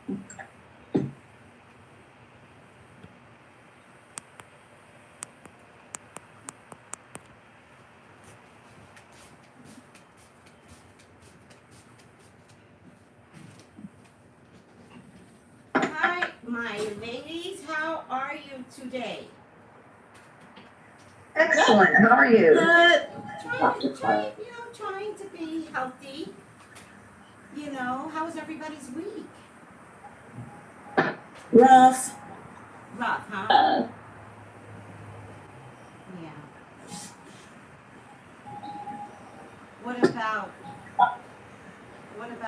Hi, my ladies. How are you today? Excellent. How are you? Good. Trying to be healthy. How was everybody's week? Rough. Rough, huh? Yeah. What about? I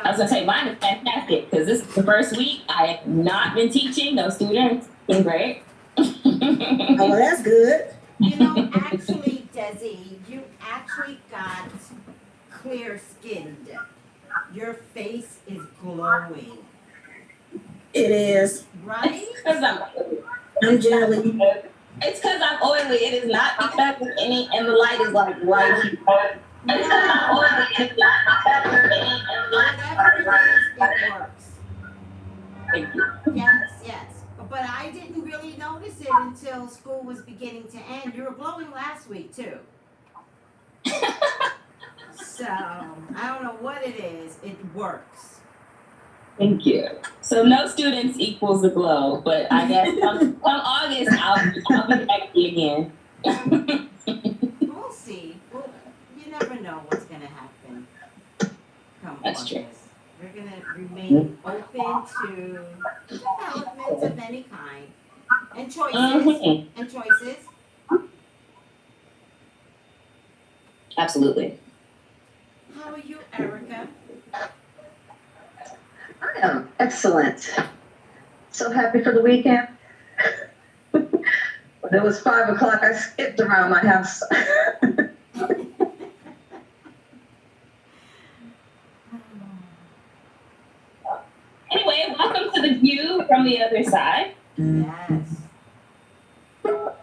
was gonna say mine is fantastic because this is the first week I have not been teaching. No students. Been great. Oh, well, that's good. Actually, Desi, you actually got clear-skinned. Your face is glowing. It is. Right? I'm jelly. It's because I'm oily. It is not because of any, and the light is like right here. It's because I'm oily. It's not because of any, and the light is Whatever it is, it works. Thank you. Yes. But I didn't really notice it until school was beginning to end. You were glowing last week, too. So, I don't know what it is. It works. Thank you. So no students equals the glow, but I guess come August, I'll be back again. We'll see. You never know what's going to happen. That's August. true. We're going to remain open to developments of any kind and choices. Absolutely. How are you, Erica? I am excellent. So happy for the weekend. When it was 5 o'clock, I skipped around my house. Anyway, welcome to the view from the other side. Yes.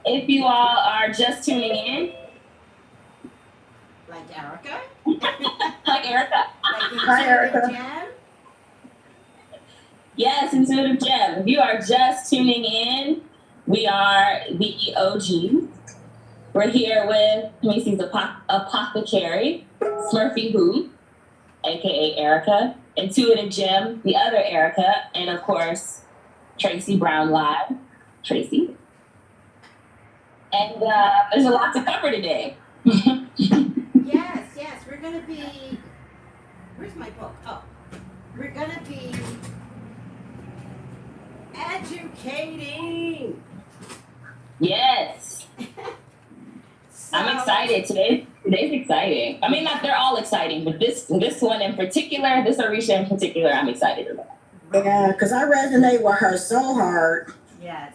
If you all are just tuning in. Like Erica? Like Erica? Hi, Erica. Jam? Yes, Intuitive Gem. If you are just tuning in, we are the OGs. We're here with Macy's Apothecary, Smurfy Who, aka Erica, Intuitive Gem, the other Erica, and of course, Traceybrownlive, Tracy. And there's a lot to cover today. Yes, we're gonna be. Where's my book? Oh, we're gonna be educating. Yes. So, I'm excited. Today's exciting. I mean, they're all exciting, but this one in particular, this Orisha in particular, I'm excited about. Yeah, because I resonate with her so hard. Yes,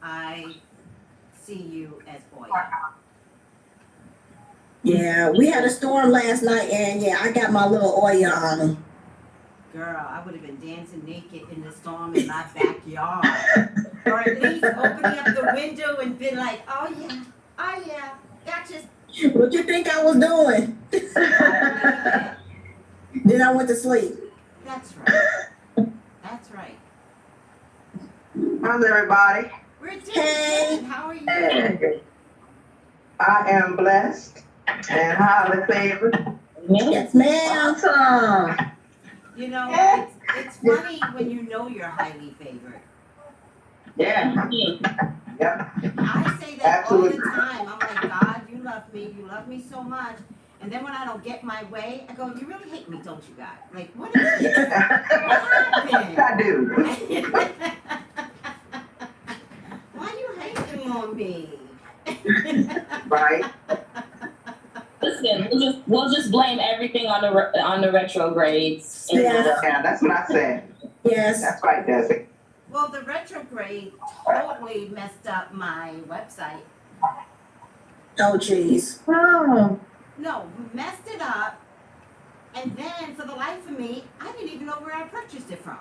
I see you as OYA. Yeah, we had a storm last night, and yeah, I got my little OYA on him. Girl, I would have been dancing naked in the storm in my backyard. Or at least opening up the window and been like, oh yeah, gotcha. What you think I was doing? Then I went to sleep. That's right. How's everybody? We're doing Hey. good. How are you? I am blessed and highly favored. Yes, ma'am. Awesome. It's funny when you know you're highly favored. Yeah. Yep. I say that Absolutely. all the time. I'm like, God, you love me so much. And then when I don't get my way, I go, you really hate me, don't you, God? Like, what is it? What happened? I do. Why you hating on me? Right. Listen, we'll just blame everything on the retrogrades. Yeah. Yeah, that's what I said. Yes. That's right, Desi. Well, the retrograde totally messed up my website. Oh, jeez. Oh. No, messed it up. And then, for the life of me, I didn't even know where I purchased it from.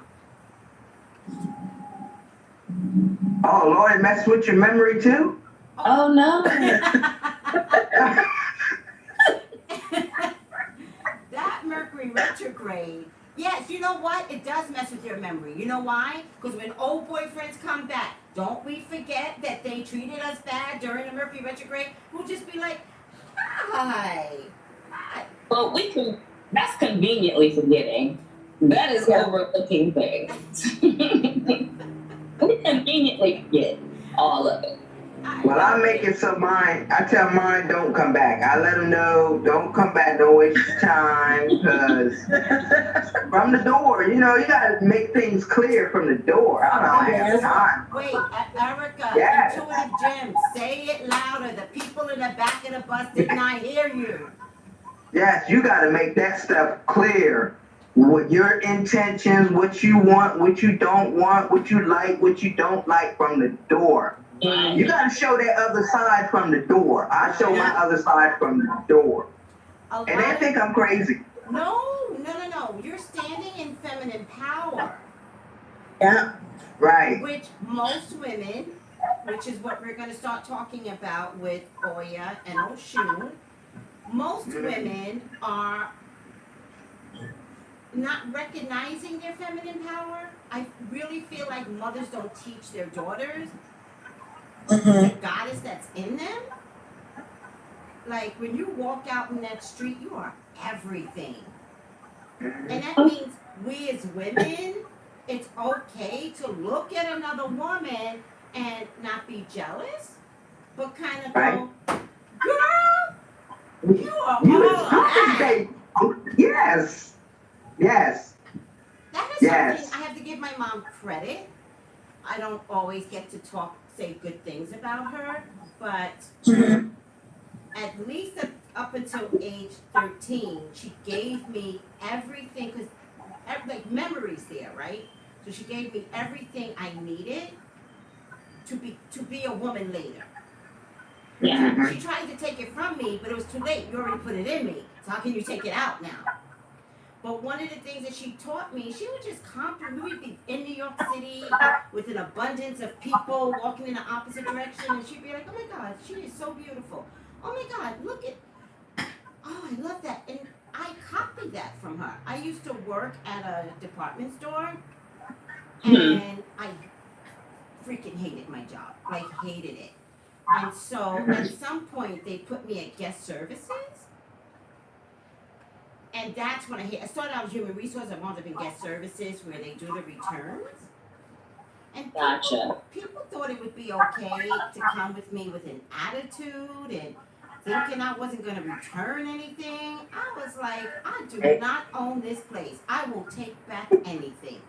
Oh, Lord, it messed with your memory too? Oh no. That Mercury retrograde Yes, you know what? It does mess with your memory. You know why? Because when old boyfriends come back, don't we forget that they treated us bad during the Mercury retrograde? We'll just be like, hi. Well, that's conveniently forgetting. That is overlooking things. We conveniently forget all of it. Well, I make it so I tell mine, don't come back. I let them know, don't come back, don't waste your time, because from the door, you gotta make things clear from the door. I don't have time. Wait, Erica, Yes. Intuitive Gem, say it louder. The people in the back of the bus did not hear you. Yes, you gotta make that stuff clear. What your intentions, what you want, what you don't want, what you like, what you don't like from the door. You gotta show that other side from the door. I show my other side from the door. And they think I'm crazy. No. You're standing in feminine power. Yeah. Right. Which most women, which is what we're going to start talking about with OYA and OSHUN, most women are not recognizing their feminine power. I really feel like mothers don't teach their daughters the goddess that's in them. Like when you walk out in that street, you are everything. And that means we as women, it's okay to look at another woman and not be jealous, but kind of go, girl, you are all that. Yes. Yes. That is something I have to give my mom credit. I don't always get to say good things about her, but at least up until age 13, she gave me everything, because like memories there, right? So she gave me everything I needed to be a woman later. Yeah. She tried to take it from me, but it was too late. You already put it in me. So how can you take it out now? But one of the things that she taught me, she would just compliment. We would be in New York City with an abundance of people walking in the opposite direction, and she'd be like, oh my God, she is so beautiful. Oh my God, look at, oh, I love that. And I copied that from her. I used to work at a department store, and I freaking hated my job. Like, hated it. And so at some point, they put me at guest services. And that's when I started out as human resource. I wound up in guest services where they do the returns. And people thought it would be okay to come with me with an attitude and thinking I wasn't going to return anything. I was like, I do not own this place. I will take back anything.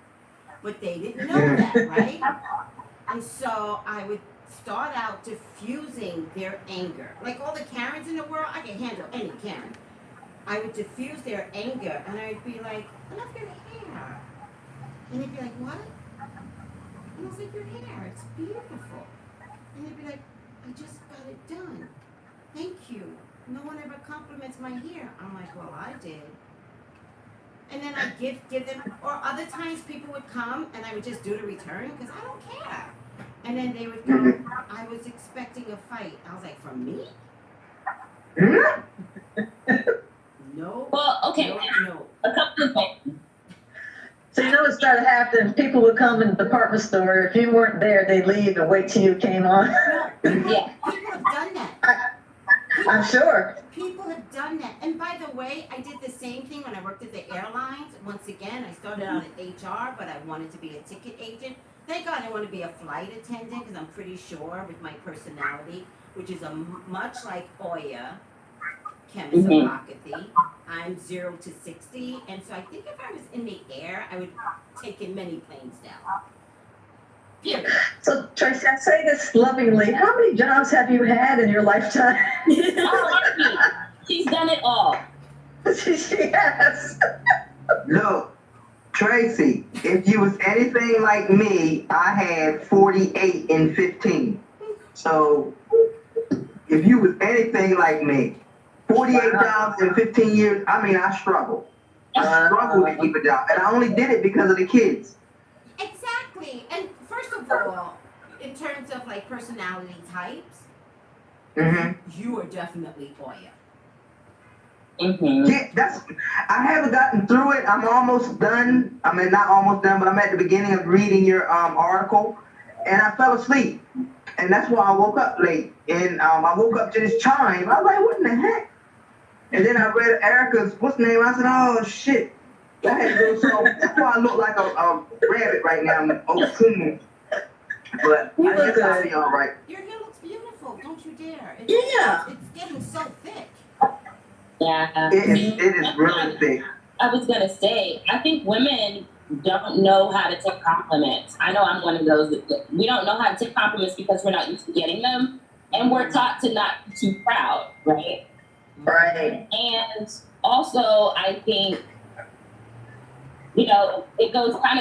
But they didn't know that, right? And so I would start out diffusing their anger. Like all the Karens in the world, I can handle any Karen. I would diffuse their anger, and I'd be like, I love your hair. And they'd be like, what? And I was like, your hair, it's beautiful. And they'd be like, I just got it done. Thank you. No one ever compliments my hair. I'm like, well, I did. And then I give them, or other times people would come, and I would just do the return, because I don't care. And then they would go, I was expecting a fight. I was like, from me? No. Well, okay. No. A couple of things. So you know what started happening? People would come in the department store. If you weren't there, they'd leave and wait till you came on. No, people have done that. I'm sure. People have done that. And by the way, I did the same thing when I worked at the airlines. Once again, I started out at HR, but I wanted to be a ticket agent. Thank God I want to be a flight attendant, because I'm pretty sure with my personality, which is much like OYA, chemisopathy, I'm 0 to 60. And so I think if I was in the air, I would take in many planes down. Yeah. So Tracy, I say this lovingly. How many jobs have you had in your lifetime? She's done it all. She has. Look, Tracy, if you was anything like me, I had 48 in 15. So if you was anything like me, 48 jobs in 15 years, I mean, I struggled. I struggled to keep a job. And I only did it because of the kids. Exactly. And first of all, in terms of like personality types, you are definitely OYA. Mm-hmm. Yeah, I haven't gotten through it. I'm almost done. I mean, not almost done, but I'm at the beginning of reading your article, and I fell asleep, and that's why I woke up late. And I woke up to this chime. I was like, what in the heck? And then I read Erica's what's the name. I said, oh shit. I had to go. So that's why I look like a rabbit right now. I'm OSHUN. But You I look guess I'll good. be all right. Your hair looks beautiful. Don't you dare. Yeah. It's getting so thick. Yeah. It is really thick. I was gonna say, I think women don't know how to take compliments. I know I'm one of those that we don't know how to take compliments because we're not used to getting them, and we're taught to not be too proud, right? Right. And also, I think, you know, it kind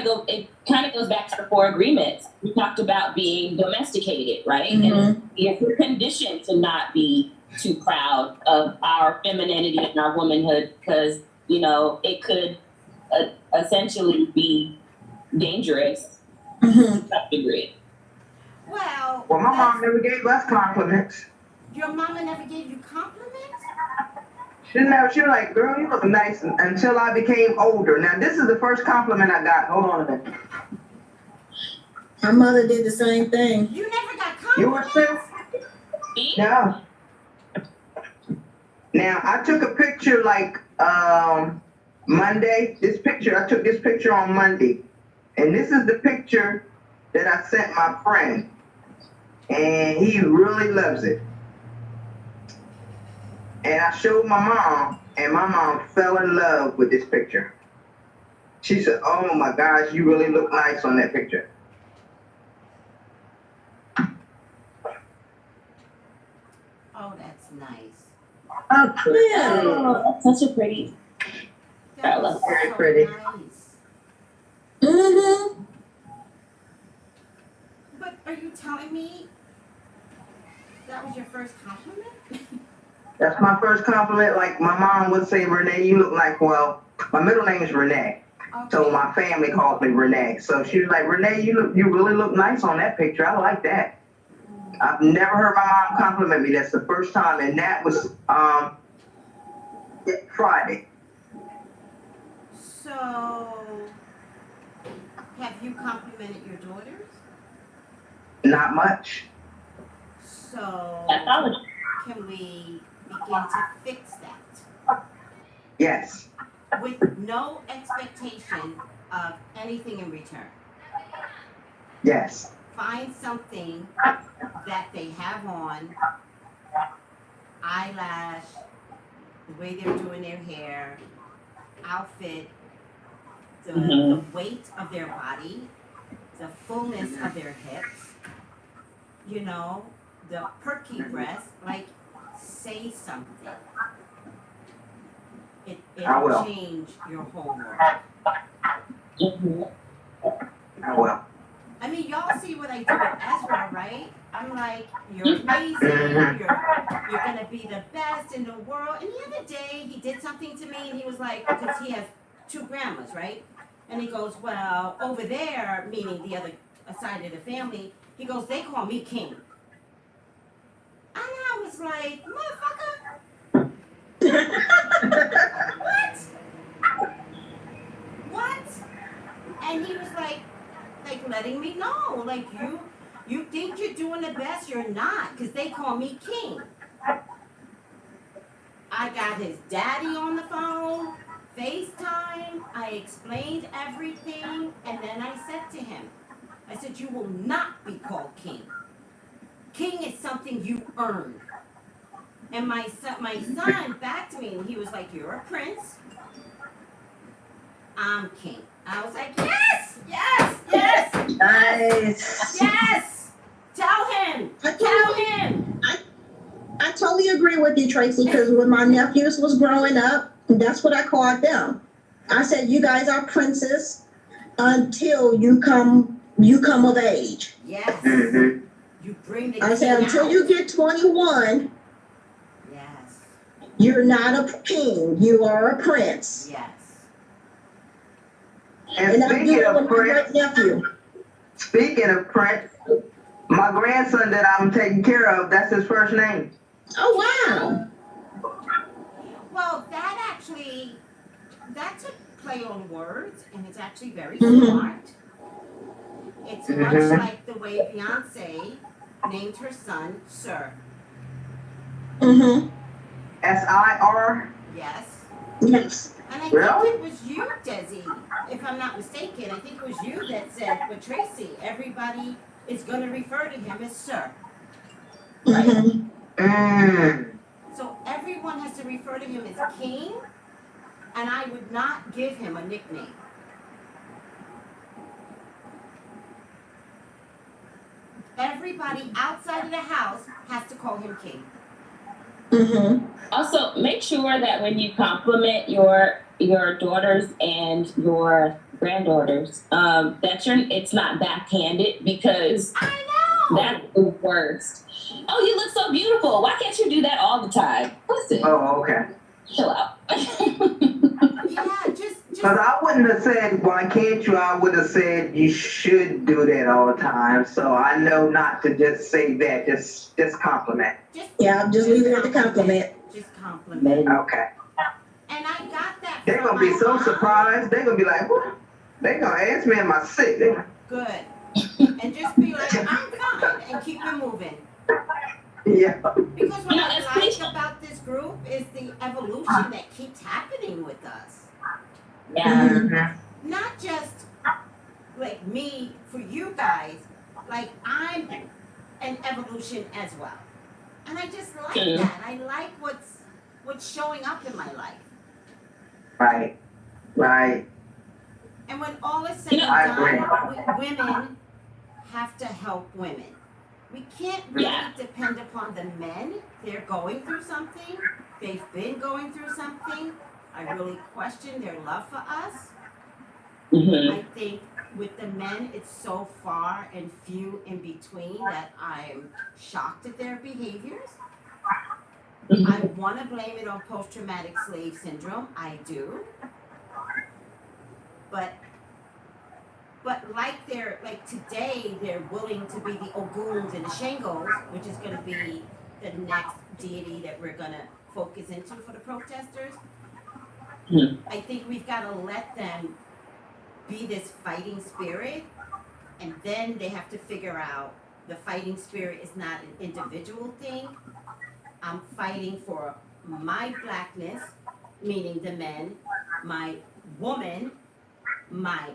of goes back to the 4 agreements. We talked about being domesticated, right? And if we're conditioned to not be too proud of our femininity and our womanhood, because, you know, it could essentially be dangerous to some degree. Well, Well, my mom never gave us compliments. your mama never gave you compliments? She was like, girl, you look nice until I became older. Now, this is the first compliment I got. Hold on a minute. My mother did the same thing. You never got You were compliments? See? No. Now, I took a picture like Monday. I took this picture on Monday. And this is the picture that I sent my friend. And he really loves it. And I showed my mom, and my mom fell in love with this picture. She said, oh my gosh, you really look nice on that picture. Oh, that's nice. Oh, pretty. Oh, that's such a pretty. That was Very so pretty. nice. Mm-hmm. But are you telling me that was your first compliment? That's my first compliment. Like my mom would say, Renee, you look like, well, my middle name is Renee. So Okay. my family calls me Renee. So she was like, Renee, you really look nice on that picture. I like that. I've never heard my mom compliment me. That's the first time. And that was Friday. So, have you complimented your daughters? Not much. So, That's all. can we begin to fix that Yes. with no expectation of anything in return? Yes. Find something that they have on, eyelash, the way they're doing their hair, outfit, the weight of their body, the fullness of their hips, you know, the perky breast, like, say something. I will. It'll change your whole world. I will. I mean, y'all see what I do with Ezra, right? I'm like, you're amazing, you're gonna be the best in the world. And the other day, he did something to me, and he was like, because he has 2 grandmas, right? And he goes, well, over there, meaning the other side of the family, he goes, they call me king. And I was like, motherfucker, what? And he was like letting me know, like, you think you're doing the best, you're not, because they call me king. I got his daddy on the phone, FaceTime, I explained everything, and then I said to him, I said, you will not be called king. King is something you earn. And my son backed me, and he was like, you're a prince, I'm king. I was like, yes, yes, yes, Nice. yes. Tell him, tell him. I totally agree with you, Tracy, because when my nephews was growing up, that's what I called them. I said, you guys are princes until you come of age. Yes. Mm-hmm. You bring the I said, king until out. you get 21, Yes, you're not a king, you are a prince. yes. And And I do it with my great nephew. speaking of Prince, my grandson that I'm taking care of, that's his first name. Oh, wow. Well, that's a play on words, and it's actually very Mhm. smart. It's much Mhm. like the way Beyonce named her son Sir. Mm-hmm. SIR? Yes. Yes. And I Really? think it was you, Desi, if I'm not mistaken. I think it was you that said, but Tracy, everybody is going to refer to him as Sir. Mm-hmm. So everyone has to refer to him as King, and I would not give him a nickname. Everybody outside of the house has to call him King. Mm-hmm. Also, make sure that when you compliment your daughters and your granddaughters, that it's not backhanded, because I know. that's the worst. Oh, you look so beautiful. Why can't you do that all the time? Listen, Oh, okay. chill out. Yeah, just Because I wouldn't have said, why can't you? I would have said, you should do that all the time. So I know not to just say that, just compliment. Yeah, just leave it at the compliment. Just compliment. Okay. And I got that They're from going to be my so mom. surprised. They're going to be like, what? They're going to ask me, am I sick? They're like, Good. And just be like, I'm fine, and keep it moving. yeah. Because what No, I it's like pretty- about this group is the evolution that keeps happening with us. Yeah. Mhm. Not just like me for you guys, like I'm an evolution as well. And I just like Mhm. that. I like what's showing up in my life. Right. Right. And when all is said You know, and I done, women have to help women. We can't really Yeah. depend upon the men. They're going through something. They've been going through something. I really question their love for us. Mhm. I think with the men, it's so far and few in between that I'm shocked at their behaviors. Mhm. I want to blame it on post-traumatic slave syndrome. I do. But like today, they're willing to be the Oguns and the Shangos, which is going to be the next deity that we're going to focus into for the protesters. Mhm. I think we've got to let them be this fighting spirit, and then they have to figure out the fighting spirit is not an individual thing. I'm fighting for my blackness, meaning the men, my woman, my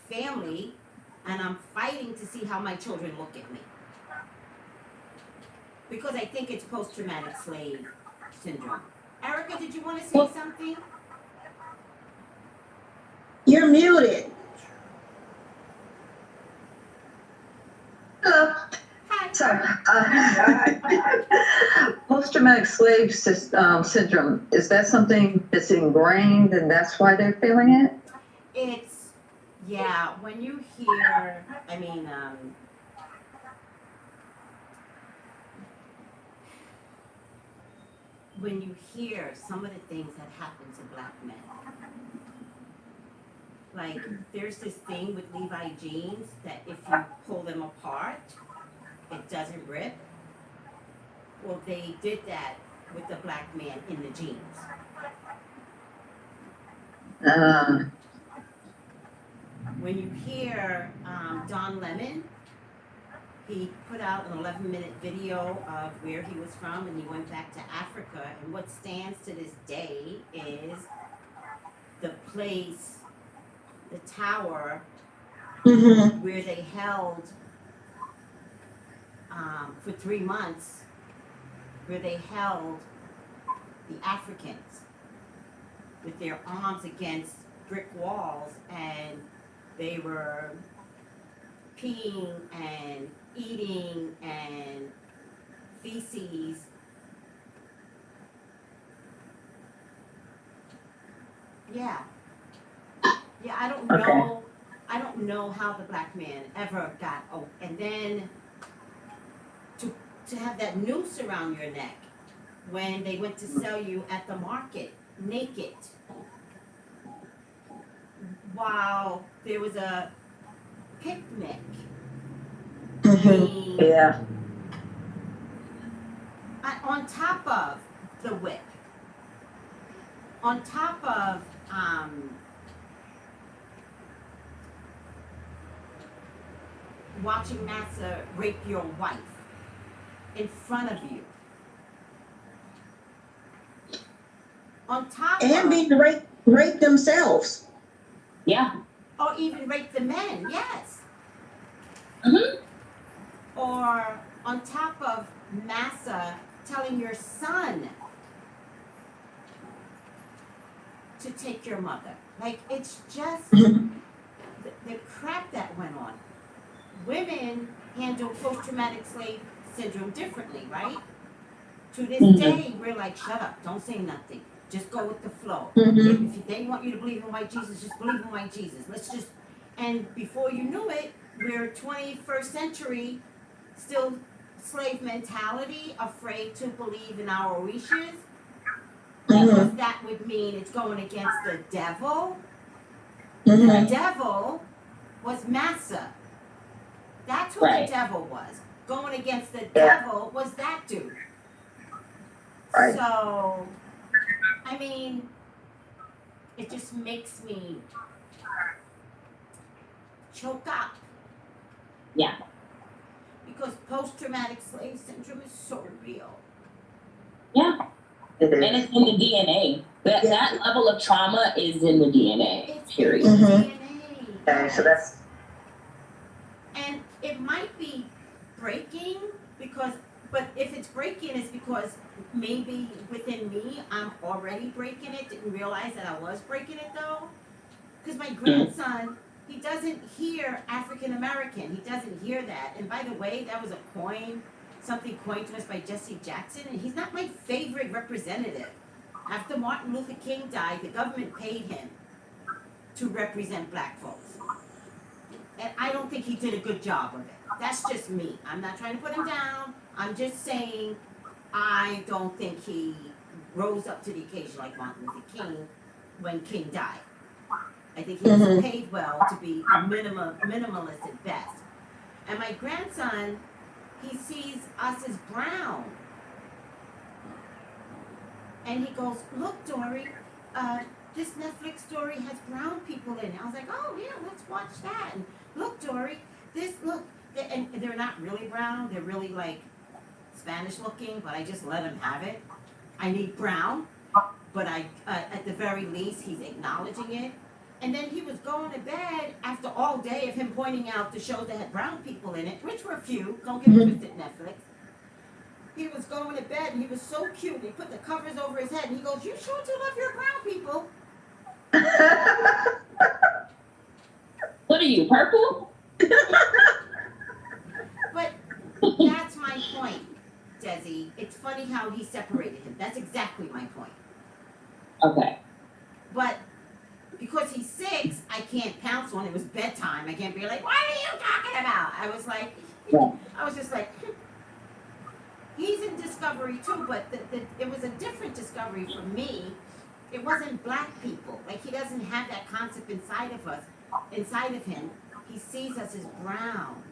family, and I'm fighting to see how my children look at me. Because I think it's post-traumatic slave syndrome. Erica, did you want to say something? You're muted. Hi. So, post-traumatic slave syndrome, is that something that's ingrained and that's why they're feeling it? It's, yeah, when you hear, when you hear some of the things that happen to black men. Like, there's this thing with Levi jeans that if you pull them apart, it doesn't rip. Well, they did that with the black man in the jeans. When you hear Don Lemon, he put out an 11-minute video of where he was from, and he went back to Africa. And what stands to this day is the place, the tower, Mm-hmm. where they held for 3 months, where they held the Africans with their arms against brick walls, and they were peeing and eating and feces. Yeah, I don't know. Okay. I don't know how the black man ever got. Oh, and then to have that noose around your neck when they went to sell you at the market naked, while there was a picnic. Mm-hmm. Yeah. On top of the whip. on top of watching Massa rape your wife in front of you, on top And of, being raped themselves. Yeah. or even rape the men, yes. Mhm. Or on top of Massa telling your son to take your mother. Like, it's just the crap that went on. Women handle post-traumatic slave syndrome differently, right? To this day, we're like, shut up, don't say nothing. Just go with the flow. If they want you to believe in white Jesus, just believe in white Jesus. Let's just, and before you knew it, we're 21st century, still slave mentality, afraid to believe in our wishes. Because that would mean it's going against the devil. The devil was Massa. That's who Right. the devil was. Going against the devil was that dude. Right. So, I mean, it just makes me choke up. Yeah. Because post-traumatic slave syndrome is so real. Yeah. It And is. it's in the DNA. That level of trauma is in the DNA. It's Period. in the DNA. Okay, so that's, And it might be breaking because, but if it's breaking, it's because maybe within me, I'm already breaking it. Didn't realize that I was breaking it though. Because my grandson, he doesn't hear African American. He doesn't hear that. And by the way, that was a coin, something coined to us by Jesse Jackson. And he's not my favorite representative. After Martin Luther King died, the government paid him to represent black folks. And I don't think he did a good job of it. That's just me. I'm not trying to put him down. I'm just saying I don't think he rose up to the occasion like Martin Luther King when King died. I think he was paid well to be minimalist at best. And my grandson, he sees us as brown. And he goes, look, Dory, this Netflix story has brown people in it. I was like, oh, yeah, let's watch that. And look, Dory, and they're not really brown. They're really like Spanish looking, but I just let him have it. I need brown, but at the very least, he's acknowledging it. And then he was going to bed after all day of him pointing out the shows that had brown people in it, which were a few. Don't get it twisted, Netflix. He was going to bed and he was so cute. He put the covers over his head and he goes, you sure do love your brown people. What are you, purple? But that's my point, Desi. It's funny how he separated him. That's exactly my point. Okay. But because he's 6, I can't pounce on it. It was bedtime. I can't be like, what are you talking about? I was like, I was just like, he's in discovery too, but it was a different discovery for me. It wasn't black people. Like, he doesn't have that concept inside of us, inside of him. He sees us as brown,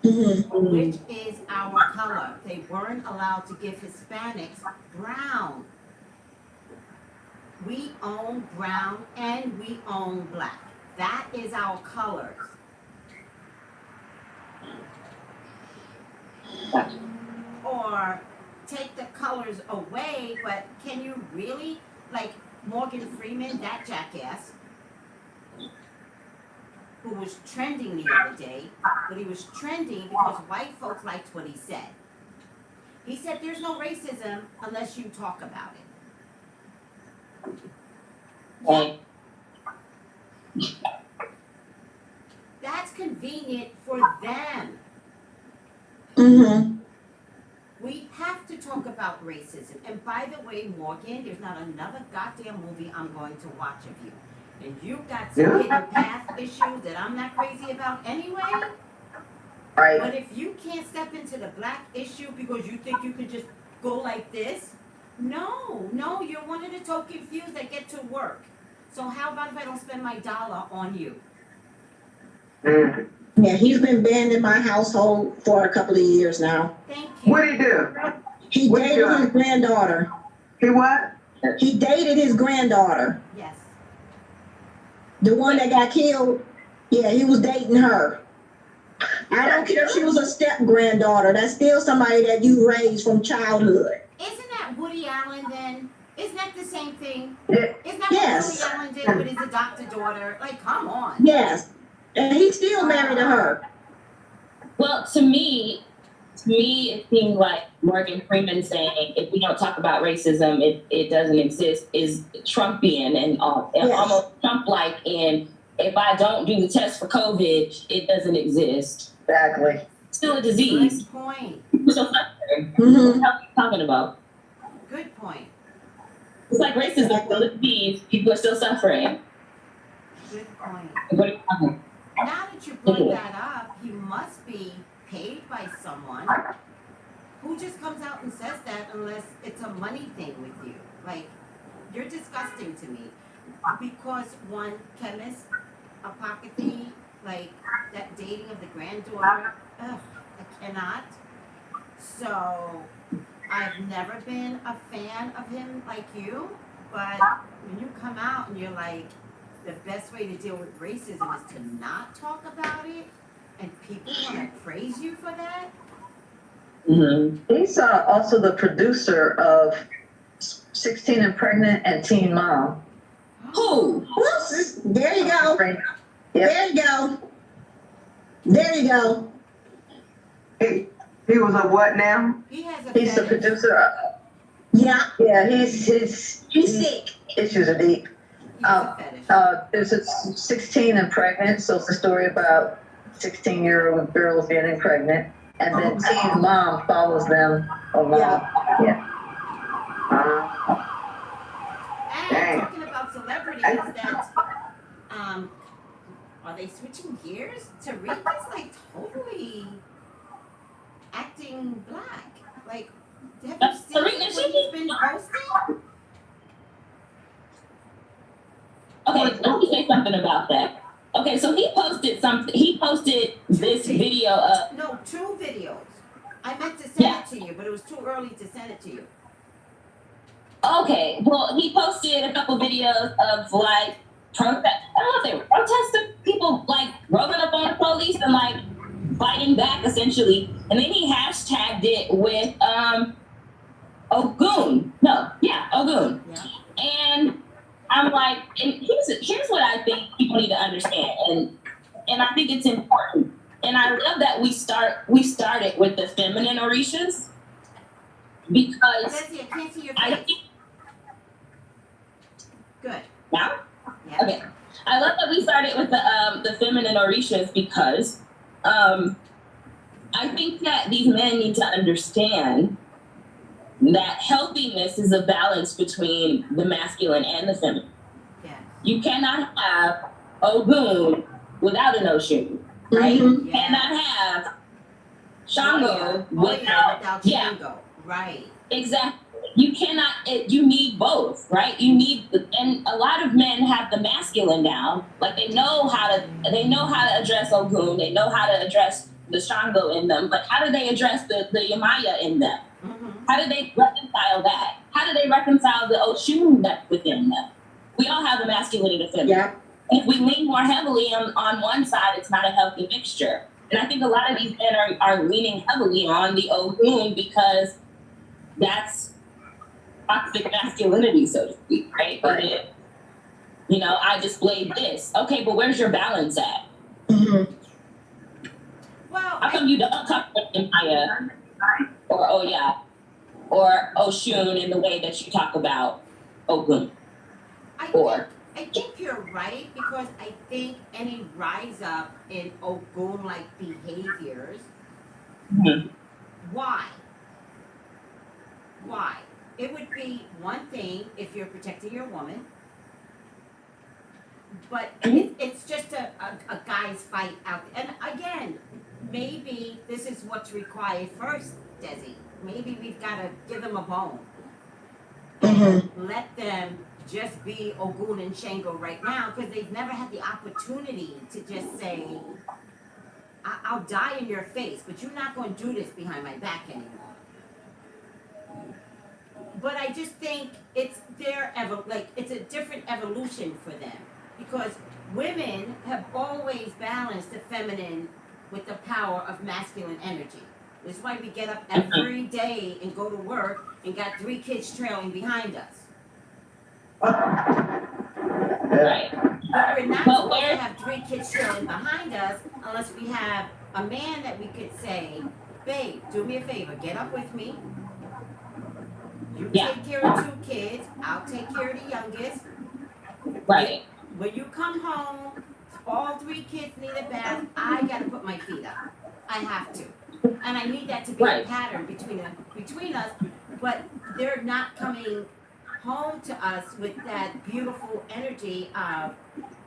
which is our color. They weren't allowed to give Hispanics brown. We own brown and we own black. That is our colors. Gotcha. Or take the colors away, but can you really, like Morgan Freeman, that jackass, who was trending the other day, but he was trending because white folks liked what he said. He said there's no racism unless you talk about it. Okay. That's convenient for them. We have to talk about racism. And by the way, Morgan, there's not another goddamn movie I'm going to watch of you. And you've got some hidden path issues that I'm not crazy about anyway. right. But if you can't step into the black issue because you think you can just go like this, no, you're one of the token few that get to work. So how about if I don't spend my dollar on you? Yeah, he's been banned in my household for a couple of years now. Thank you. What'd he do? He What you dated got? his granddaughter. He what? He dated his granddaughter, Yes. the one that got killed. Yeah, he was dating her. I don't care if she was a step granddaughter. That's still somebody that you raised from childhood. Isn't that Woody Allen then? Isn't that the same thing? Yeah. Isn't that Yes. what Woody Allen did with his adopted daughter? Like, come on. Yes, and he's still married to her. Well, to me, it seemed like Morgan Freeman saying, if we don't talk about racism, it doesn't exist, is Trumpian and Yes. almost Trump-like in, if I don't do the test for COVID, it doesn't exist. Exactly. Still a disease. Good point. People still suffering. Mhm. What the hell are you talking about? Good point. It's like racism is still a disease. People are still suffering. Good point. What are you talking about? Now that you brought that up, he must be paid by someone who just comes out and says that unless it's a money thing with you. Like, you're disgusting to me. Because one chemist, apocryphy, like that dating of the granddaughter, ugh, I cannot. So, I've never been a fan of him like you, but when you come out and you're like, the best way to deal with racism is to not talk about it, and people want to praise you for that. Mm-hmm. He's also the producer of 16 and Pregnant and Teen Mom. Who? Whoops. There you go. Yep. There you go. There you go. He was a what now? He has a He's the fetish. producer. Yeah, Yeah, his he's sick. issues are deep. He has a fetish. There's a 16 and Pregnant, so it's a story about 16-year-old girls getting pregnant, and then Teen Mom follows them along. And Dang. talking about celebrities that, are they switching gears? Tariq's like totally acting black. Like, have you seen Tariq, what she- he's been posting? Okay, let me say something about that. Okay, so he posted something. He posted this video of. No, 2 videos. I meant to send Yeah. it to you, but it was too early to send it to you. Okay, well, he posted a couple videos of like protest. I don't know if they were protesting, people like rolling up on the police and like fighting back essentially. And then he hashtagged it with Ogun. No, yeah, Ogun. Yeah. And I'm like, and here's what I think people need to understand, and I think it's important. And I love that we started with the feminine Orishas because Leslie, I can't see your I face. think Good. now. Yeah. Okay. I love that we started with the feminine Orishas because I think that these men need to understand that healthiness is a balance between the masculine and the feminine. Yeah. You cannot have Ogun without an OSHUN, right? Mhm. You cannot have Shango without, yeah, Shango. Right. exactly. You cannot, you need both, right? You need, and a lot of men have the masculine down. Like they know how to address Ogun, they know how to address the Shango in them, but how do they address the Yamaya in them? Mm-hmm. How do they reconcile that? How do they reconcile the OSHUN that's within them? We all have the masculine and the feminine. Yeah. If we lean more heavily on one side, it's not a healthy mixture. And I think a lot of these men are leaning heavily on the Ogun because that's toxic masculinity, so to speak, right? But I displayed this. Okay, but where's your balance at? Mhm. Well, How come you don't talk about Empire or OYA or OSHUN in the way that you talk about Ogun? I think you're right because I think any rise up in Ogun-like behaviors. Mhm. Why? It would be one thing if you're protecting your woman, but it's just a guy's fight out there. And again, maybe this is what's required first, Desi. Maybe we've got to give them a bone and let them just be Ogun and Shango right now because they've never had the opportunity to just say, I'll die in your face, but you're not going to do this behind my back anymore. But I just think it's it's a different evolution for them, because women have always balanced the feminine with the power of masculine energy. This is why we get up every day and go to work and got 3 kids trailing behind us. Right. But we're not supposed to have 3 kids trailing behind us unless we have a man that we could say, babe, do me a favor, get up with me. You take care of 2 kids, I'll take care of the youngest. Right. When you come home, all 3 kids need a bath, I gotta put my feet up. I have to. And I need that to be a pattern between us, but they're not coming home to us with that beautiful energy of,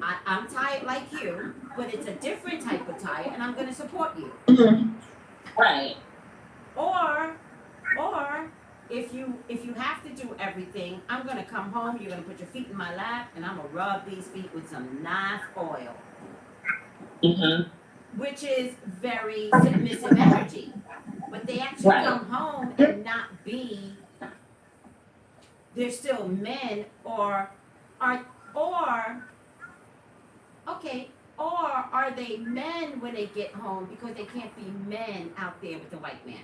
I'm tired like you, but it's a different type of tired, and I'm gonna support you. Right. Or if you have to do everything, I'm gonna come home, you're gonna put your feet in my lap, and I'm gonna rub these feet with some nice oil. Which is very submissive energy. But they actually come home and not be, they're still men, or are they men when they get home because they can't be men out there with the white man?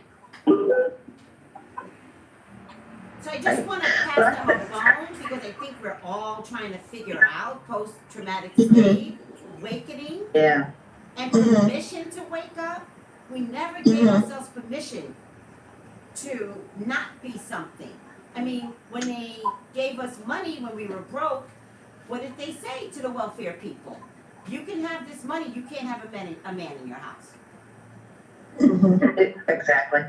So I just want to pass them a bone, because I think we're all trying to figure out post-traumatic slave awakening. Yeah. And permission to wake up. We never gave ourselves permission to not be something. I mean, when they gave us money when we were broke, what did they say to the welfare people? You can have this money, you can't have a man in your house. Exactly.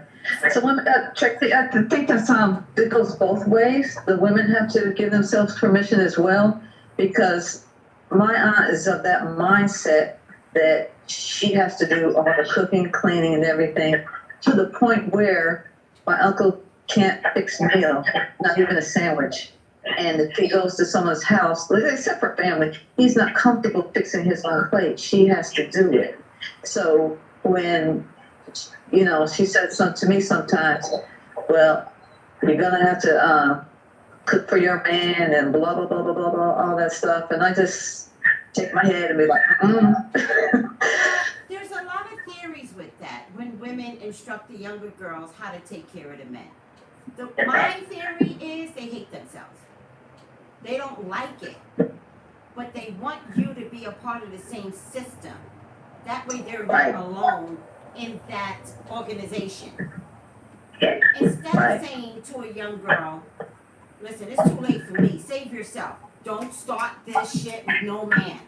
So when Tracey, I think that's it goes both ways. The women have to give themselves permission as well, because my aunt is of that mindset that she has to do all the cooking, cleaning, and everything, to the point where my uncle can't fix a meal, not even a sandwich. And if he goes to someone's house, except for family, he's not comfortable fixing his own plate. She has to do it. So when, she said something to me sometimes, well, you're going to have to cook for your man and blah, blah, blah, blah, blah, blah, all that stuff. And I just shake my head and be like, There's a lot of theories with that, when women instruct the younger girls how to take care of the men. My theory is they hate themselves. They don't like it, but they want you to be a part of the same system. That way they're not alone in that organization. Instead of saying to a young girl, listen, it's too late for me, save yourself. Don't start this shit with no man.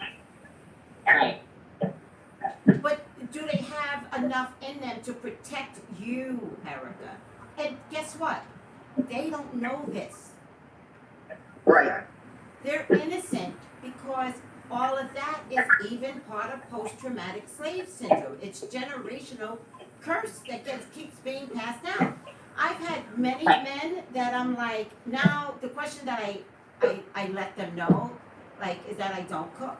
Right. But do they have enough in them to protect you, Erica? And guess what? They don't know this. Right. They're innocent, because all of that is even part of post-traumatic slave syndrome. It's generational curse that keeps being passed down. I've had many men that I'm like, now the question that I let them know, is that I don't cook.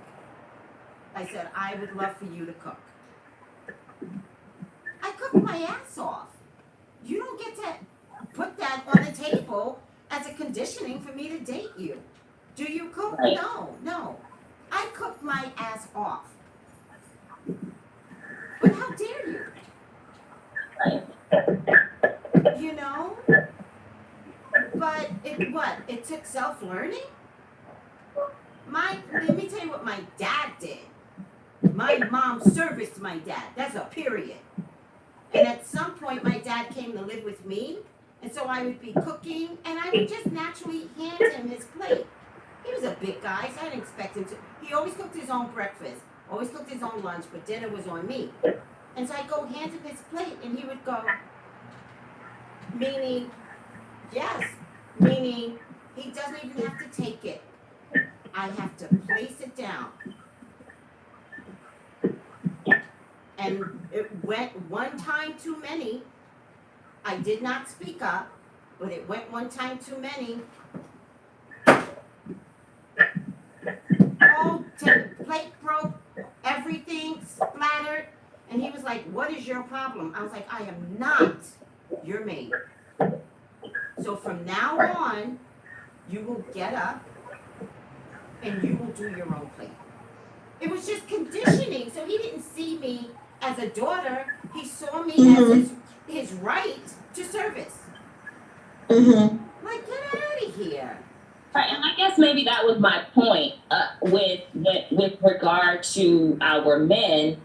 I said, I would love for you to cook. I cook my ass off. You don't get to put that on the table as a conditioning for me to date you. Do you cook? No. I cook my ass off. But how dare you? But it took self-learning? Let me tell you what my dad did. My mom serviced my dad. That's a period. And at some point, my dad came to live with me. And so I would be cooking, and I would just naturally hand him his plate. He was a big guy, so I didn't expect him to. He always cooked his own breakfast, always cooked his own lunch, but dinner was on me. And so I'd go hand him his plate, and he would go, meaning he doesn't even have to take it. I have to place it down. And it went one time too many. I did not speak up, but it went one time too many. Plate broke, everything splattered, and he was like, what is your problem? I was like, I am not your maid. So So from now on, you will get up and you will do your own plan. It was just conditioning. So he didn't see me as a daughter. He saw me as his right to service. Like, get out of here. Right, and I guess maybe that was my point with regard to our men.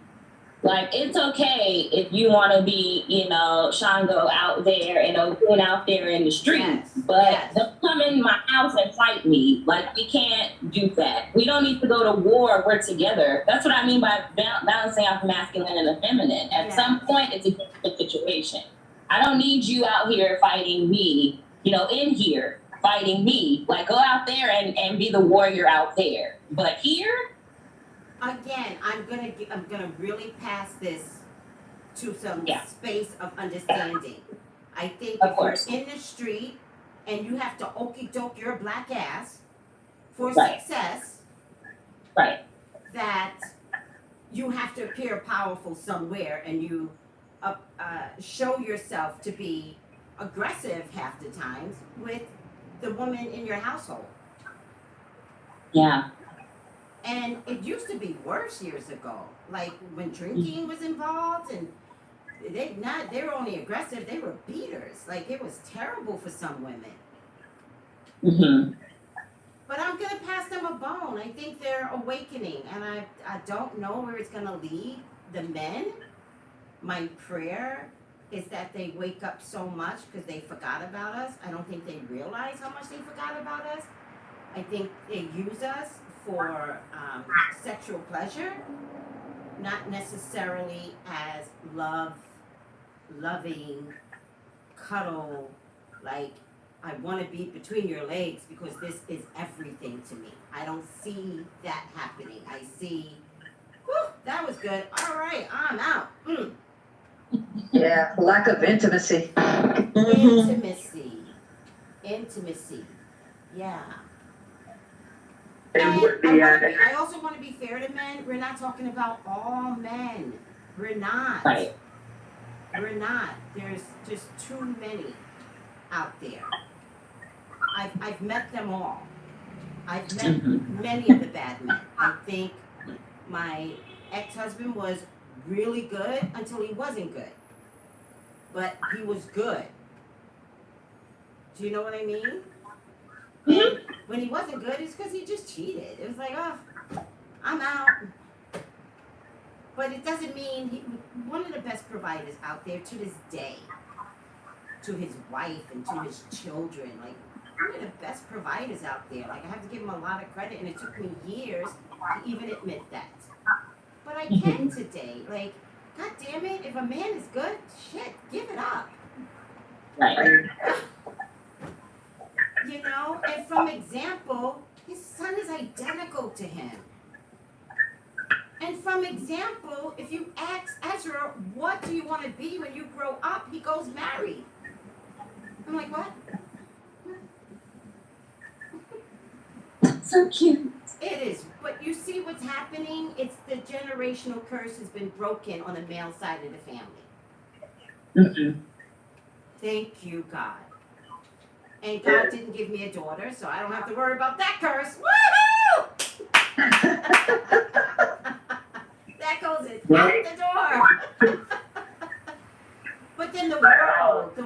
Like, it's okay if you want to be, Shango out there and Ogun out there in the streets, but don't come in my house and fight me. Like, we can't do that. We don't need to go to war. We're together. That's what I mean by balancing out the masculine and the feminine. At some point, it's a different situation. I don't need you out here fighting me, in here fighting me. Like, go out there and be the warrior out there. But here, again, I'm gonna really pass this to some space of understanding. I think if you're in the street and you have to okey doke your black ass for success, that you have to appear powerful somewhere, and you show yourself to be aggressive half the times with the woman in your household. Yeah. And it used to be worse years ago, like when drinking was involved, and they were only aggressive, they were beaters. Like, it was terrible for some women. But I'm gonna pass them a bone. I think they're awakening, and I don't know where it's gonna lead the men. My prayer is that they wake up so much because they forgot about us. I don't think they realize how much they forgot about us. I think they use us for sexual pleasure, not necessarily as loving, cuddle, like, I want to be between your legs because this is everything to me. I don't see that happening. I see, whew, that was good. All right, I'm out. Yeah, lack of intimacy. Intimacy. Yeah. It And would be, I also want to be fair to men. We're not talking about all men. We're not. Right. We're not. There's just too many out there. I've met them all. I've met many of the bad men. I think my ex-husband was really good until he wasn't good. But he was good. Do you know what I mean? And when he wasn't good, it's because he just cheated. It was like, oh, I'm out. But it doesn't mean one of the best providers out there to this day, to his wife and to his children, like, one of the best providers out there. Like, I have to give him a lot of credit, and it took me years to even admit that. But I can today. Like, God damn it, if a man is good, shit, give it up. Right. And from example, his son is identical to him. And from example, if you ask Ezra, what do you want to be when you grow up? He goes, married. I'm like, what? So cute. It is. But you see what's happening? It's the generational curse has been broken on the male side of the family. Thank you, God. And God didn't give me a daughter, so I don't have to worry about that curse. Woohoo! That goes out the door. But then the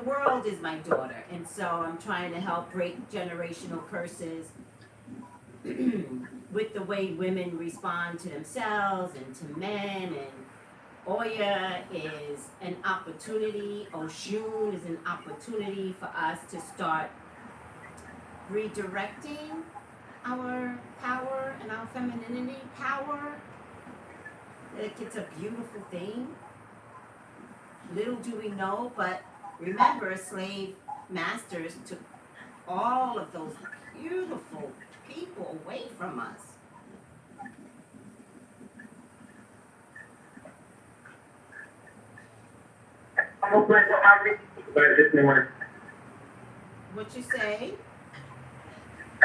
world is my daughter. And so I'm trying to help break generational curses with the way women respond to themselves and to men. And OYA is an opportunity. OSHUN is an opportunity for us to start redirecting our power and our femininity power. Like, it's a beautiful thing. Little do we know, but remember, slave masters took all of those beautiful people away from us. almost like what my reading was about this morning. What you say?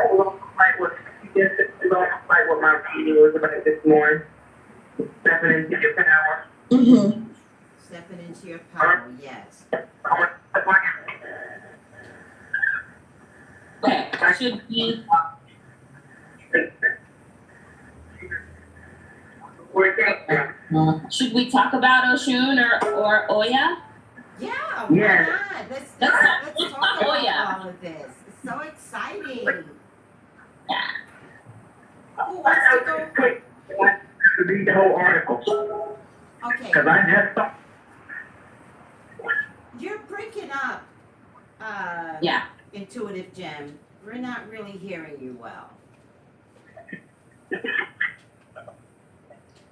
Almost like what my reading was about this morning. Stepping into your power. Mm-hmm. Stepping into your power, yes. Okay, should we? Should we talk about OSHUN or OYA? Yeah, why Yes. not? Let's Let's talk talk about Oya. all of this. It's so exciting. Yeah. Who wants to go? Quick, to read the whole article, Okay, because I just thought, you're breaking up, Yeah. Intuitive Gem. We're not really hearing you well.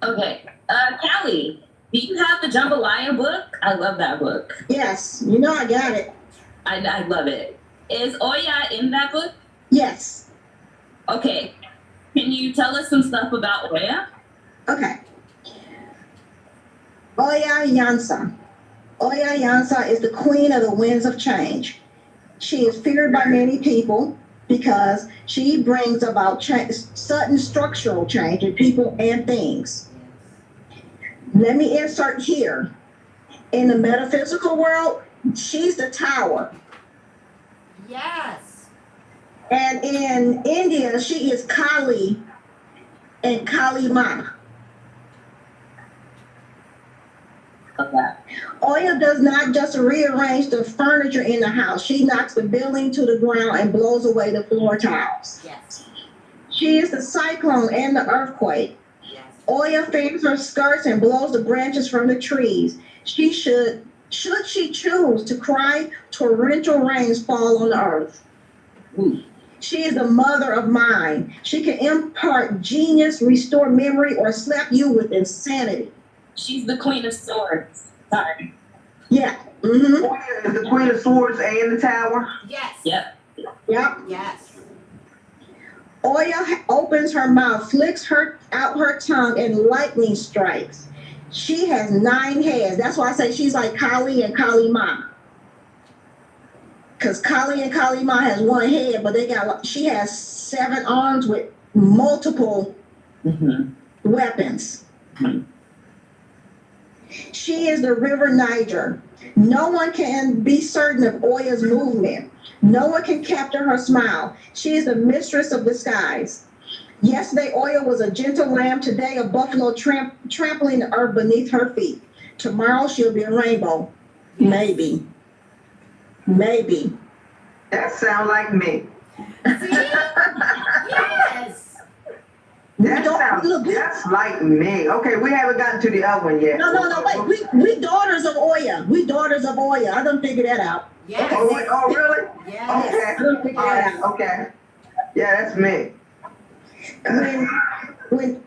Okay. Callie, do you have the Jambalaya book? I love that book. Yes, you know I got it. I love it. Is Oya in that book? Yes. Okay. Can you tell us some stuff about Oya? Okay. Oya Yansa. Oya Yansa is the queen of the winds of change. She is feared by many people because she brings about sudden structural change in people and things. Let me insert here. In the metaphysical world, she's the tower. Yes. And in India, she is Kali and Kali Ma. Okay. Oya does not just rearrange the furniture in the house. She knocks the building to the ground and blows away the floor tiles. Yes. She is the cyclone and the earthquake. Yes. Oya fans her skirts and blows the branches from the trees. She should she choose to cry, torrential rains fall on the earth. Ooh. She is the mother of mind. She can impart genius, restore memory, or slap you with insanity. She's the Queen of Swords. Sorry. Yeah. Mm-hmm. Oya is the Queen of Swords and the Tower. Yes. Yep. Yep. Yes. Oya opens her mouth, flicks out her tongue, and lightning strikes. She has 9 heads. That's why I say she's like Kali and Kali Ma. Because Kali and Kali Ma has 1 head, but she has 7 arms with multiple weapons. Mhm. She is the river Niger. No one can be certain of Oya's movement. No one can capture her smile. She is the mistress of the skies. Yesterday, Oya was a gentle lamb. Today, a buffalo trampling the earth beneath her feet. Tomorrow, she'll be a rainbow. Maybe. Maybe. That sound like me. See? Yes. That sounds just like me. Okay, we haven't gotten to the other one yet. No, wait. We daughters of Oya. We daughters of Oya. I done figured that out. Yes. Oh, really? Yes. Okay. I done figured All that right, out. okay. Yeah, that's me. When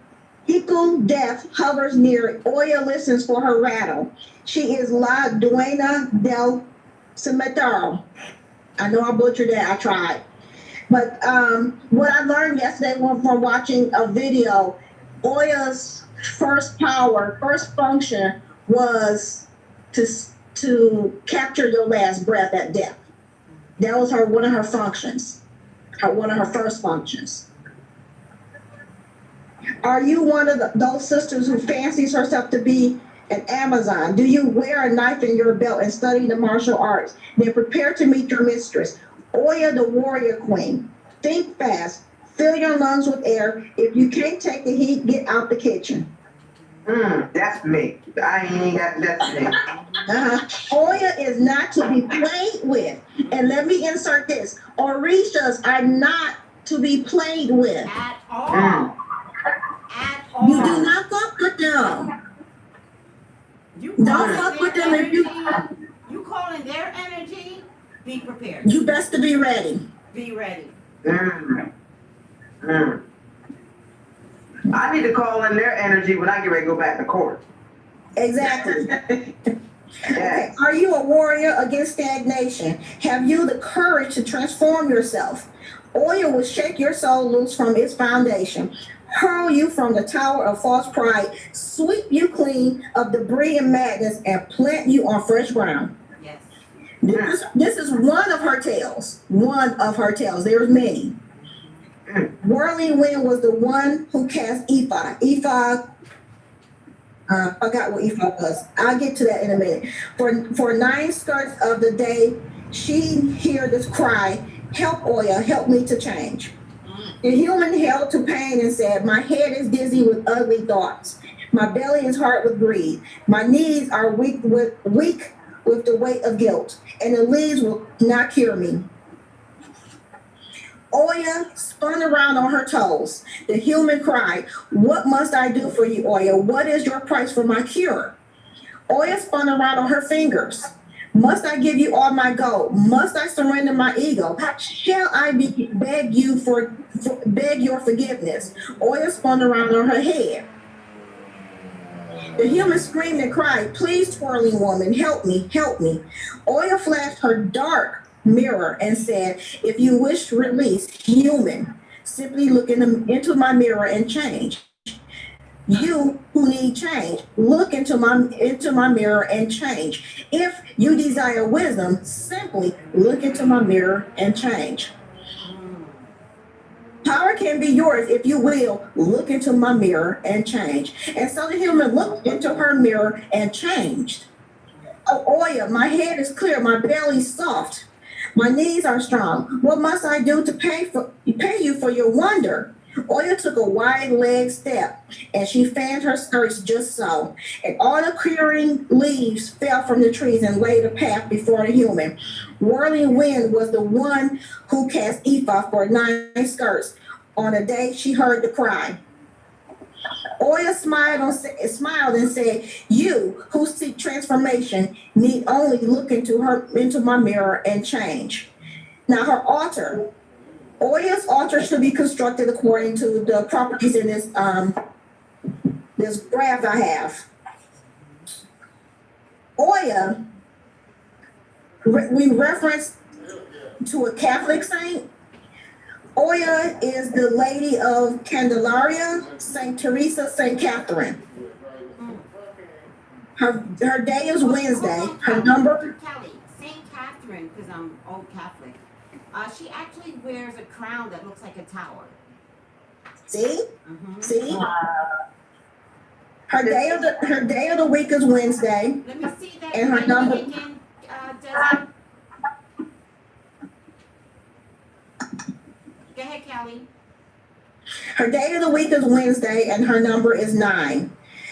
equal death hovers near, Oya listens for her rattle. She is La Dueña del Cementerio. I know I butchered that. I tried. But what I learned yesterday from watching a video, Oya's first function was to capture your last breath at death. That was one of her functions, one of her first functions. Are you one of those sisters who fancies herself to be an Amazon? Do you wear a knife in your belt and study the martial arts? Then prepare to meet your mistress. Oya, the warrior queen. Think fast. Fill your lungs with air. If you can't take the heat, get out the kitchen. That's me. I ain't got that's me. Oya is not to be played with. And let me insert this. Orishas are not to be played with. At all. At all. You do not fuck with them. You Don't calling fuck with their them if you- energy, you calling their energy, be prepared. You best to be ready. Be ready. I need to call in their energy when I get ready to go back to court. Exactly. Yeah. Are you a warrior against stagnation? Have you the courage to transform yourself? Oya will shake your soul loose from its foundation, hurl you from the tower of false pride, sweep you clean of debris and madness, and plant you on fresh ground. Yes. This is one of her tales. One of her tales. There's many. Whirling Wind was the one who cast Ifa. Ifa, I forgot what Ifa was. I'll get to that in a minute. For 9 skirts of the day, she hear this cry, Help, Oya, help me to change. The human held to pain and said, my head is dizzy with ugly thoughts. My belly is hard with greed. My knees are weak with the weight of guilt, and the leaves will not cure me. Oya spun around on her toes. The human cried, what must I do for you, Oya? What is your price for my cure? Oya spun around on her fingers. Must I give you all my gold? Must I surrender my ego? Shall I beg your forgiveness? Oya spun around on her head. The human screamed and cried, please, twirling woman, help me, help me. Oya flashed her dark mirror and said, if you wish release, human, simply look into my mirror and change. You who need change, look into my mirror and change. If you desire wisdom, simply look into my mirror and change. Power can be yours if you will look into my mirror and change. And so the human looked into her mirror and changed. Oh, Oya, my head is clear, my belly's soft, my knees are strong. What must I do to pay you for your wonder? Oya took a wide leg step, and she fanned her skirts just so. And all the quivering leaves fell from the trees and laid a path before the human. Whirling wind was the one who cast Ephah for 9 skirts on the day she heard the cry. Oya smiled and said, you who seek transformation need only look into my mirror and change. Now her altar, Oya's altar should be constructed according to the properties in this this graph I have. Oya, we reference to a Catholic saint. Oya is the Lady of Candelaria, Saint Teresa, Saint Catherine. Her day is Wednesday. Her number. Kelly, Saint Catherine, because I'm old Catholic. She actually wears a crown that looks like a tower. See? See? Her day of the week is Wednesday. Let me see that. And her number. Again, Desi. Go ahead, Kelly. Her day of the week is Wednesday, and her number is 9.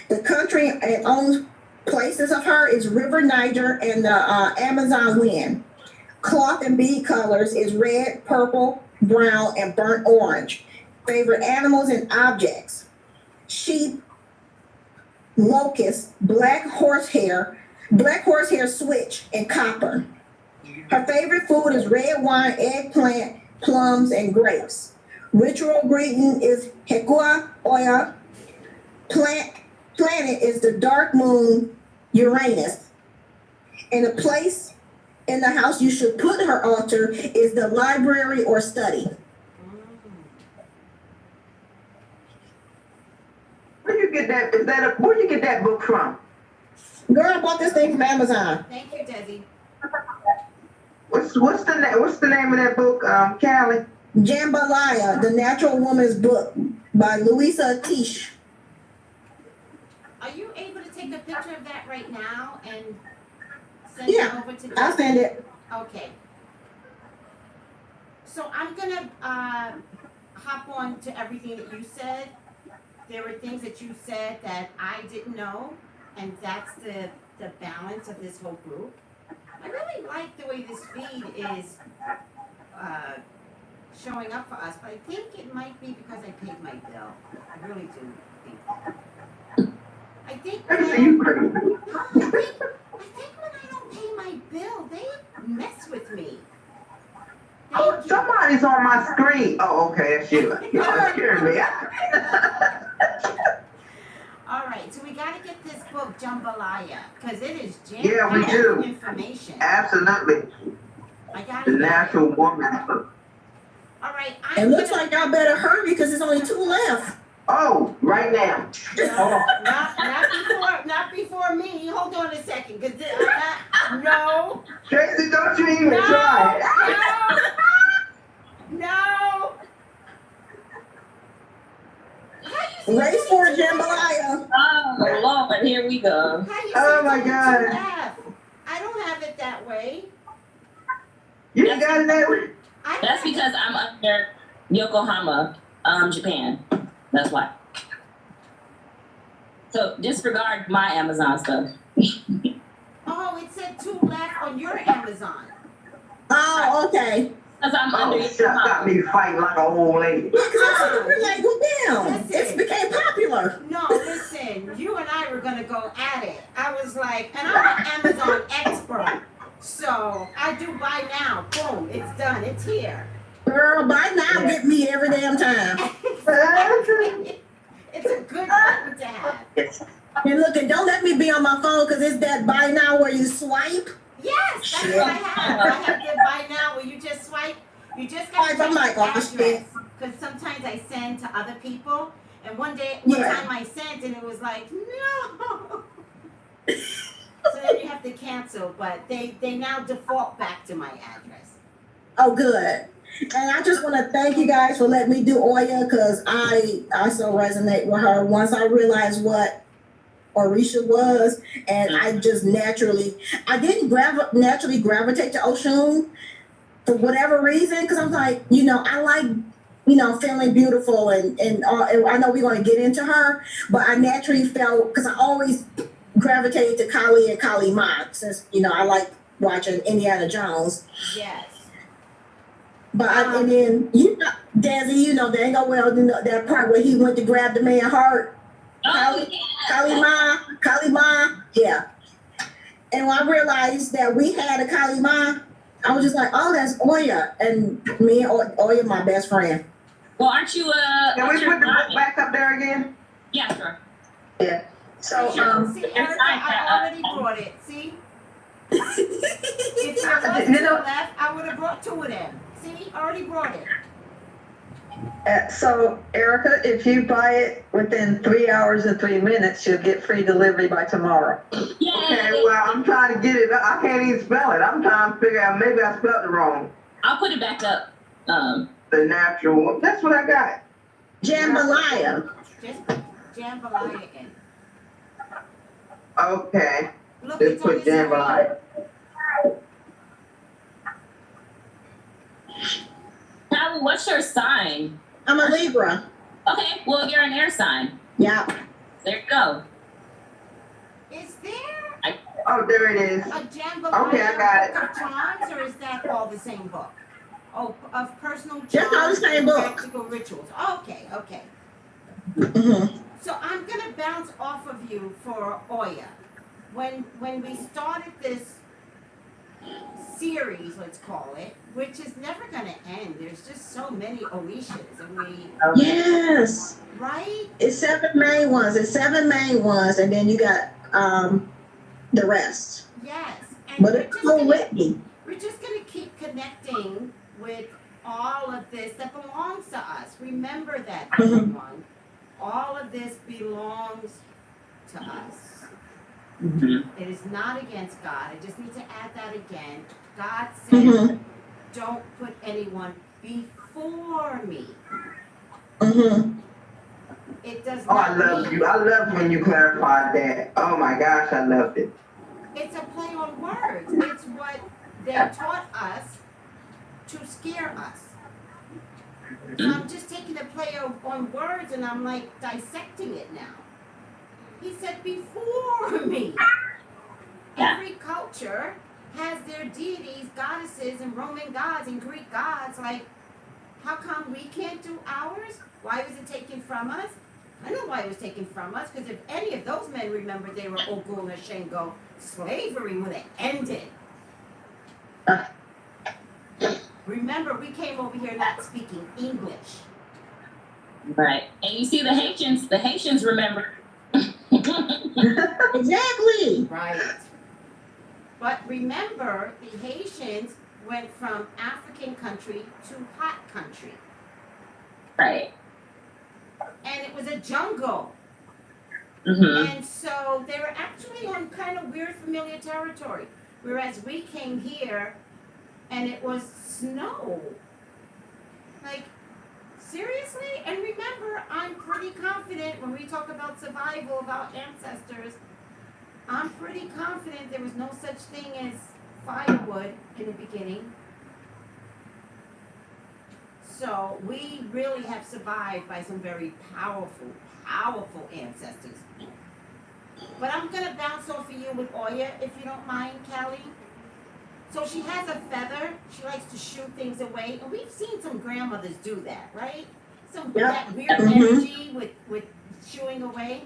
The country and owned places of her is River Niger and the Amazon wind. Cloth and bead colors is red, purple, brown, and burnt orange. Favorite animals and objects: sheep, locust, black horsehair switch, and copper. Her favorite food is red wine, eggplant, plums, and grapes. Ritual greeting is Hekua Oya. Planet is the dark moon, Uranus. And the place in the house you should put her altar is the library or study. Where you get that? Where you get that book from? Girl, I bought this thing from Amazon. Thank you, Desi. What's the name of that book, Callie? Jambalaya, The Natural Woman's Book by Louisa Tish. Are you able to take a picture of that right now and send it over to Desi? I'll send it. Okay. So I'm gonna hop on to everything that you said. There were things that you said that I didn't know, and that's the balance of this whole group. I really like the way this feed is showing up for us, but I think it might be because I paid my bill. I really do think that. I think when I don't pay my bill, they mess with me. Oh, somebody's on my screen. Oh, okay, that's you. You're scaring me. All right, so we got to get this book, Jambalaya, because it is Yeah, we do. Information. Absolutely. I got The it. Natural Woman's Book. All right. It looks like y'all better hurry because there's only 2 left. Oh, right now. Hold on. Not before me. Hold on a second, because no. Tracy, don't you even try it. No. Race for Jambalaya. Oh, Lord, here we go. Oh, my God. I don't have it that way. You got it that way? That's because I'm under Yokohama, Japan. That's why. So disregard my Amazon stuff. Oh, it said 2 left on your Amazon. Oh, okay. Because I'm under Oh, shut up, Yokohama. me fighting like an old lady. We're like, well, damn, Listen. it became popular. No, listen, you and I were gonna go at it. I was like, and I'm an Amazon expert. So I do buy now. Boom, it's done. It's here. Girl, by now, get me every damn time. It's a good button to have. And look, and don't let me be on my phone because it's that buy now where you swipe. Yes, that's what I have. I have the buy now where you just swipe. You just got to Swipe, I'm like, check oh, the shit. address. Because sometimes I send to other people. And one time I sent and it was like, no. So then you have to cancel. But they now default back to my address. Oh, good. And I just want to thank you guys for letting me do OYA because I so resonate with her. Once I realized what Orisha was, and I just I didn't naturally gravitate to OSHUN for whatever reason because I'm like, I like, feeling beautiful and I know we're going to get into her, but I naturally felt, because I always gravitated to Kali and Kali Ma since, I like watching Indiana Jones. Yes. But and then Dazzy, dang well, that part where he went to grab the man's heart. Oh, Kali Ma, yeah. And when I realized that we had a Kali Ma, I was just like, oh, that's Oya, and me and Oya, my best friend. well, aren't you Can we put the book back up there again? Yeah, sure. Yeah. So, See, Erica, I already brought it. See? If there was 2 left, I would have brought 2 of them. See? I already brought it. so Erica, if you buy it within 3 hours and 3 minutes, you'll get free delivery by tomorrow. Yay! Okay, well, I'm trying to get it up. I can't even spell it. I'm trying to figure out, maybe I spelled it wrong. I'll put it back up. The natural one. That's what I got. Jambalaya. Just put jambalaya in. Okay. Look, Just it's on put the screen. jambalaya. Callie, what's your sign? I'm a Libra. Okay, well, you're an air sign. Yeah. There you go. Is there Oh, there it is. a jambalaya Okay, I got it. book of charms, or is that all the same book? Oh, of personal charms. That's all the same and book. practical rituals. Okay. Mm-hmm. So I'm gonna bounce off of you for Oya. When we started this series, let's call it, which is never gonna end. There's just so many Orishas, and Yes. right? It's 7 main ones. And then you got the rest. Yes. And But it's so litany. we're just gonna keep connecting with all of this that belongs to us. Remember that, everyone. All of this belongs to us. Mm-hmm. It is not against God. I just need to add that again. God said, don't put anyone before me. Mm-hmm. It does Oh, not I love mean you. I love when you clarified that. Oh my gosh, I loved it. it's a play on words. It's what they taught us to scare us. So I'm just taking a play on words and I'm like dissecting it now. He said before me. Yeah. Every culture has their deities, goddesses, and Roman gods and Greek gods. Like, how come we can't do ours? Why was it taken from us? I know why it was taken from us, because if any of those men remembered they were Ogun or Shango, slavery would have ended. Remember, we came over here not speaking English. Right. And you see the Haitians remember. Exactly. Right. But remember, the Haitians went from African country to hot country. Right. And it was a jungle. Mm-hmm. And so they were actually on kind of weird familiar territory. Whereas we came here and it was snow. Like, seriously? And remember, I'm pretty confident when we talk about survival of our ancestors, I'm pretty confident there was no such thing as firewood in the beginning. So we really have survived by some very powerful, powerful ancestors. But I'm gonna bounce off of you with Oya, if you don't mind, Callie. So she has a feather. She likes to shoot things away, and we've seen some grandmothers do that, right? Some that weird energy with shooing away.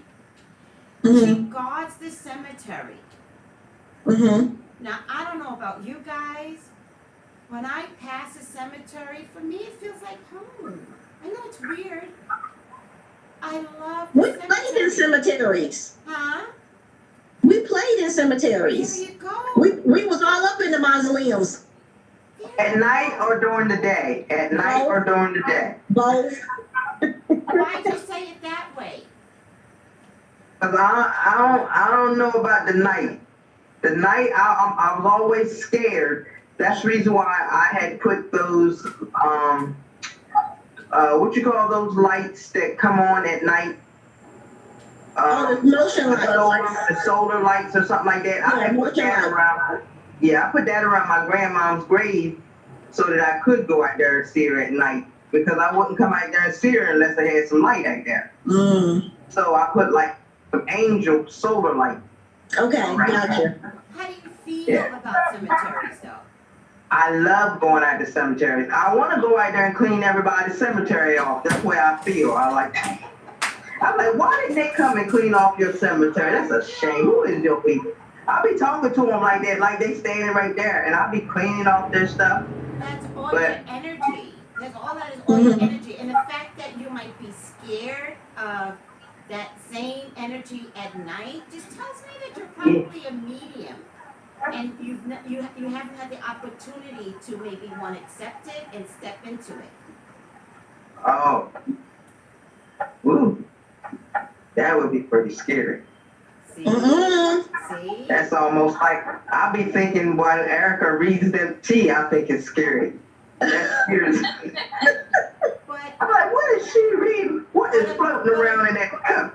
She guards the cemetery. Now I don't know about you guys. When I pass a cemetery, for me it feels like home. I know it's weird. I love the We played in cemeteries. Huh? We played in cemeteries. There you go. We was all up in the mausoleums. At night or during the day? At night or during the day? Both. Why'd you say it that way? Cause I don't know about the night. The night I was always scared. That's the reason why I had put those what you call those lights that come on at night? The motion lights. The solar lights or something like that. I had put that around. Yeah, I put that around my grandmom's grave so that I could go out there and see her at night, because I wouldn't come out there and see her unless I had some light out there. So I put like some angel solar light. Okay, gotcha. How do you feel about cemeteries, though? I love going out to cemeteries. I want to go out there and clean everybody's cemetery off. That's the way I feel. I'm like, why didn't they come and clean off your cemetery? That's a shame. Who is your people? I'll be talking to them like that, like they standing right there, and I'll be cleaning off their stuff. That's all your energy. That's all that is all your energy. And the fact that you might be scared of that same energy at night just tells me that you're probably a medium. And you haven't had the opportunity to maybe want to accept it and step into it. Oh. Woo. That would be pretty scary. See? See? That's almost like, I'll be thinking while Erica reads them tea, I think it's scary. That's scary. But I'm like, what is she reading? What is floating around in that cup?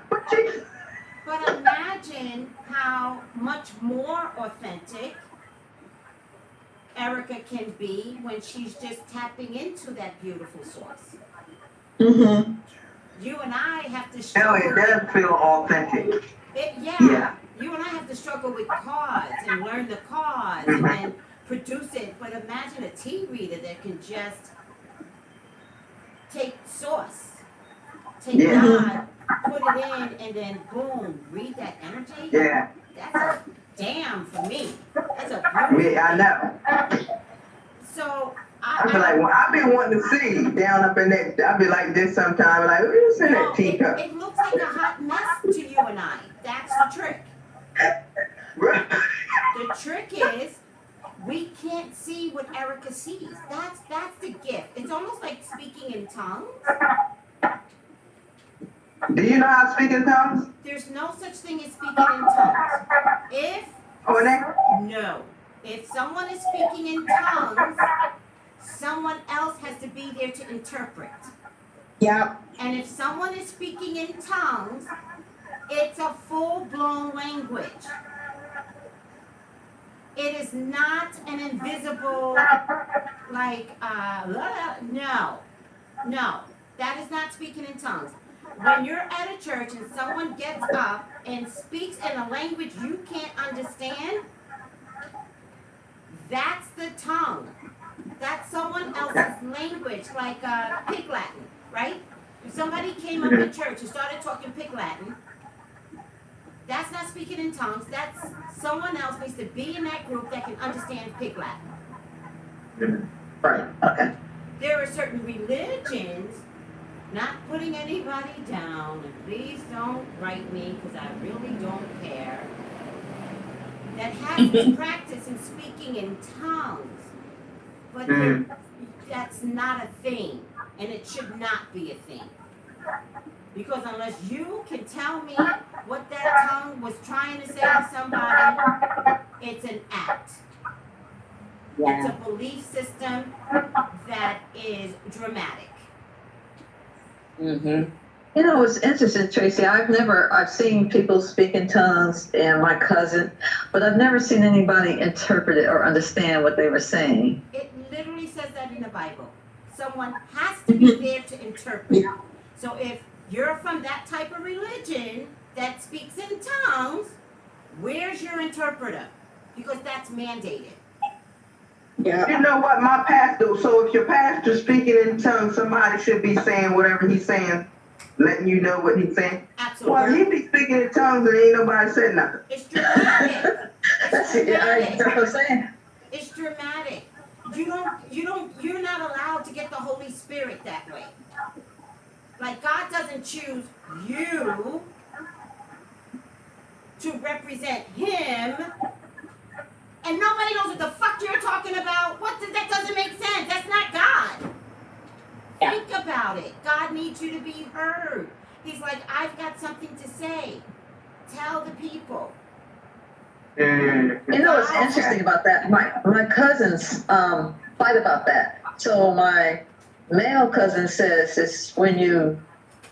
But imagine how much more authentic Erica can be when she's just tapping into that beautiful source. You and I have to struggle. No, it does feel authentic. Yeah. You and I have to struggle with cards and learn the cards and then produce it. But imagine a tea reader that can just take source, take God, put it in, and then boom, read that energy. Yeah. That's a damn for me. That's a Yeah, I know. So I be like, well, I be wanting to see down up in that. I be like this sometimes, like, what's in that teacup? It looks like a hot mess to you and I. That's the trick. The trick is we can't see what Erica sees. That's the gift. It's almost like speaking in tongues. Do you know how to speak in tongues? There's no such thing as speaking in tongues. If someone is speaking in tongues, someone else has to be there to interpret. Yeah. And if someone is speaking in tongues, it's a full-blown language. It is not an invisible, no, that is not speaking in tongues. When you're at a church and someone gets up and speaks in a language you can't understand, that's the tongue. That's someone else's language, like Pig Latin, right? If somebody came up to church and started talking Pig Latin, that's not speaking in tongues. That's someone else needs to be in that group that can understand Pig Latin. Right, okay. There are certain religions, not putting anybody down, and please don't write me because I really don't care, that has this practice in speaking in tongues. But that's not a thing, and it should not be a thing. Because unless you can tell me what that tongue was trying to say to somebody, it's an act. It's a belief system that is dramatic. You know, it's interesting, Tracy. I've seen people speak in tongues and my cousin, but I've never seen anybody interpret it or understand what they were saying. It literally says that in the Bible. Someone has to be there to interpret. So if you're from that type of religion that speaks in tongues, where's your interpreter? Because that's mandated. Yeah. You know what, my pastor, so if your pastor's speaking in tongues, somebody should be saying whatever he's saying, letting you know what he's saying. Absolutely. Well, he be speaking in tongues and ain't nobody said nothing. It's dramatic. That's it, that's what I'm saying. It's dramatic. You're not allowed to get the Holy Spirit that way. Like, God doesn't choose you to represent Him, and nobody knows what the fuck you're talking about. That doesn't make sense. That's not God. Yeah. Think about it. God needs you to be heard. He's like, I've got something to say. Tell the people. You know what's interesting about that? My cousins fight about that. So my male cousin says it's when you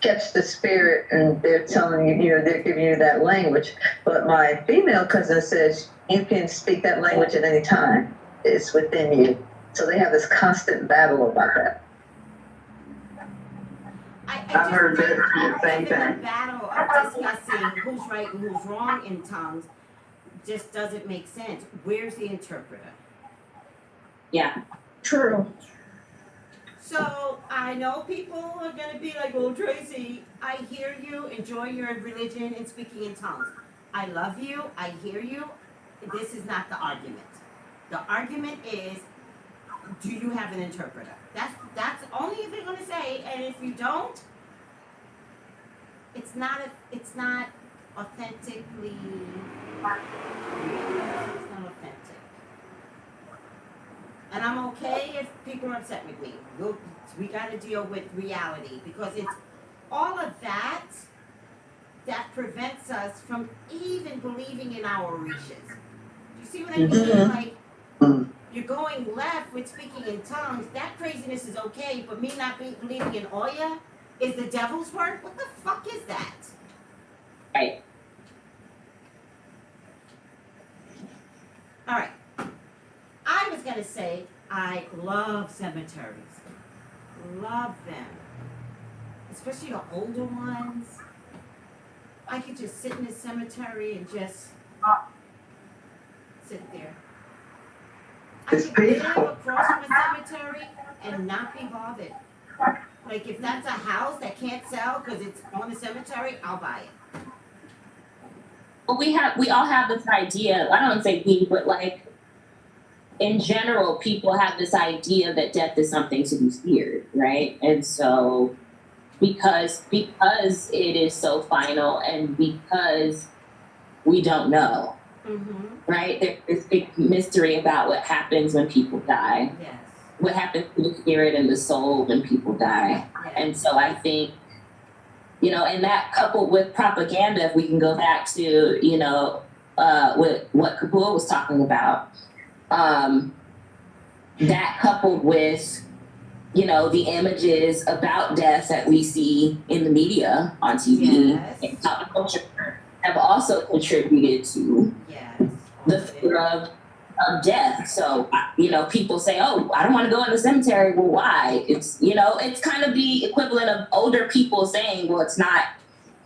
catch the spirit and they're telling you, they're giving you that language. But my female cousin says you can speak that language at any time. It's within you. So they have this constant battle about that. I've heard that same The thing. battle of discussing who's right and who's wrong in tongues just doesn't make sense. Where's the interpreter? Yeah. True. So I know people are gonna be like, "Oh, Tracy, I hear you. Enjoy your religion and speaking in tongues. I love you. I hear you." This is not the argument. The argument is, do you have an interpreter? That's only if you're gonna say, and if you don't, it's not authentically. It's not authentic. And I'm okay if people are upset with me. We got to deal with reality, because it's all of that that prevents us from even believing in our orishas. You see what I mean? Like, you're going left with speaking in tongues. That craziness is okay, but me not believing in OYA is the devil's work? What the fuck is that? Right. All right. I was going to say I love cemeteries. Love them. Especially the older ones. I could just sit in the cemetery and just sit there. I It's could live peaceful. across from a cemetery and not be bothered. Like, if that's a house that can't sell because it's on the cemetery, I'll buy it. But we all have this idea, I don't say we, but like, in general, people have this idea that death is something to be feared, right? And so because it is so final and because we don't know, right? There's this big mystery about what happens when people die. Yes. What happens to the spirit and the soul when people die. Yes. And so I think, and that coupled with propaganda, if we can go back to, with what Kapua was talking about, that coupled with, the images about death that we see in the media, on TV, Yes. and pop culture have also contributed to Yes. the fear of death. So, people say, "Oh, I don't want to go in the cemetery." Well, why? It's kind of the equivalent of older people saying, "Well, it's not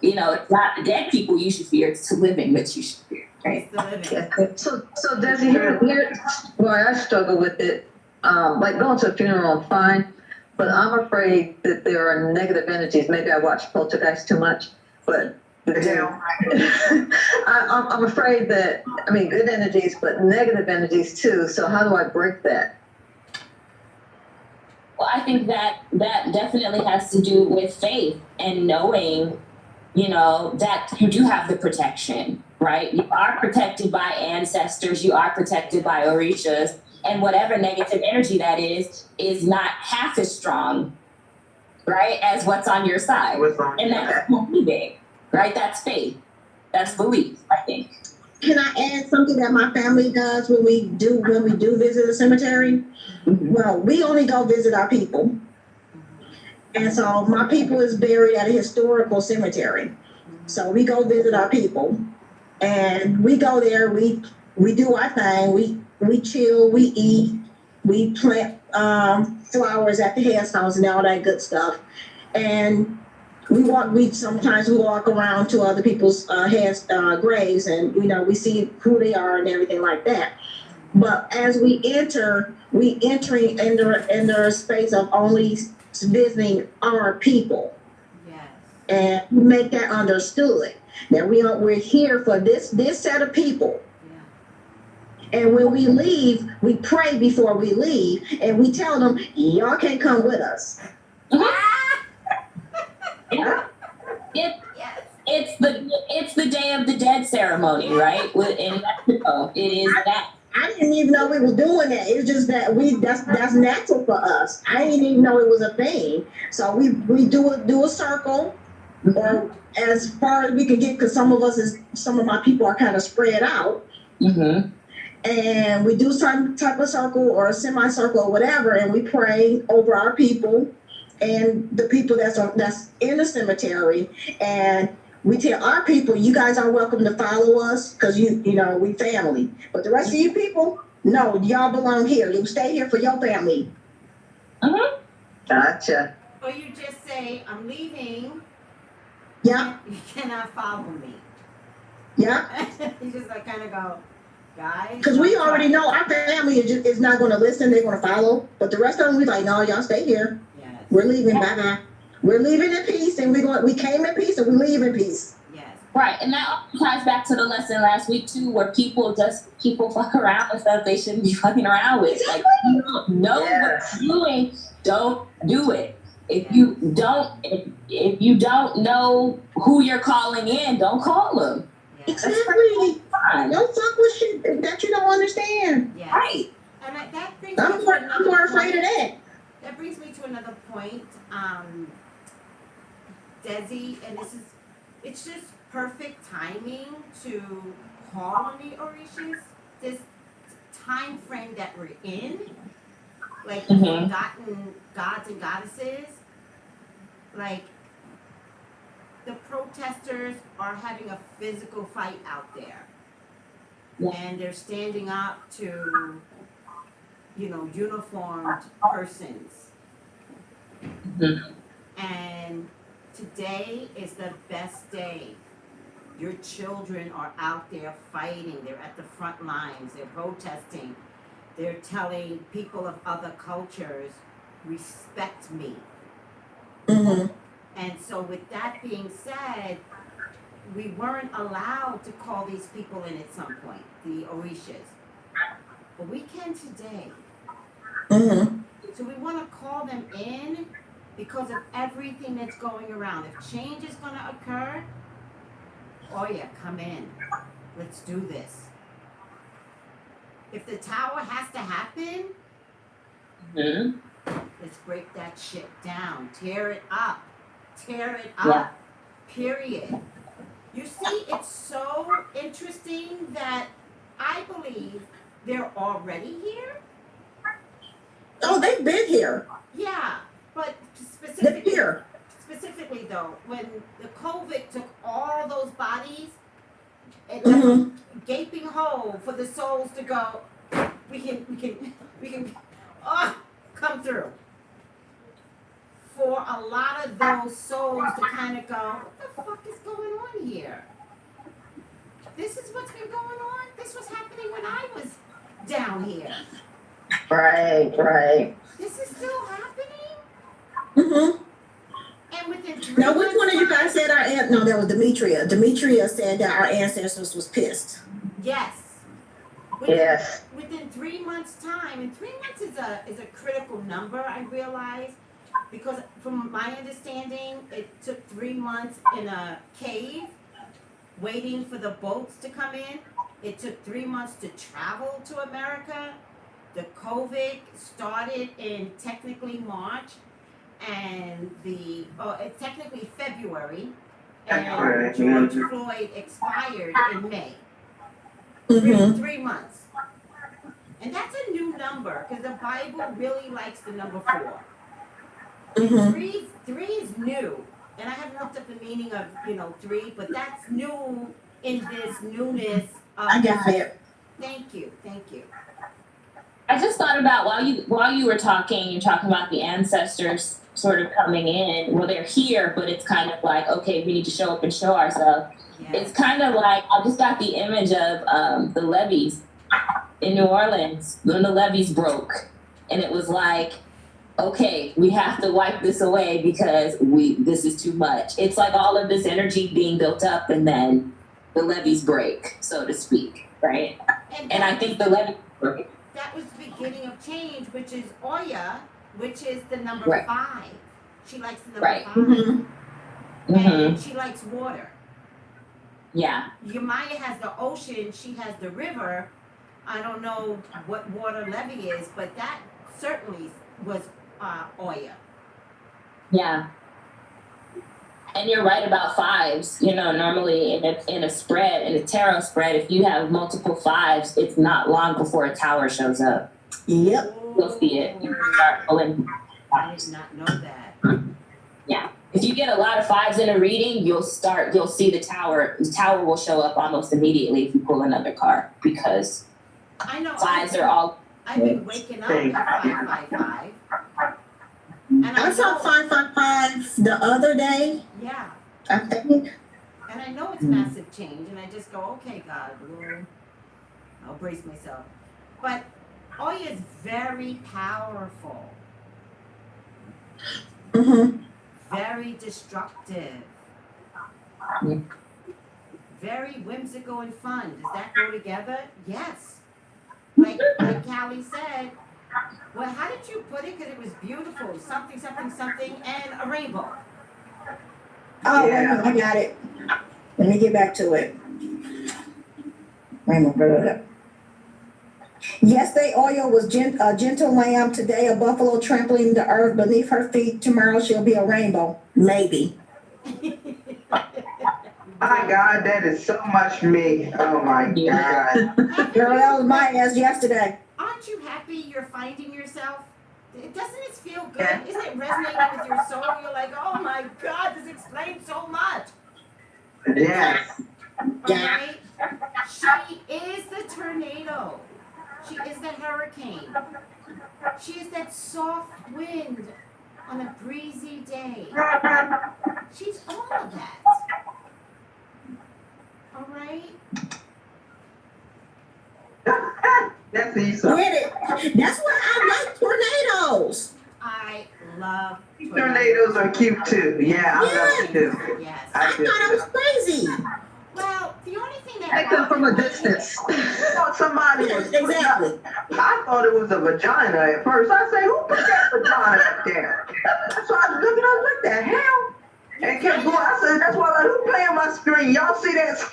the dead people you should fear, it's the living that you should fear." Right? It's the living. Yeah. So Desi, here's why I struggle with it. Like going to a funeral, I'm fine, but I'm afraid that there are negative energies. Maybe I watch Poltergeist too much, but I'm afraid that, good energies, but negative energies too. So how do I break that? Well, I think that definitely has to do with faith and knowing, that you do have the protection, right? You are protected by ancestors, you are protected by orishas, and whatever negative energy that is not half as strong, right, as what's on your side. And that's believing, right? That's faith. That's belief, I think. Can I add something that my family does when we do visit a cemetery? Well, we only go visit our people. And so my people is buried at a historical cemetery. So we go visit our people. And we go there, we do our thing, we chill, we eat, we plant flowers at the hair house and all that good stuff. And we sometimes we walk around to other people's graves, and we see who they are and everything like that. But as we entering in a space of only visiting our people. Yes. And make that understood that we're here for this set of people. Yeah. And when we leave, we pray before we leave, and we tell them, y'all can't come with us. Yeah. Yes. It's the Day of the Dead ceremony, right? In Mexico, it is that. I didn't even know we were doing that. It's just that that's natural for us. I didn't even know it was a thing. So we do a circle, or as far as we can get, because some of my people are kind of spread out. Mm-hmm. And we do some type of circle or a semicircle or whatever, and we pray over our people and the people that's in the cemetery, and we tell our people, you guys are welcome to follow us because we family. But the rest of you people, no, y'all belong here. You stay here for your family. Mm-hmm. Gotcha. Or you just say, I'm leaving. Yeah. You cannot follow me. Yeah. You just kind of go, guys. Because we already know our family is not going to listen. They're going to follow. But the rest of them, we like, no, y'all stay here. Yes. We're leaving. Bye-bye. We're leaving in peace, and we came in peace, and we leave in peace. Yes. Right, and that also ties back to the lesson last week too, where people fuck around with stuff they shouldn't be fucking around with. Like, you don't know what you're doing, don't do it. If you don't know who you're calling in, don't call them. Yes. Exactly. Fine. Don't fuck with shit that you don't understand. Yes. Right. And that brings I'm me to another more afraid point. of that. That brings me to another point, Desi, and it's just perfect timing to call on the Orishas. This time frame that we're in, like the forgotten gods and goddesses, like the protesters are having a physical fight out there. Yeah. And they're standing up to, uniformed persons. Mhm. And today is the best day. Your children are out there fighting. They're at the front lines. They're protesting. They're telling people of other cultures, respect me. Mm-hmm. And so with that being said, we weren't allowed to call these people in at some point, the Orishas. But we can today. Mm-hmm. So we want to call them in because of everything that's going around. If change is going to occur, oh yeah, come in. Let's do this. If the tower has to happen, let's break that shit down. Tear it up. Tear it up. Yeah. Period. You see, it's so interesting that I believe they're already here. Oh, they've been here. Yeah, but They're here. specifically though, when the COVID took all those bodies, it left a gaping hole for the souls to go. We can come through. For a lot of those souls to kind of go, what the fuck is going on here? This is what's been going on. This was happening when I was down here. Right. This is still happening. Mm-hmm. And within 3 Now, which months' one of you time- guys said no, that was Demetria. Demetria said that our ancestors was pissed. Yes. Yes. Within 3 months' time, and 3 months is a critical number, I realize, because from my understanding, it took 3 months in a cave, waiting for the boats to come in. It took 3 months to travel to America. The COVID started in technically March, and technically February, and George Floyd expired in May. Mm-hmm. 3 months. And that's a new number, because the Bible really likes the number 4. Mm-hmm. Three is new. And I haven't looked up the meaning of, 3, but that's new in this newness of... I got it. Thank you. I just thought about while you were talking, you're talking about the ancestors sort of coming in. Well, they're here, but it's kind of like, okay, we need to show up and show ourselves. Yeah. It's kind of like, I just got the image of the levees in New Orleans when the levees broke, and it was like, okay, we have to wipe this away because this is too much. It's like all of this energy being built up, and then the levees break, so to speak, right? And I think the levees broke. That was the beginning of change, which is OYA, which is the number Right. 5. She likes the number Right. 5. Mm-hmm. And she likes water. Yeah. Yamaya has the ocean, she has the river. I don't know what water levy is, but that certainly was OYA. Yeah. And you're right about 5s. You know, normally in a spread, in a tarot spread, if you have multiple 5s, it's not long before a tower shows up. Yep. You'll see it. You start pulling. I did not know that. Yeah. If you get a lot of 5s in a reading, you'll see the tower. The tower will show up almost immediately if you pull another card, because I know 5s are all. I've been waking up with 555. And I saw 555 the other day, Yeah. I think. And I know it's massive change, and I just go, okay, God, I'll brace myself. But Oya is very powerful, Mm-hmm. very destructive, very whimsical and fun. Does that go together? Yes. Like Callie said, well, how did you put it? Because it was beautiful. Something, something, something, and a rainbow. Oh, Yeah. wait a minute, I got it. Let me get back to it. Wait a minute. Yesterday, Oya was a gentle lamb. Today, a buffalo trampling the earth beneath her feet. Tomorrow, she'll be a rainbow. Maybe. My God, that is so much me. Oh my God. Girl, that was my ass yesterday. Aren't you happy you're finding yourself? Doesn't it feel good? Yeah. Isn't it resonating with your soul? You're like, oh my God, this explains so much. Yes. Yeah. Alright? She is the tornado. She is the hurricane. She is that soft wind on a breezy day. She's all of that. Alright? That's Esau. Get it? That's why I like tornadoes. I love Tornadoes are cute too. Yeah, I love them too. Yes. I thought I was crazy. Well, the only thing that Take them from a bothered me- distance. I thought somebody was. Exactly. I thought it was a vagina at first. I said, who put that vagina up there? So I was looking, I was like, what the hell? And kept going. I said, that's why, like, who playing my screen? Y'all see that?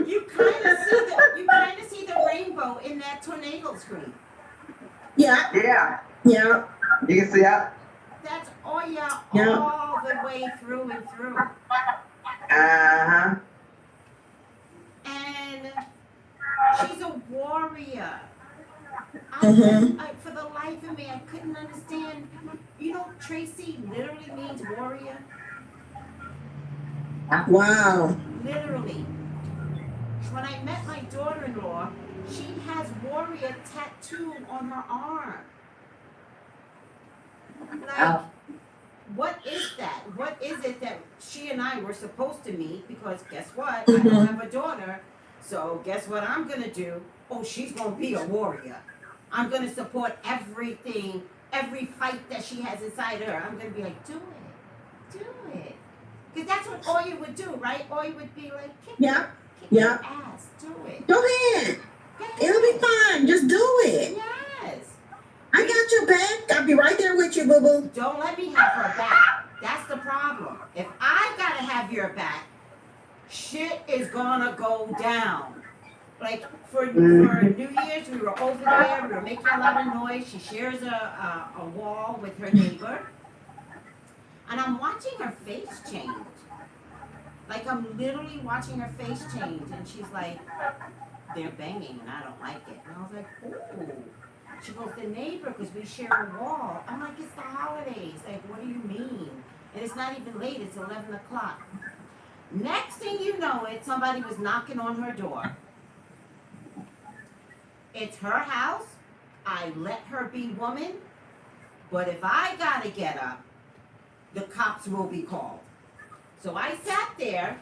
You kind of see the rainbow in that tornado screen. Yeah, Yeah. yeah. You can see that? That's Oya Yeah. all the way through and through. Uh-huh. And she's a warrior. Mhm. For the life of me, I couldn't understand. You know, Tracy literally means warrior. Wow. Literally. When I met my daughter-in-law, she has warrior tattooed on her arm. Like, Wow. what is that? What is it that she and I were supposed to meet? Because guess what? I don't have a daughter. So guess what I'm going to do? Oh, she's going to be a warrior. I'm going to support everything, every fight that she has inside her. I'm going to be like, do it. Do it. Because that's what Oya would do, right? Oya would be like, kick Yeah. kick Yeah. your ass. Do it. Go ahead. Go ahead. It'll be fine. Just do it. Yes. I got your back. I'll be right there with you, boo boo. Don't let me have her back. That's the problem. If I gotta have your back, shit is gonna go down. Like for New Year's, we were over there. We were making a lot of noise. She shares a wall with her neighbor, and I'm watching her face change. Like I'm literally watching her face change, and she's like, "They're banging, and I don't like it." And I was like, "Ooh." She goes, "The neighbor, because we share a wall." I'm like, "It's the holidays. Like, what do you mean? And it's not even late. It's 11 o'clock. Next thing you know it, somebody was knocking on her door. It's her house. I let her be woman, but if I gotta get up, the cops will be called. So I sat there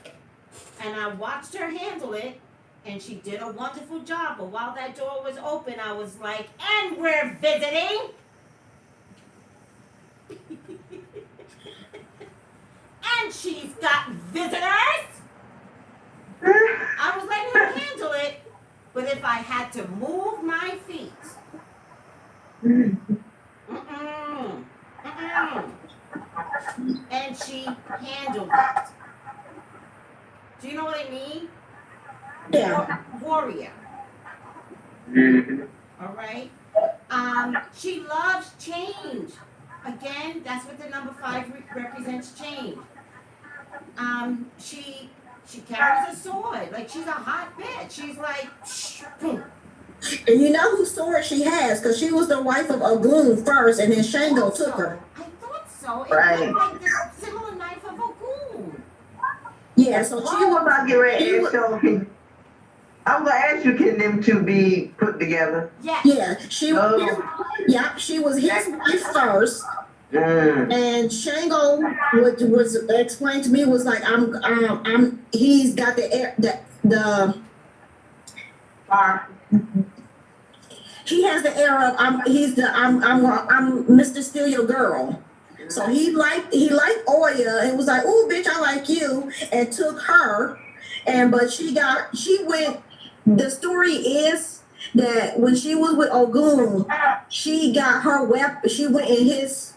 and I watched her handle it, and she did a wonderful job. But while that door was open, I was like, and we're visiting. And she's got visitors. I was letting her handle it, but if I had to move my feet, and she handled it. Do you know what I mean? Yeah. Warrior. All right. She loves change. Again, that's what the number 5 represents, change. She carries a sword. Like, she's a hot bitch. She's like, boom. And you know whose sword she has, because she was the wife of Ogun first, and then Shango took her. I thought so. It Right. looked like the similar knife of Ogun. Yeah, so Why she was I getting ready she to was- ask you? I was gonna ask you, can them two be put together? Yes. Yeah, she was. Oh. Yeah, she was his wife first, Mm. and Shango was explained to me was like he's got the air the he has the air of I'm Mr. Steal Your Girl. So he liked Oya and was like, "Ooh, bitch, I like you," and took her. But she went. The story is that when she was with Ogun, she got her weapon. She went in his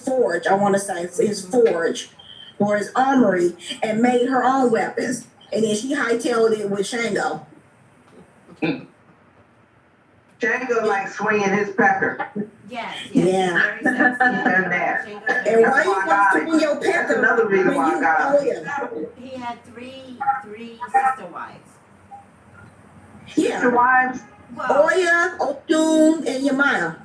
forge. I want to say his forge or his armory, and made her own weapons. And then she hightailed it with Shango. Django like swinging his pecker. Yes. Yeah. Very sexy. And that. Shango's And very why you want to swing your That's pecker another reason when why I you got it. Oya? He had three sister wives. The Yeah. wives. Well, Oya, Oshun, and Yamaya.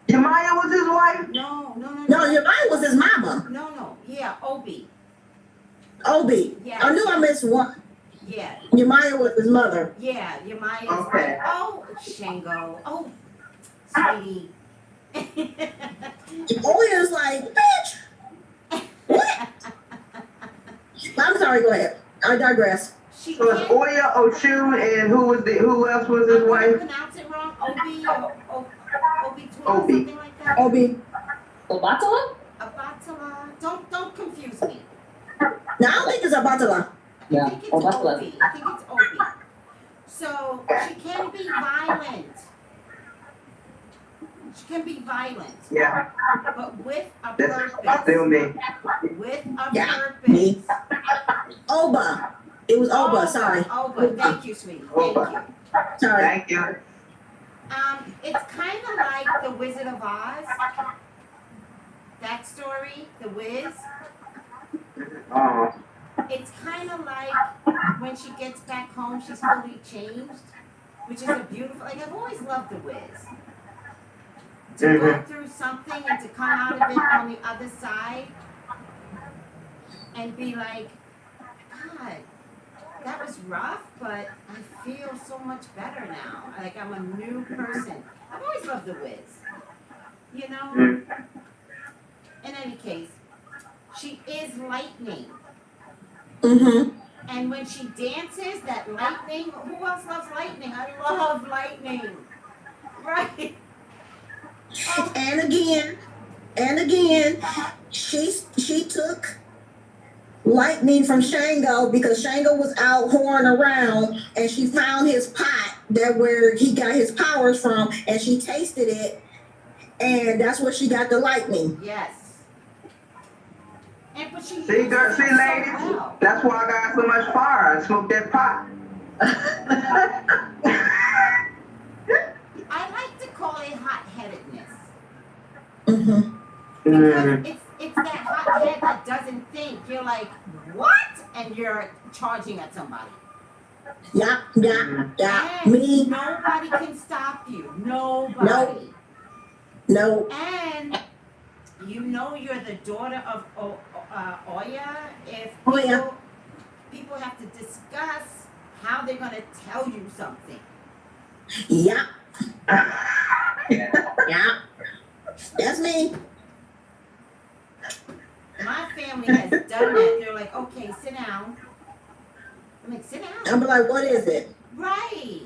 Jemiah was his wife? no. No, Yamaya was his mama. No. Yeah, Obi. Obi. Yes. I knew I missed one. Yeah. Yamaya was his mother. Yeah, Yamaya's Okay. like, oh, Shango. Oh, sweetie. Oya's like, bitch. What? I'm sorry, go ahead. I digress. She So it's can't, Oya, Oshun, and who else was his I'm gonna wife? pronounce it wrong. Obi or Obi Twin, Obi. something like that. Obi. Obatala? Abatala. Don't confuse me. Now, I don't think it's a Batala. Yeah, I think it's Obatala. Obi. I think it's Obi. So she can be violent. She can be violent, Yeah, but with a that's purpose. still me. With a Yeah, purpose. me. Oba. It was Oba, sorry. Oba. Thank you, sweetie. Thank Oba. you. Sorry. Thank you. It's kind of like The Wizard of Oz. That story, The Wiz. Oh, It's kind of like when she gets back home, she's fully changed, which is a beautiful. Like, I've always loved The Wiz. To go through something and to come out of it on the other side and be like, God, that was rough, but I feel so much better now. Like, I'm a new person. I've always loved The Wiz. You know? In any case, she is lightning. Mm-hmm. And when she dances, that lightning, who else loves lightning? I love lightning. Right? Oh, And again, she took lightning from Shango because Shango was out whoring around, and she found his pot that where he got his powers from, and she tasted it, and that's where she got the lightning. yes. And but she see, girl, uses see, it so ladies, well. that's why I got so much fire. I smoked that pot. I like to call it hot-headedness. Mm-hmm. Because it's that hot head that doesn't think. You're like, what? And you're charging at somebody. Yeah. And Me. nobody can stop you. Nobody. No. And you know you're the daughter of Oya if Yeah. Yeah. That's me. My family has done that. They're like, okay, sit down. I'm like, sit down. I'll be like, what is it? Right.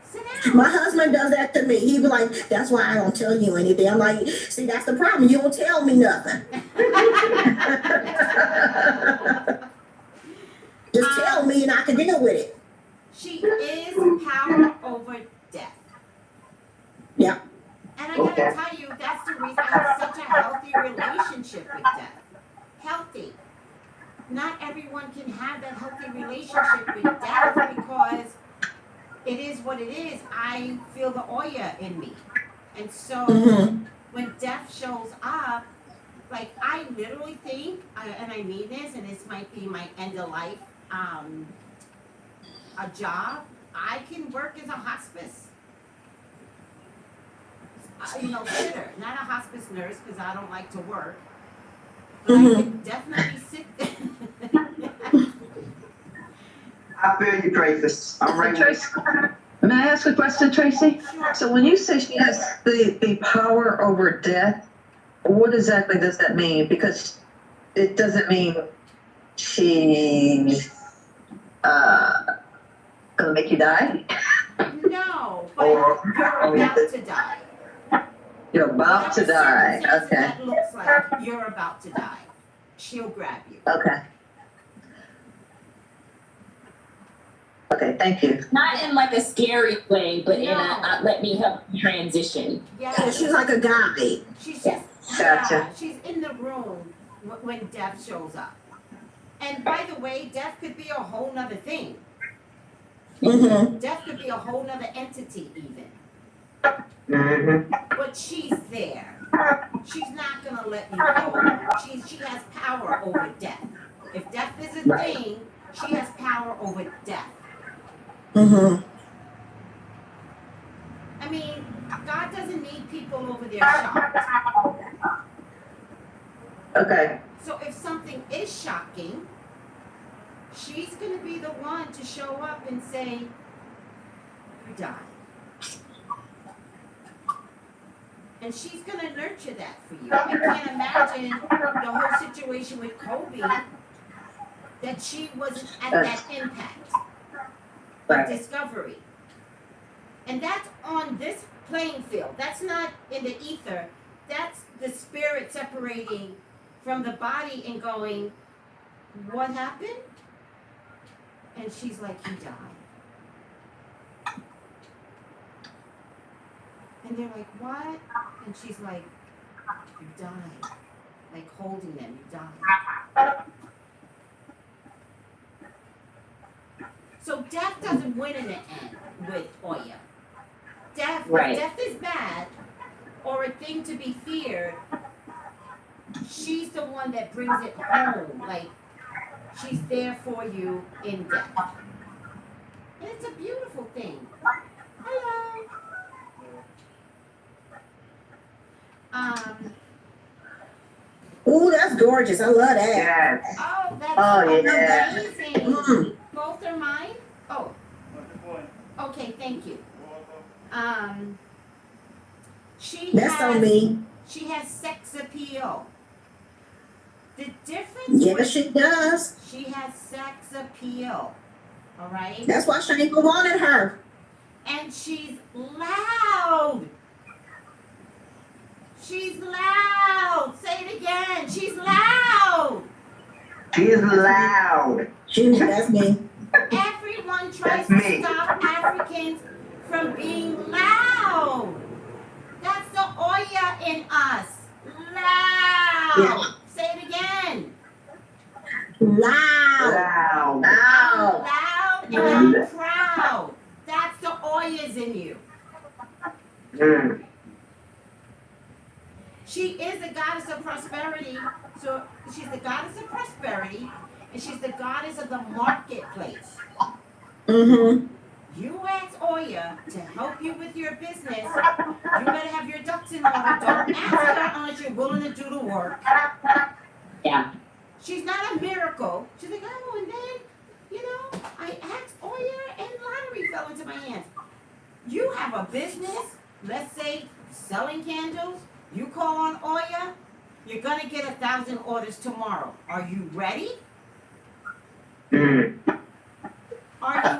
Sit down. My husband does that to me. He be like, that's why I don't tell you anything. I'm like, see, that's the problem. You don't tell me nothing. Just tell me and I can deal with it. She is power over death. Yeah. And I gotta tell you, that's the reason I have such a healthy relationship with death. Healthy. Not everyone can have that healthy relationship with death because it is what it is. I feel the OYA in me. And so when death shows up, like I literally think, and I mean this, and this might be my end of life, a job, I can work as a hospice, sitter, not a hospice nurse because I don't like to work. But I can definitely sit there. I feel you, Tracy. I'm right with Tracy, may I ask a question, Tracy? Sure. So when you say she has the power over death, what exactly does that mean? Because it doesn't mean she's gonna make you die. No, but you're about to die. You're about to die. Whatever Okay. that looks like, you're about to die. She'll grab you. Okay. Okay, thank you. Not in like a scary way, but in No. a let me help you transition. Yeah, Yeah, she's like a guide. she's just Gotcha. she's in the room when death shows up. And by the way, death could be a whole nother thing. Death could be a whole nother entity even. But she's there. She's not gonna let you go. She has power over death. If death is a thing, she has power over death. I mean, God doesn't need people over there shocked. Okay. So if something is shocking, she's going to be the one to show up and say, you died. And she's going to nurture that for you. I can't imagine the whole situation with Kobe, that she wasn't at that impact of discovery. And that's on this playing field. That's not in the ether. That's the spirit separating from the body and going, what happened? And she's like, he died. And they're like, what? And she's like, you died. Like holding them, you died. So death doesn't win in the end with OYA. Death, if death is bad or a thing to be feared, she's the one that brings it home. Like, she's there for you in death. And it's a beautiful thing. Hello. Ooh, that's gorgeous. I love that. Yes. Oh, that's yeah. amazing. Both are mine? Oh. Okay, thank you. That's on me. She has sex appeal. The difference Yes, she does. she has sex appeal. All right? That's why Shanka wanted her. And she's loud. She's loud. Say it again. She's loud. She's loud. That's me. Everyone tries That's to me. stop Africans from being loud. That's the OYA in us. Loud. Yeah. Say it again. Loud. Loud. Loud. Loud and I'm proud. That's the OYA's in you. She is the goddess of prosperity. So she's the goddess of prosperity, and she's the goddess of the marketplace. You ask OYA to help you with your business. You better have your ducks in order. Don't ask her unless you're willing to do the work. Yeah. She's not a miracle. She's like, oh, and then, I asked OYA and lottery fell into my hands. You have a business, let's say selling candles, you call on OYA, you're gonna get 1,000 orders tomorrow. Are you ready? Are you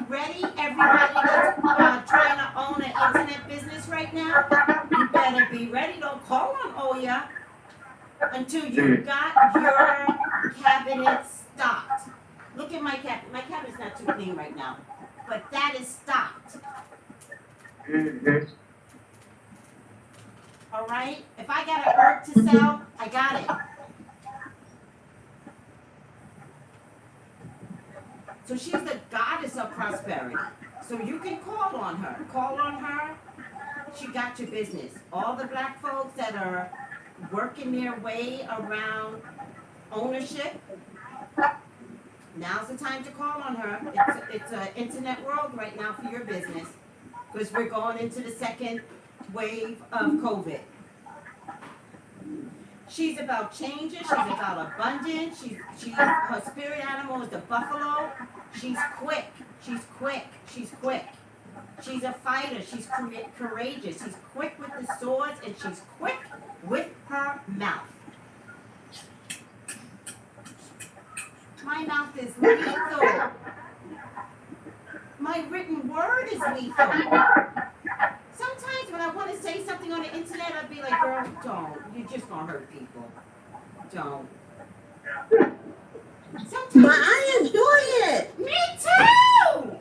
ready? Everybody that's trying to own an internet business right now, you better be ready. Don't call on OYA until you got your cabinet stocked. Look at my cabinet. My cabinet's not too clean right now, but that is stocked. All right? If I got an herb to sell, I got it. So she's the goddess of prosperity. So you can call on her. Call on her. She got your business. All the black folks that are working their way around ownership, now's the time to call on her. It's an internet world right now for your business because we're going into the second wave of COVID. She's about changes. She's about abundance. Her spirit animal is the buffalo. She's quick. She's quick. She's quick. She's a fighter. She's courageous. She's quick with the swords and she's quick with her mouth. My mouth is lethal. My written word is lethal. Sometimes when I want to say something on the internet, I'd be like, girl, don't. You're just going to hurt people. Don't. Sometimes, But I enjoy it. me too!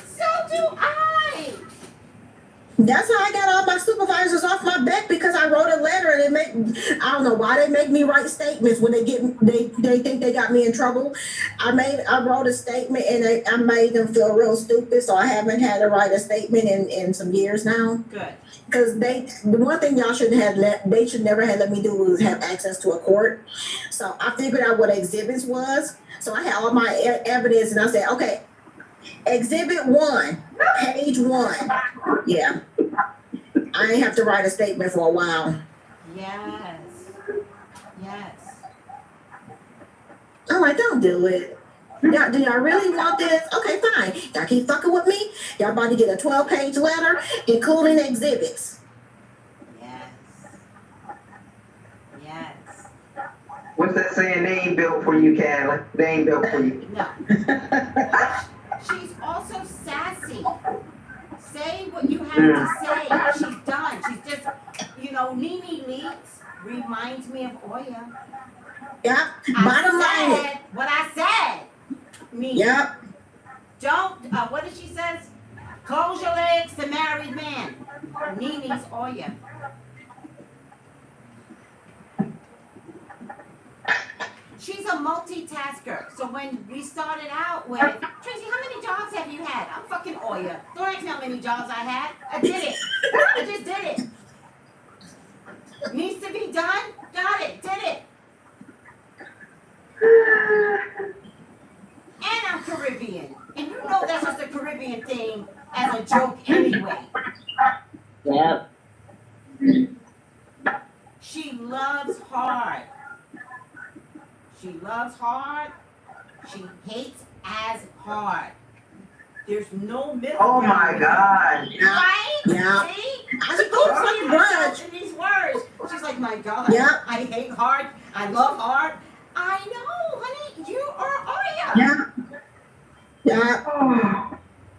So do I! That's how I got all my supervisors off my back because I wrote a letter and I don't know why they make me write statements when they think they got me in trouble. I wrote a statement and I made them feel real stupid, so I haven't had to write a statement in some years now. Good. Because the one thing y'all they should never have let me do was have access to a court. So I figured out what exhibits was. So I had all my evidence and I said, okay, exhibit 1, page 1. Yeah. I ain't have to write a statement for a while. Yes. Yes. I'm like, don't do it. Do y'all really want this? Okay, fine. Y'all keep fucking with me. Y'all about to get a 12-page letter, including exhibits. Yes. Yes. What's that saying? They ain't built for you, Callie. They ain't built for you. No. She's also sassy. Say what you have to say. She's done. She's just, Nene Leaks reminds me of Oya. Yep. Bottom line. I said what I said. Nene. Yep. Don't, what did she says? Close your legs to married man. Nene's Oya. She's a multitasker. So when we started out with, Tracy, how many jobs have you had? I'm fucking Oya. Don't ask me how many jobs I had. I did it. I just did it. Needs to be done? Got it. Did it. And I'm Caribbean. And you know that's just a Caribbean thing as a joke anyway. Yep. She loves hard. She loves hard. She hates as hard. There's no middle Oh ground my with her. God. Right? Yeah. See? I She suppose keeps you putting herself in these words. She's like, my God, Yeah. I hate hard. I love hard. I know, honey. You are Oya. Yeah. Yeah.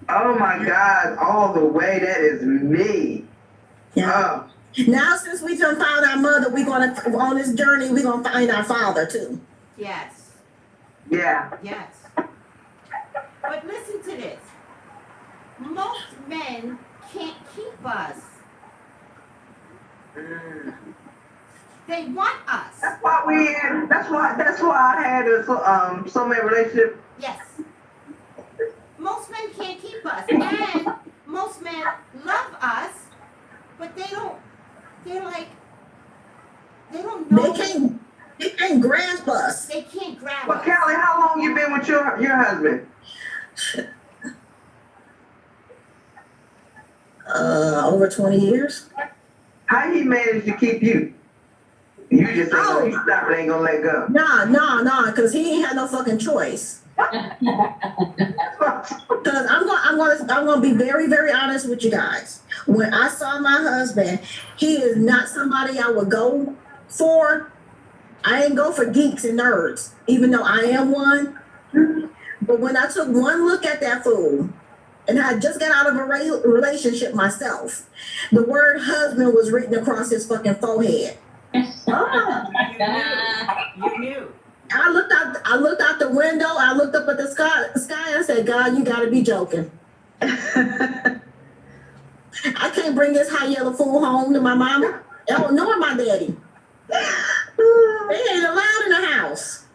Oh my God. All the way. That is me. Yeah. Now, since we done found our mother, we're gonna on this journey. We're gonna find our father too. Yes. Yeah. Yes. But listen to this. Most men can't keep us. They want us. That's why that's why I had a soulmate relationship. Yes. Most men can't keep us. And most men love us, but they don't know. They can't grasp us. They can't grab Well, us. Callie, how long you been with your husband? Over 20 years. How he managed to keep you? You just ain't gonna, you stop, ain't gonna let go. Nah, because he ain't had no fucking choice. Because I'm I'm gonna be very, very honest with you guys. When I saw my husband, he is not somebody I would go for. I ain't go for geeks and nerds, even though I am one. But when I took one look at that fool, and I just got out of a relationship myself, the word husband was written across his fucking forehead. You knew. I looked out the window, I looked up at the sky, and I said, God, you gotta be joking. I can't bring this high yellow fool home to my mama. Oh, nor my daddy. They ain't allowed in the house.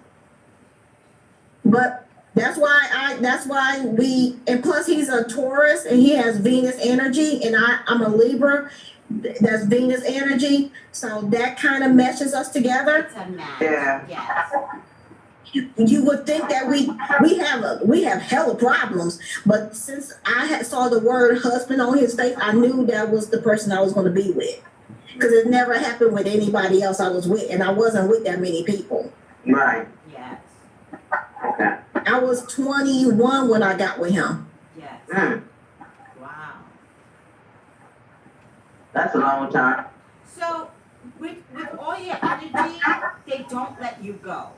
But that's why we, and plus he's a Taurus and he has Venus energy, and I'm a Libra. That's Venus energy. So that kind of meshes us together. It's a match. Yeah. Yes. You would think that we have hella problems, but since I saw the word husband on his face, I knew that was the person I was going to be with, because it never happened with anybody else I was with, and I wasn't with that many people. Right. Yes. Okay. I was 21 when I got with him. Yes. Wow. That's a long time. So with all your energy, they don't let you go.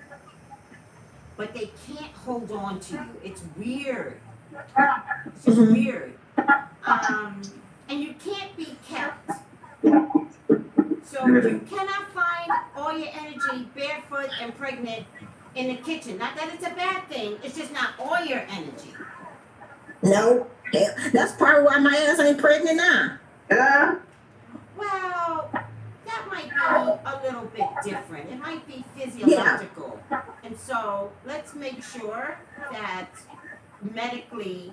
But they can't hold on to you. It's weird. It's just weird. And you can't be kept. So you cannot find all your energy barefoot and pregnant in the kitchen. Not that it's a bad thing. It's just not all your energy. No, that's probably why my ass ain't pregnant now. Yeah. Well, that might be a little bit different. It might be physiological. And so let's make sure that medically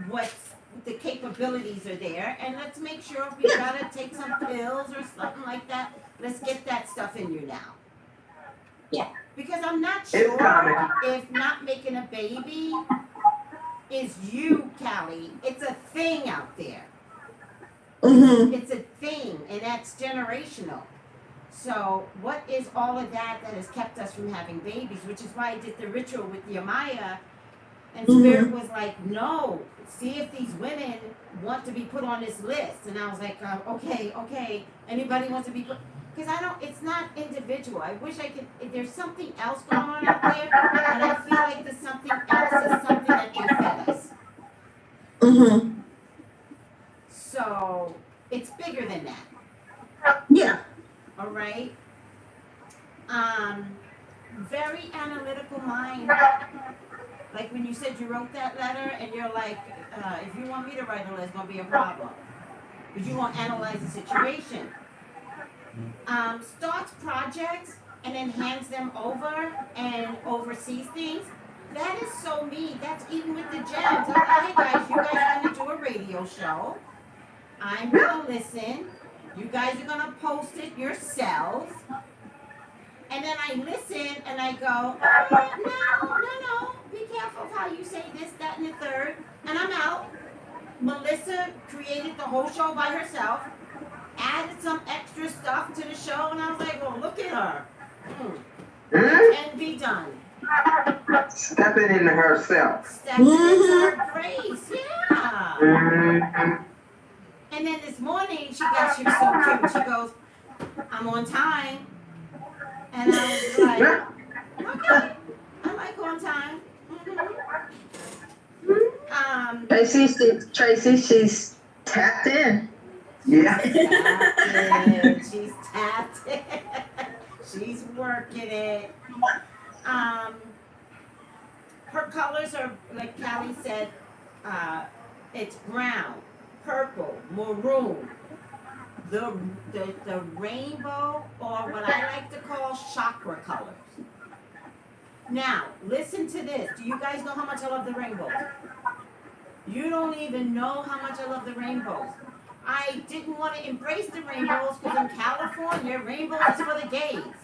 what's the capabilities are there, and let's make sure if we gotta take some pills or something like that, let's get that stuff in you now. Yeah. Because I'm not It's sure coming. if not making a baby is you, Callie. It's a thing out there. Mm-hmm. It's a thing, and that's generational. So what is all of that has kept us from having babies, which is why I did the ritual with Yamaya, and Spirit was like, no, see if these women want to be put on this list. And I was like, okay, anybody wants to be put, because it's not individual. I wish I could, if there's something else going on out there, and I feel like the something else is something that they fed us. Mm-hmm. So it's bigger than that. Yeah. All right. Very analytical mind. Like when you said you wrote that letter and you're like, if you want me to write a letter, it's gonna be a problem. Because you won't analyze the situation. Starts projects and then hands them over and oversees things. That is so me. That's even with the gems. I'm like, hey guys, you guys gonna do a radio show. I'm gonna listen. You guys are gonna post it yourselves. And then I listen and I go, no. Be careful of how you say this, that, and the third. And I'm out. Melissa created the whole show by herself, added some extra stuff to the show, and I was like, well, look at her. And be done. Stepping into herself. Stepping into her grace, yeah. And then this morning, she was so cute. She goes, I'm on time. And I was like, okay, I like on time. Tracy, she's tapped in. Yeah. She's tapped in. She's working it. Her colors are, like Callie said, it's brown, purple, maroon. The rainbow, or what I like to call chakra colors. Now, listen to this. Do you guys know how much I love the rainbows? You don't even know how much I love the rainbows. I didn't want to embrace the rainbows because in California, rainbows is for the gays.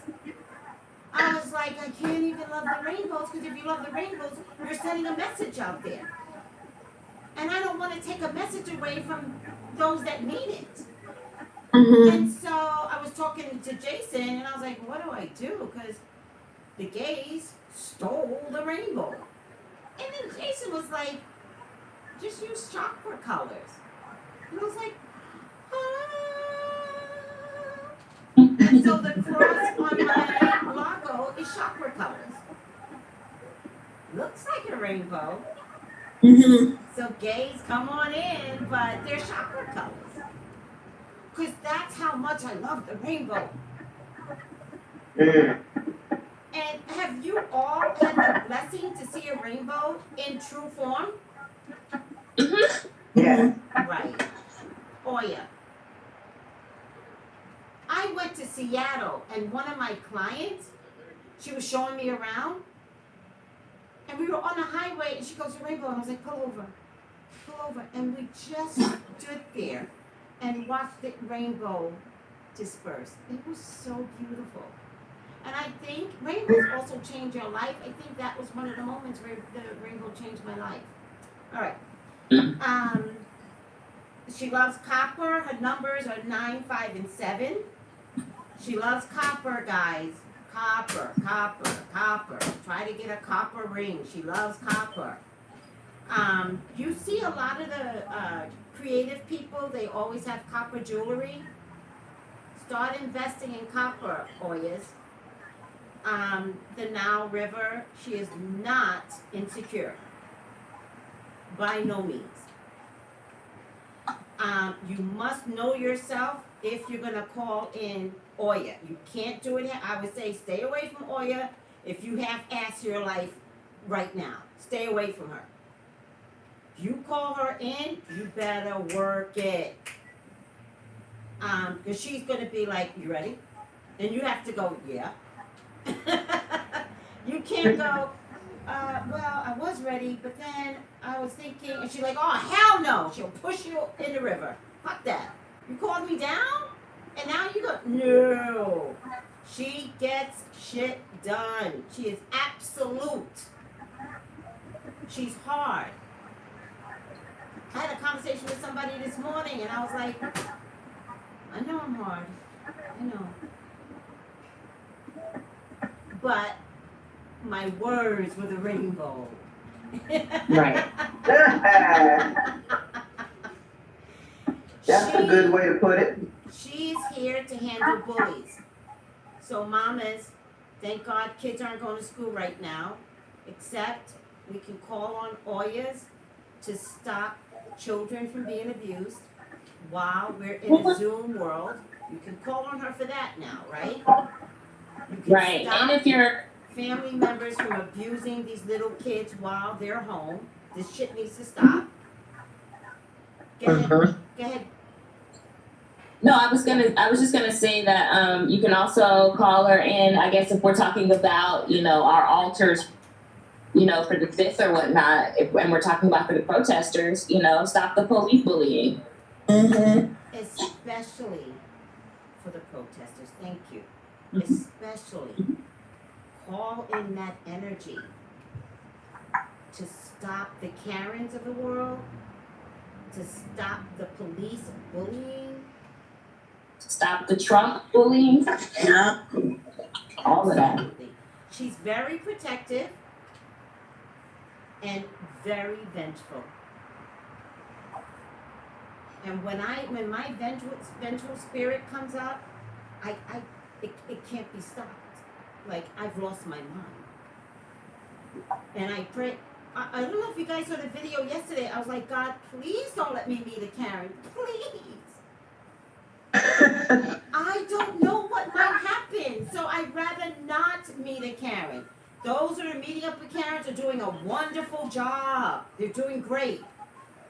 I was like, I can't even love the rainbows because if you love the rainbows, you're sending a message out there. And I don't want to take a message away from those that need it. And so I was talking to Jason, and I was like, what do I do? Because the gays stole the rainbow. And then Jason was like, just use chakra colors. And I was like, ah. And so the cross on my logo is chakra colors. Looks like a rainbow. Mm-hmm. So gays, come on in, but they're chakra colors. Because that's how much I love the rainbow. Mm. And have you all had the blessing to see a rainbow in true form? Yeah. Right. OYA. I went to Seattle and one of my clients, she was showing me around. And we were on the highway and she goes, a rainbow. And I was like, pull over. Pull over. And we just stood there and watched the rainbow disperse. It was so beautiful. And I think rainbows also change your life. I think that was one of the moments where the rainbow changed my life. All right. She loves copper. Her numbers are 9, 5, and 7. She loves copper, guys. Copper, copper, copper. Try to get a copper ring. She loves copper. You see a lot of the creative people, they always have copper jewelry. Start investing in copper, Oyas. The Nile River, she is not insecure. By no means. You must know yourself if you're going to call in OYA. You can't do it. I would say stay away from OYA if you have asked your life right now. Stay away from her. You call her in, you better work it. Because she's going to be like, you ready? And you have to go, yeah. You can't go, well, I was ready, but then I was thinking, and she's like, oh, hell no. She'll push you in the river. Fuck that. You called me down? And now you go, no. She gets shit done. She is absolute. She's hard. I had a conversation with somebody this morning, and I was like, I know I'm hard. I know. But my words were the rainbow. Right. That's a good way to put it. She's here to handle bullies. So mamas, thank God kids aren't going to school right now, except we can call on OYAs to stop children from being abused while we're in a Zoom world. You can call on her for that now, right? You can Right. stop And if you're family members from abusing these little kids while they're home. This shit needs to stop. Go ahead. Go ahead. No, I was just gonna say that you can also call her in, I guess, if we're talking about, our altars, for the 5th or whatnot, and we're talking about for the protesters, stop the police bullying. Mm-hmm. Especially for the protesters. Thank you. Especially call in that energy to stop the Karens of the world, to stop the police bullying. Stop the Trump bullying. Yeah. All of that. Absolutely. She's very protective and very vengeful. And when my vengeful spirit comes up, it can't be stopped. Like, I've lost my mind. And I pray. I don't know if you guys saw the video yesterday. I was like, God, please don't let me meet a Karen. Please. I don't know what might happen, so I'd rather not meet a Karen. Those that are meeting up with Karens are doing a wonderful job. They're doing great.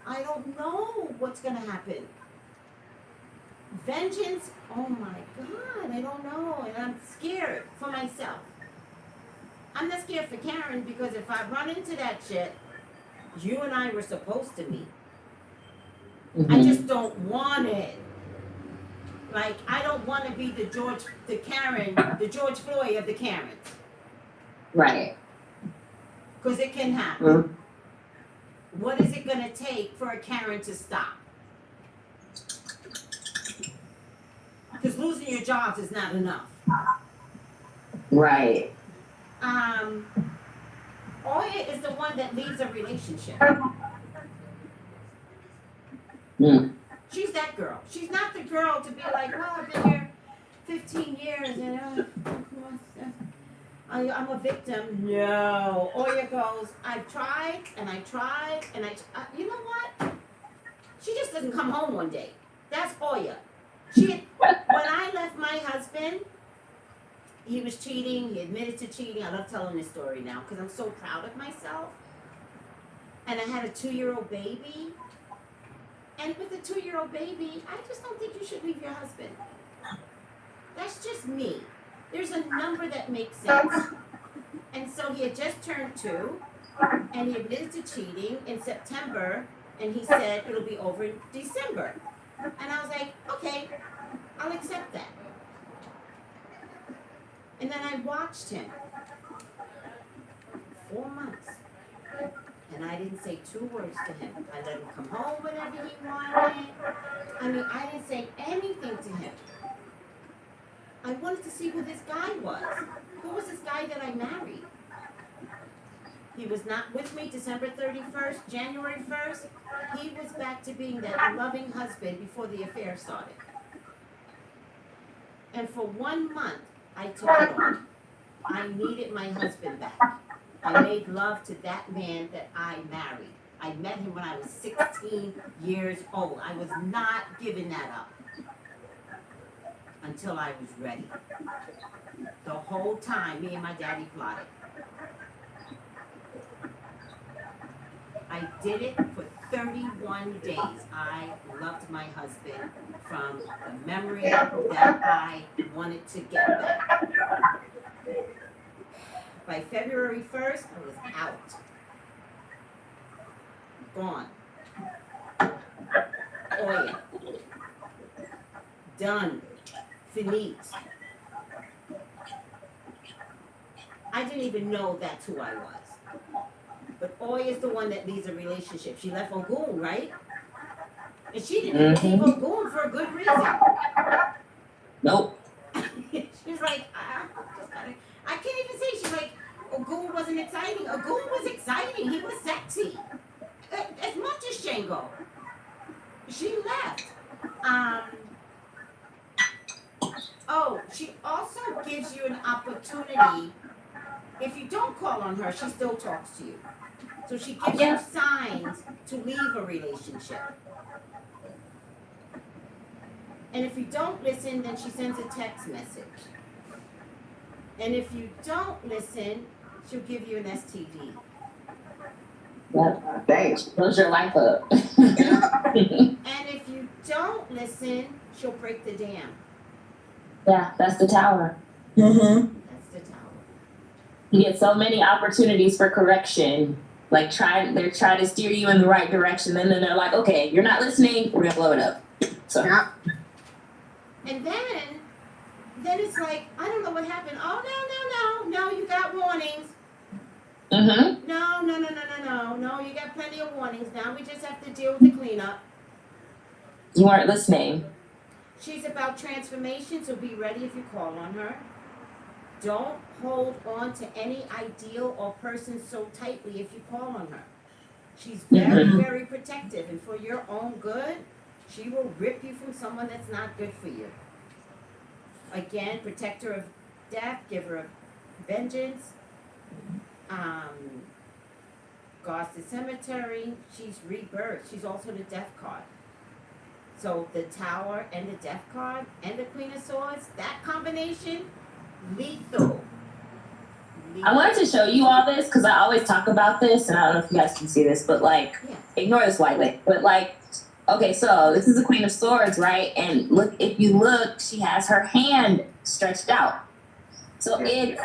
I don't know what's going to happen. Vengeance, oh my God, I don't know. And I'm scared for myself. I'm not scared for Karen because if I run into that shit, you and I were supposed to meet. I just don't want it. Like, I don't want to be the George Floyd of the Karens. Right. Because it can happen. What is it going to take for a Karen to stop? Because losing your jobs is not enough. Right. OYA is the one that leaves a relationship. Mm. She's that girl. She's not the girl to be like, well, I've been here 15 years and I'm a victim. No. Oya goes, I've tried and I tried and you know what? She just doesn't come home one day. That's Oya. When I left my husband, he was cheating. He admitted to cheating. I love telling this story now because I'm so proud of myself. And I had a 2-year-old baby. And with a 2-year-old baby, I just don't think you should leave your husband. That's just me. There's a number that makes sense. And so he had just turned 2, and he admitted to cheating in September, and he said it'll be over in December. And I was like, okay, I'll accept that. And then I watched him 4 months. And I didn't say 2 words to him. I let him come home whenever he wanted. I mean, I didn't say anything to him. I wanted to see who this guy was. Who was this guy that I married? He was not with me December 31st, January 1st. He was back to being that loving husband before the affair started. And for 1 month, I took it on. I needed my husband back. I made love to that man that I married. I met him when I was 16 years old. I was not giving that up until I was ready. The whole time, me and my daddy plotted. I did it for 31 days. I loved my husband from the memory that I wanted to get back. By February 1st, I was out. Gone. Oya. Done. Finite. I didn't even know that's who I was. But Oya is the one that leads a relationship. She left Ogun, right? And she didn't even leave Ogun for a good reason. Nope. She's like, I can't even say. She's like, Ogun wasn't exciting. Ogun was exciting. He was sexy. As much as Shango. She left. She also gives you an opportunity. If you don't call on her, she still talks to you. So she gives you signs to leave a relationship. And if you don't listen, then she sends a text message. And if you don't listen, she'll give you an STD. Yep. Thanks. Close your life up. And if you don't listen, she'll break the dam. Yeah, that's the tower. Mm-hmm. That's the tower. You get so many opportunities for correction. Like they're trying to steer you in the right direction, and then they're like, okay, you're not listening, we're gonna blow it up. So And then it's like, I don't know what happened. Oh, no, you got warnings. Mm-hmm. No, you got plenty of warnings. Now we just have to deal with the cleanup. You weren't listening. She's about transformation, so be ready if you call on her. Don't hold on to any ideal or person so tightly if you call on her. She's very, very protective, and for your own good, she will rip you from someone that's not good for you. Again, protector of death, giver of vengeance. God's the cemetery. She's rebirth. She's also the death card. So the tower and the death card and the Queen of Swords, that combination, lethal. I wanted to show you all this because I always talk about this, and I don't know if you guys can see this, but like, ignore this white lady. But like, okay, so this is the Queen of Swords, right? And look, if you look, she has her hand stretched out. So I'm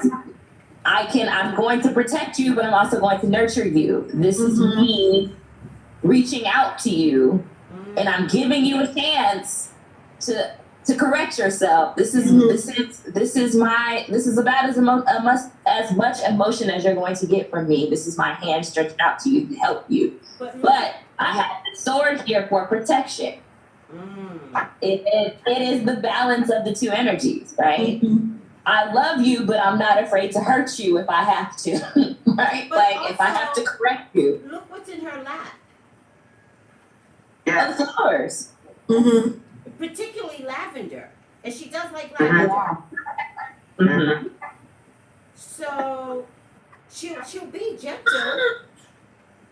going to protect you, but I'm also going to nurture you. This is me reaching out to you, and I'm giving you a chance to correct yourself. This is about as much emotion as you're going to get from me. This is my hand stretched out to you to help you. But I have the sword here for protection. It is the balance of the two energies, right? I love you, but I'm not afraid to hurt you if I have to, right? But like also, if I have to correct you. Look what's in her lap. Yeah, Yeah. of the flowers. Mm-hmm. particularly lavender, and she does like Mhm. lavender. Mm-hmm. So she'll be gentle.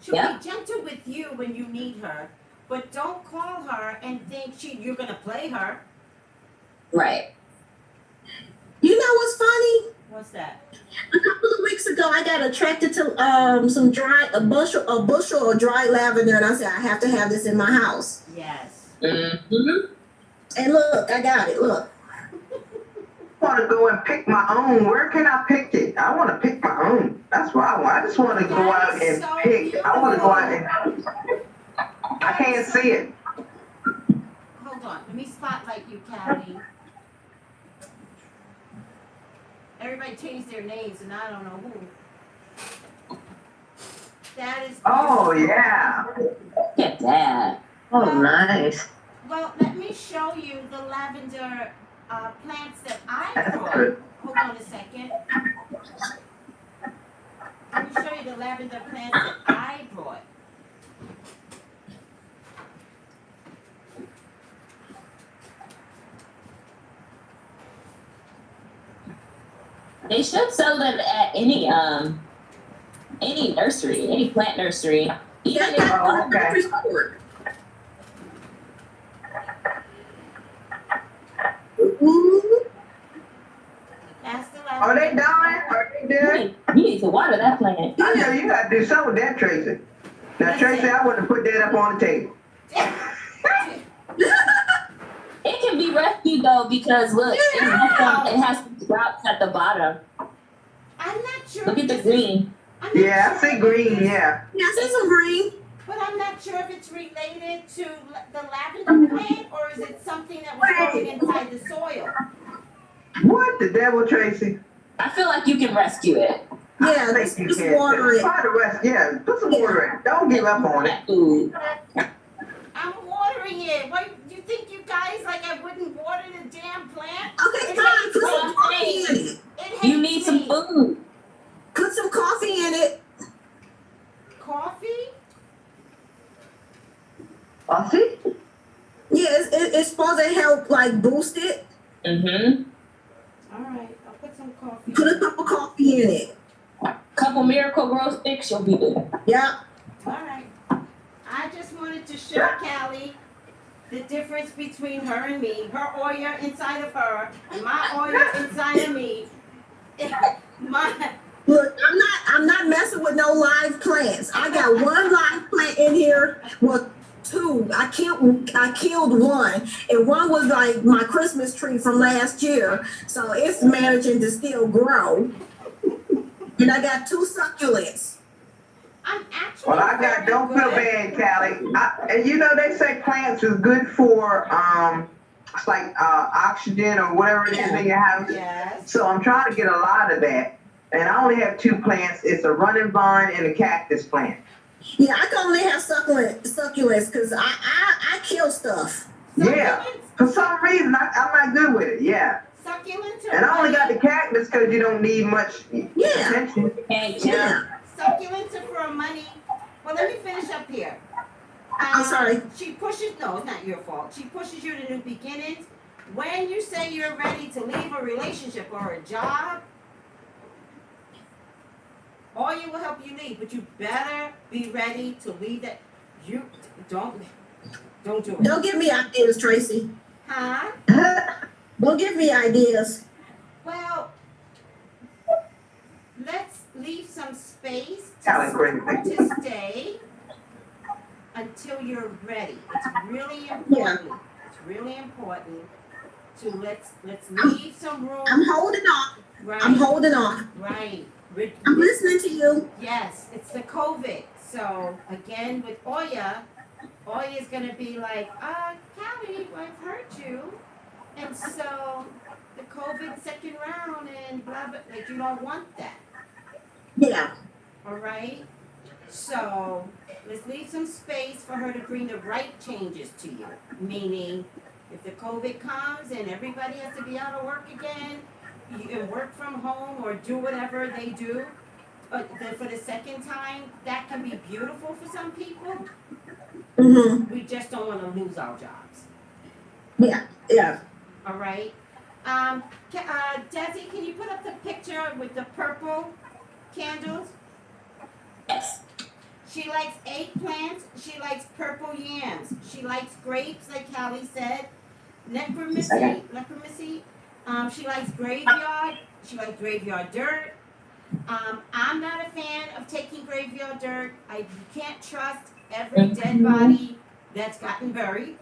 She'll Yeah. be gentle with you when you need her, but don't call her and think you're gonna play her. Right. You know what's funny? What's that? A couple of weeks ago, I got attracted to a bushel of dry lavender, and I said I have to have this in my house. Yes. Mm-hmm. And look, I got it. Look. I want to go and pick my own. Where can I pick it? I want to pick my own. That's what I want. I just want to go That out is and so pick. I want to go out beautiful. and I can't see it. Hold on, let me spotlight you, Callie. Everybody changed their names, and I don't know who. That is. Oh beautiful. yeah. Look at that. Oh, nice. Well, let me show you the lavender plants that I That's brought. good. Hold on a second. Let me show you the lavender plants that I brought. They should sell them at any nursery, any plant nursery. Even if Oh, okay. Ooh. That's the Are they lavender. dying? Are they dead? you need to water that plant. I know you got to do something with that, Tracy. Now, Tracy, I wouldn't put that up on the table. It can be rescued though because look, it has some sprouts at the bottom. I'm not sure. Look if at the this is- green. I'm not Yeah, I sure see if green. this- Yeah. Yeah, I see some green. But I'm not sure if it's related to the lavender plant or is it something that was growing inside the soil. What the devil, Tracy? I feel like you can rescue it. Yeah, I just, think you just can. water it. Try the rest. Yeah, put some water in it. Don't give up on it. Plant food. I'm watering it. What do you think, you guys? Like I wouldn't water the damn plant? Okay, It fine. hates Put some me. coffee in it. It hates You need some me. food. Put some coffee in it. Coffee? Coffee? Yeah, it's supposed to help like boost it. Mm-hmm. All right, I'll put some coffee. Put a cup of coffee in it. Couple Miracle Grow sticks, you'll be good. Yeah. All right. I just wanted to show Callie the difference between her and me. Her OYA inside of her and my OYA inside of me. My, Look, I'm not messing with no live plants. I got one live plant in here. Well, two. I killed one, and one was like my Christmas tree from last year. So it's managing to still grow. And I got two succulents. I'm actually. Well, I got. very Don't feel good. bad, Callie. And you know they say plants is good for it's like oxygen or whatever it is in your house. Yes. So I'm trying to get a lot of that. And I only have two plants. It's a running vine and a cactus plant. Yeah, I can only have succulents because I kill stuff. Yeah. For some reason, I'm not good with it. Yeah. Succulents are And I only got the money. cactus because you don't need much Yeah. attention. Okay, Yeah. Succulents are for money. Well, let me finish up here. I'm sorry. She pushes, no, it's not your fault. She pushes you to new beginnings. When you say you're ready to leave a relationship or a job, OYA will help you leave, but you better be ready to leave that. You don't do it. Don't give me ideas, Tracy. Huh? Don't give me ideas. Well, let's leave some space Callie, crazy. to stay until you're ready. It's really important. It's really important to let's leave some room. I'm holding on. Right. I'm holding on. Right. I'm listening to you. Yes, it's the COVID. So again, with OYA is gonna be like, Callie, I've heard you, and so the COVID second round and blah blah. Like you don't want that. Yeah. All right. So let's leave some space for her to bring the right changes to you. Meaning, if the COVID comes and everybody has to be out of work again, you can work from home or do whatever they do. But for the second time, that can be beautiful for some people. Mm-hmm. We just don't want to lose our jobs. Yeah. All right. Desi, can you put up the picture with the purple candles? Yes. She likes eggplants. She likes purple yams. She likes grapes, like Callie said. Necromancy. She likes graveyard. She likes graveyard dirt. I'm not a fan of taking graveyard dirt. You can't trust every dead body that's gotten buried.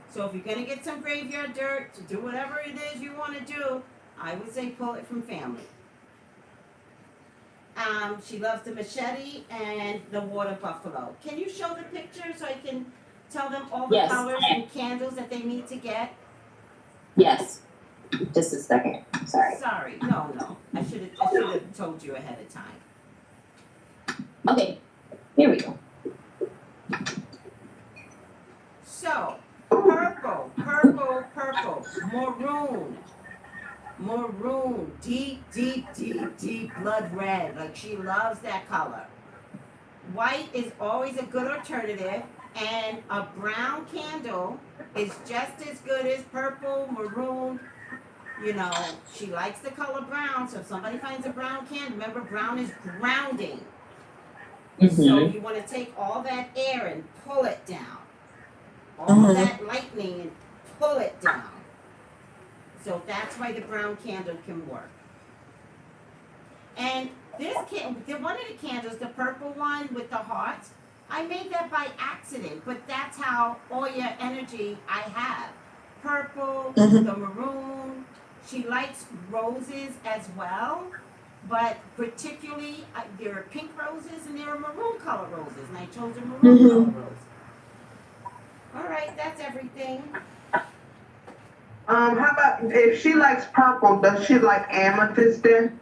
So if you're gonna get some graveyard dirt to do whatever it is you want to do, I would say pull it from family. She loves the machete and the water buffalo. Can you show the picture so I can tell them all the Yes. colors and candles that they need to get? Yes. Just a second. Sorry. Sorry, no. I should have told you ahead of time. Okay. Here we go. So, purple, maroon, deep blood red. Like she loves that color. White is always a good alternative, and a brown candle is just as good as purple, maroon. You know, she likes the color brown, so if somebody finds a brown candle, remember brown is grounding. So you want to take all that air and pull it down. All that lightning and pull it down. So that's why the brown candle can work. And this one of the candles, the purple one with the hearts, I made that by accident, but that's how OYA energy I have. Purple, the maroon. She likes roses as well, but particularly there are pink roses and there are maroon color roses, and I chose a maroon color rose. All right, that's everything. How about if she likes purple, does she like amethyst then?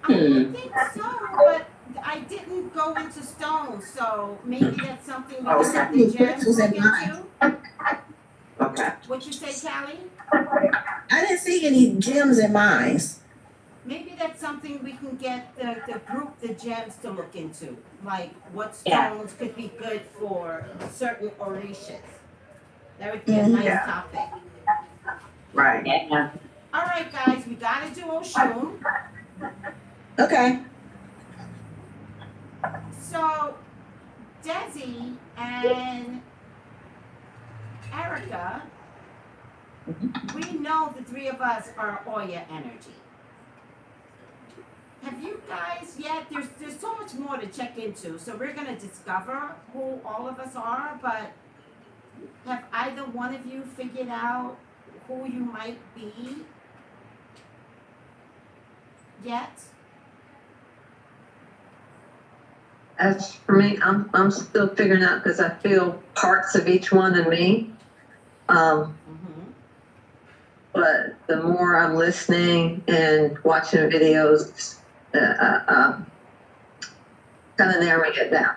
I would think so, but I didn't go into stones, so maybe that's something we can have the gems look into. Okay. What you say, Callie? I didn't see any gems in mine. Maybe that's something we can get the group, the gems, to look into. Like what Yeah. stones could be good for certain orishas. That would be a nice topic. Right. Yeah. All right, guys, we gotta do OSHUN. Okay. So, Desi and Erica, we know the three of us are OYA energy. Have you guys yet? There's so much more to check into, so we're gonna discover who all of us are, but have either one of you figured out who you might be yet? As for me, I'm still figuring out because I feel parts of each one in me. But the more I'm listening and watching videos, kind of narrowing it down.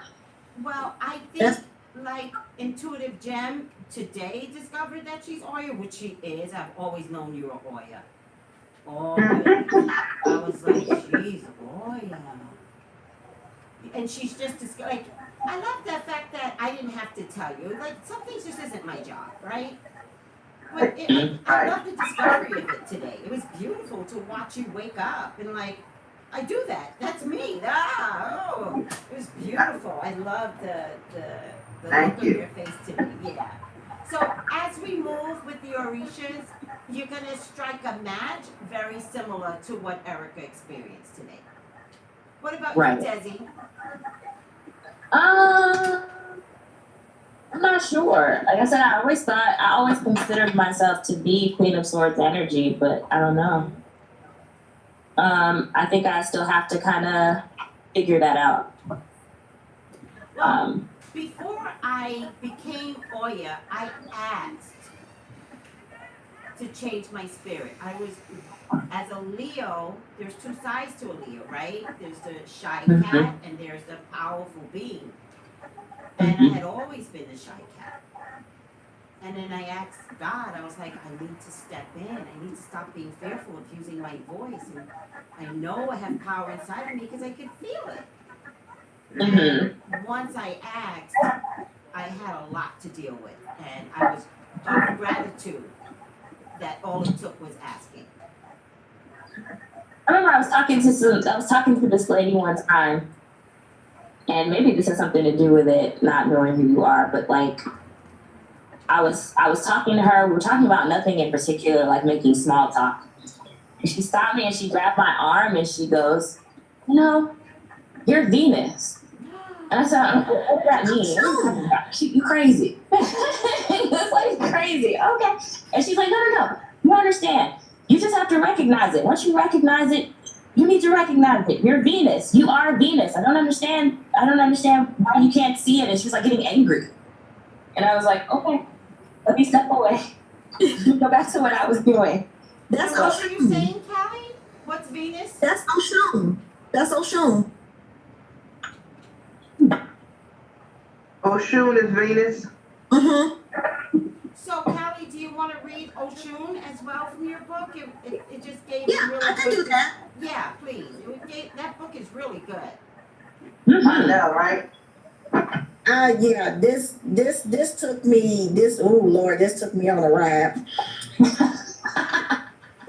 Well, I think like Intuitive Gem today discovered that she's OYA, which she is. I've always known you were OYA. Always. I was like, she's OYA. And she's just like, I love the fact that I didn't have to tell you. Like, some things just isn't my job, right? But I love the discovery of it today. It was beautiful to watch you wake up and like, I do that. That's me. It was beautiful. I love the look on your face today. Yeah. So as we move with the Orishas, you're gonna strike a match very similar to what Erica experienced today. What about you, Desi? I'm not sure. Like I said, I always considered myself to be Queen of Swords energy, but I don't know. I think I still have to kind of figure that out. Before I became OYA, I asked to change my spirit. I was, as a Leo, there's two sides to a Leo, right? There's the shy cat and there's the powerful being. And I had always been a shy cat. And then I asked God, I was like, I need to step in. I need to stop being fearful of using my voice. And I know I have power inside of me because I could feel it. Mm-hmm. Once I asked, I had a lot to deal with, and I was of gratitude that all it took was asking. I remember I was talking to this lady one time, and maybe this has something to do with it, not knowing who you are, but like, I was talking to her. We were talking about nothing in particular, like making small talk. And she stopped me and she grabbed my arm and she goes, "You know, you're Venus." And I said, "What does that mean?" You crazy. It's like crazy. Okay. And she's like, "No. You don't understand. You just have to recognize it. Once you recognize it, you need to recognize it. You're Venus. You are Venus. I don't understand why you can't see it." And she was like getting angry. And I was like, okay, let me step away. Go back to what I was doing. That's What were you OSHUN. saying, Callie? What's Venus? That's OSHUN. That's OSHUN. OSHUN is Venus. Mm-hmm. So, Callie, do you want to read OSHUN as well from your book? It just gave Yeah, really I can good. do that. Yeah, please. That book is really good. I know, right? Yeah, this took me, this took me on a ride.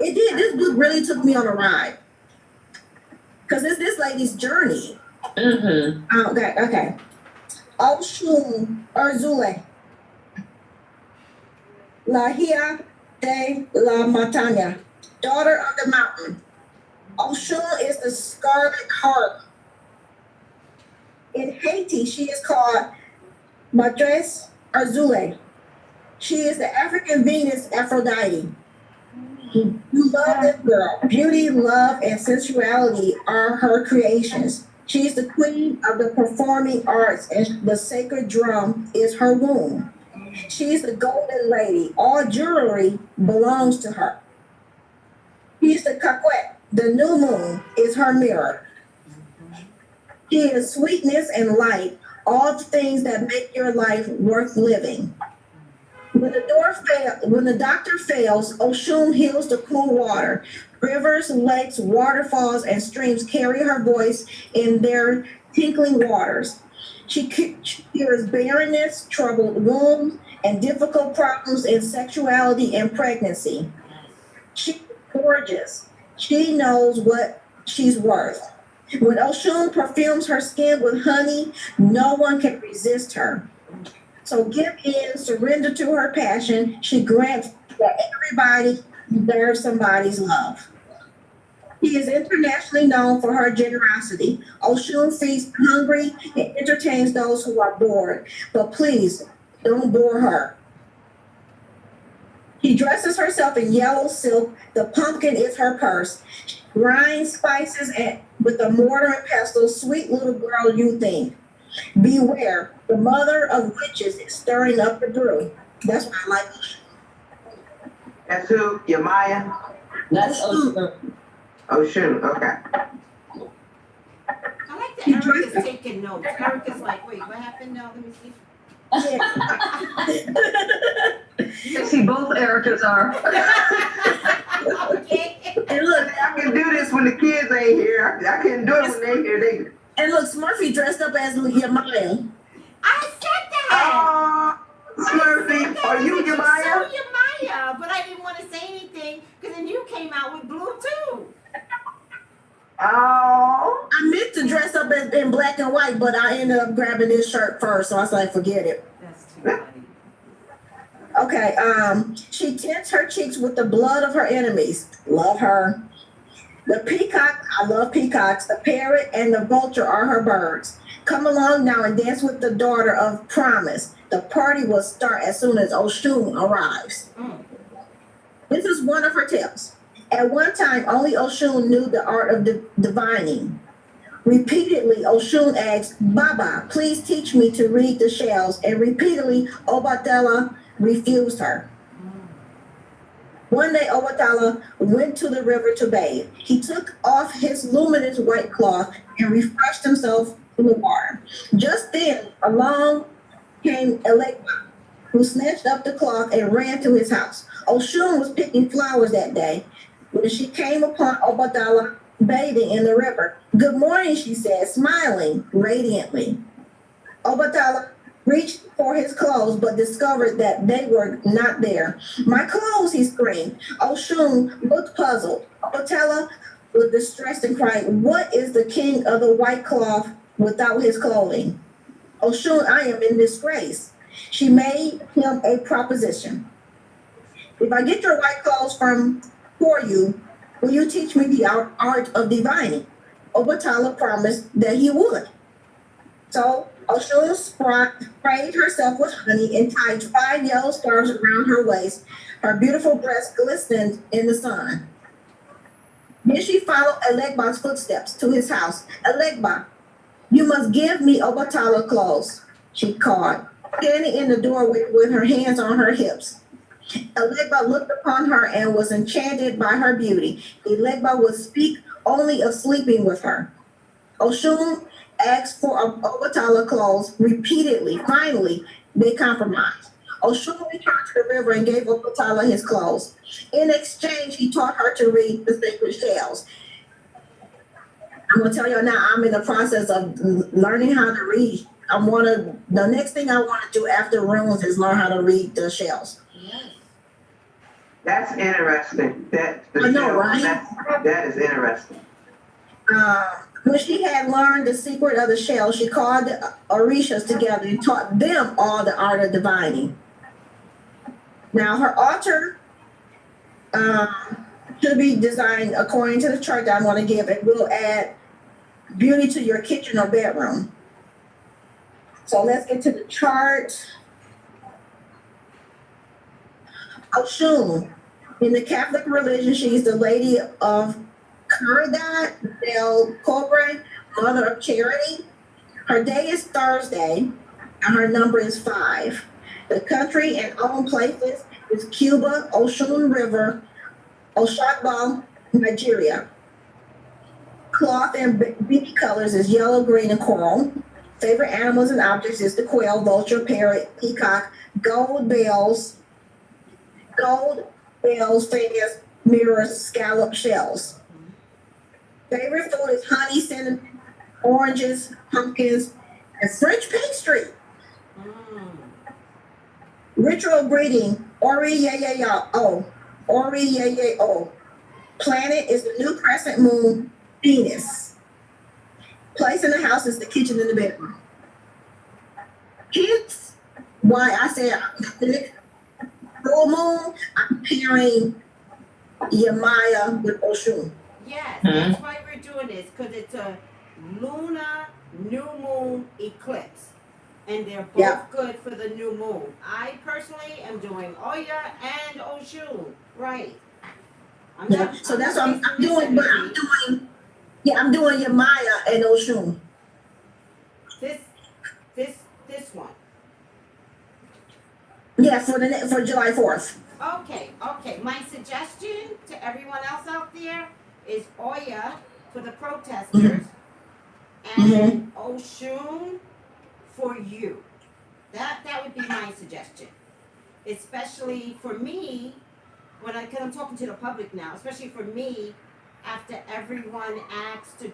It did, this book really took me on a ride. Cause it's this lady's journey. Mm-hmm. Okay. OSHUN or ZELLE. La Hia de la Montaña, daughter of the mountain. OSHUN is the scarlet heart. In Haiti, she is called Madres or ZELLE. She is the African Venus Aphrodite. You love this girl. Beauty, love, and sensuality are her creations. She is the queen of the performing arts, and the sacred drum is her womb. She is the golden lady. All jewelry belongs to her. She is the coquette. The new moon is her mirror. She is sweetness and light, all the things that make your life worth living. When the doctor fails, OSHUN heals the cool water. Rivers, lakes, waterfalls, and streams carry her voice in their tinkling waters. She cures barrenness, troubled wombs, and difficult problems in sexuality and pregnancy. She's gorgeous. She knows what she's worth. When OSHUN perfumes her skin with honey, no one can resist her. So give in, surrender to her passion. She grants that everybody deserves somebody's love. She is internationally known for her generosity. OSHUN feeds the hungry and entertains those who are bored. But please, don't bore her. She dresses herself in yellow silk. The pumpkin is her purse. She grinds spices with a mortar and pestle. Sweet little girl, you think. Beware, the mother of witches is stirring up the brew. That's why I like OSHUN. That's who? Your Maya? That's OSHUN. OSHUN, okay. I like that Erica's taking notes. Erica's like, wait, what happened now? Let me see. You see, both Ericas are. Okay. And look, I can do this when the kids ain't here. I can do it when they here. and look, Smurfy dressed up as Yamaya. I said that. Smurfy, are you So Yamaya? Yamaya, but I didn't want to say anything because then you came out with blue too. Oh. I meant to dress up in black and white, but I ended up grabbing this shirt first, so I was like, forget it. That's too funny. Okay, she tints her cheeks with the blood of her enemies. Love her. The peacock, I love peacocks. The parrot and the vulture are her birds. Come along now and dance with the daughter of promise. The party will start as soon as OSHUN arrives. This is one of her tips. At one time, only OSHUN knew the art of divining. Repeatedly, OSHUN asked, Baba, please teach me to read the shells. And repeatedly, Obatala refused her. One day, Obatala went to the river to bathe. He took off his luminous white cloth and refreshed himself in the water. Just then, along came Elekwa, who snatched up the cloth and ran to his house. OSHUN was picking flowers that day. When she came upon Obatala bathing in the river. Good morning, she said, smiling radiantly. Obatala reached for his clothes, but discovered that they were not there. My clothes, he screamed. Oshun looked puzzled. Obatala was distressed and cried, what is the king of the white cloth without his clothing? Oshun, I am in disgrace. She made him a proposition. If I get your white clothes for you, will you teach me the art of divining? Obatala promised that he would. So Oshun sprayed herself with honey and tied 5 yellow scarves around her waist. Her beautiful breast glistened in the sun. Then she followed Elegba's footsteps to his house. Elegba, you must give me Obatala clothes, she called, standing in the doorway with her hands on her hips. Elegba looked upon her and was enchanted by her beauty. Elegba would speak only of sleeping with her. Oshun asked for Obatala clothes repeatedly. Finally, they compromised. Oshun returned to the river and gave Obatala his clothes. In exchange, he taught her to read the sacred shells. I'm gonna tell you now, I'm in the process of learning how to read. The next thing I want to do after runes is learn how to read the shells. That's interesting. I know, right? That is interesting. When she had learned the secret of the shell, she called the Orishas together and taught them all the art of divining. Now, her altar should be designed according to the chart that I'm going to give. It will add beauty to your kitchen or bedroom. So let's get to the chart. Oshun. In the Catholic religion, she is the Lady of Caridad del Cobre, Mother of Charity. Her day is Thursday, and her number is 5. The country and own places is Cuba, Oshun River, Oshogbo, Nigeria. Cloth and beauty colors is yellow, green, and coral. Favorite animals and objects is the quail, vulture, parrot, peacock, gold bells, fingers, mirrors, scallop shells. Favorite food is honey, cinnamon, oranges, pumpkins, and French pastry. Ritual greeting, Ori ya ya ya o. Ori ya ya o. Planet is the new crescent moon, Venus. Place in the house is the kitchen and the bedroom. Kids, why I said full moon, I'm pairing Yamaya with Oshun. Yes, that's why we're doing this, because it's a lunar new moon eclipse. And they're both good for the new moon. I personally am doing OYA and OSHUN. Right. So that's what I'm doing, but I'm doing Yamaya and Oshun. This one. Yeah, for July 4th. Okay. My suggestion to everyone else out there is OYA for the protesters and OSHUN for you. That would be my suggestion. Especially for me, because I'm talking to the public now, especially for me, after everyone asks to,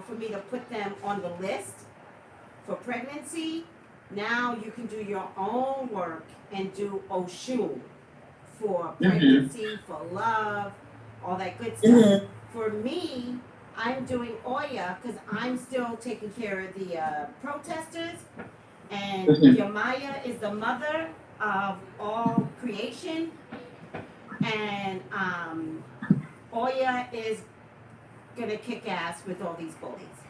for me to put them on the list for pregnancy, now you can do your own work and do OSHUN for pregnancy, for love, all that good stuff. For me, I'm doing OYA because I'm still taking care of the protesters, and Yamaya is the mother of all creation, and OYA is gonna kick ass with all these bullies.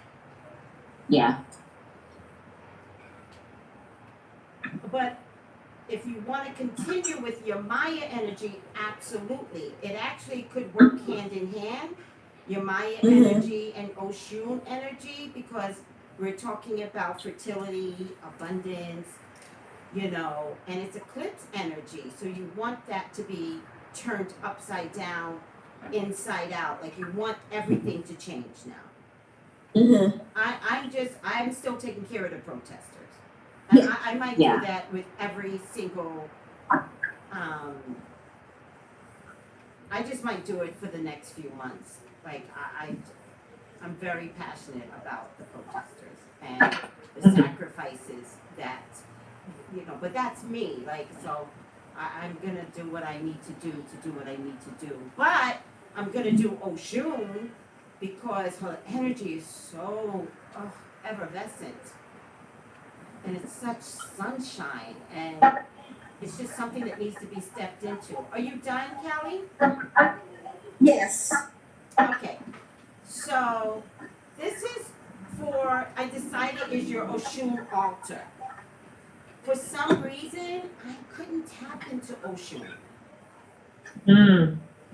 Yeah. But if you want to continue with your Maya energy, absolutely. It actually could work hand in hand, your Maya energy and OSHUN energy, because we're talking about fertility, abundance, and it's eclipse energy. So you want that to be turned upside down, inside out. Like you want everything to change now. I'm still taking care of the protesters. And I might do that with every single, I just might do it for the next few months. Like I'm very passionate about the protesters and the sacrifices that, but that's me. Like, so I'm gonna do what I need to do what I need to do. But I'm gonna do OSHUN because her energy is so effervescent. And it's such sunshine, and it's just something that needs to be stepped into. Are you done, Kelly? Yes. Okay. So this is I decided is your OSHUN altar. For some reason, I couldn't tap into OSHUN.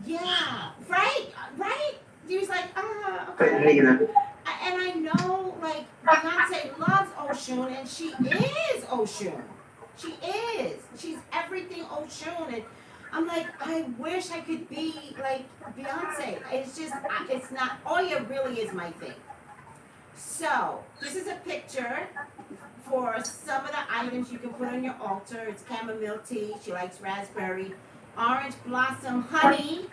Yeah, right? He was like, Couldn't okay. either. And I know, like, Beyonce loves OSHUN, and she is OSHUN. She is. She's everything OSHUN. And I'm like, I wish I could be like Beyonce. It's just, it's not, OYA really is my thing. So, this is a picture for some of the items you can put on your altar. It's chamomile tea. She likes raspberry. Orange blossom honey.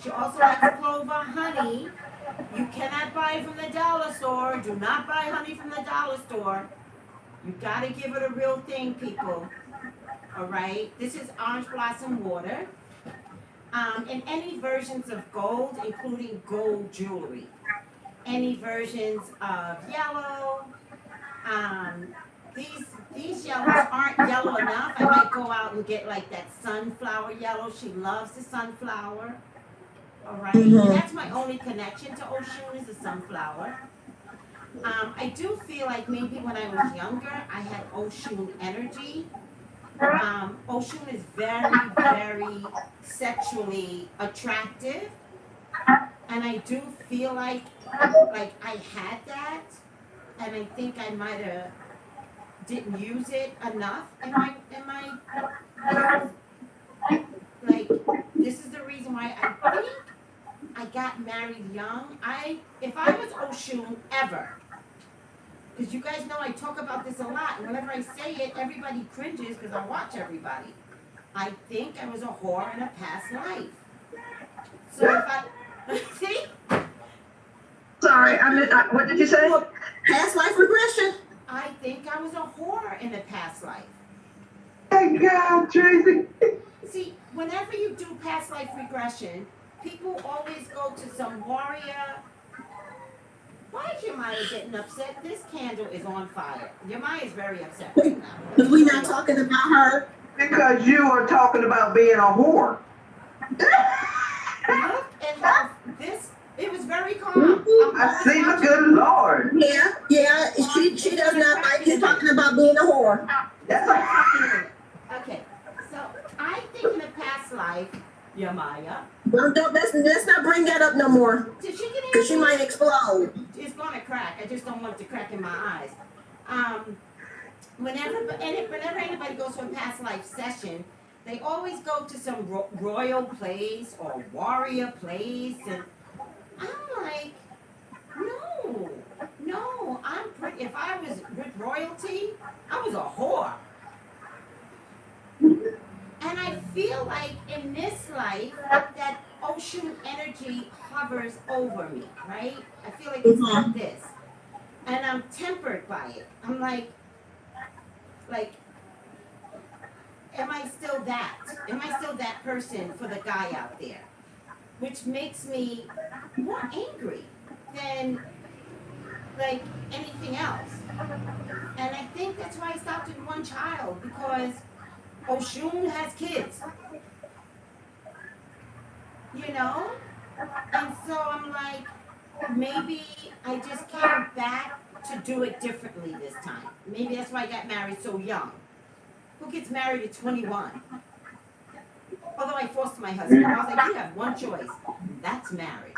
She also likes clover honey. You cannot buy it from the dollar store. Do not buy honey from the dollar store. You gotta give it a real thing, people. All right. This is orange blossom water. And any versions of gold, including gold jewelry. Any versions of yellow. These yellows aren't yellow enough. I might go out and get like that sunflower yellow. She loves the sunflower. All right. And that's my only connection to OSHUN is the sunflower. I do feel like maybe when I was younger, I had OSHUN energy. OSHUN is very, very sexually attractive. And I do feel like I had that. And I think I might have didn't use it enough in my like, this is the reason why I think I got married young. If I was OSHUN ever, because you guys know I talk about this a lot, and whenever I say it, everybody cringes because I watch everybody. I think I was a whore in a past life. So if I see? Sorry, what did you say? Past life regression. I think I was a whore in a past life. Thank God, Tracy. See, whenever you do past life regression, people always go to some warrior. Why is Yamaya getting upset? This candle is on fire. Yamaya is very upset right now. Because we're not talking about her. Because you are talking about being a whore. Look at how it was very calm. I see the good Lord. Yeah, she does not like you talking about being a whore. That's a Okay, so I think in a past life, Yamaya. Don't let's not bring that up no more. Did she get Because she might explode. It's gonna crack. I just don't want it to crack in my eyes. Whenever anybody goes to a past life session, they always go to some royal place or warrior place, and I'm like, no, I'm pretty. If I was with royalty, I was a whore. And I feel like in this life, that OSHUN energy hovers over me, right? I feel like it's like this. And I'm tempered by it. I'm like, am I still that? Am I still that person for the guy out there? Which makes me more angry than like anything else. And I think that's why I stopped at one child, because OSHUN has kids, you know? And so I'm like, maybe I just came back to do it differently this time. Maybe that's why I got married so young. Who gets married at 21? Although I forced my husband. I was like, you have one choice. That's marriage.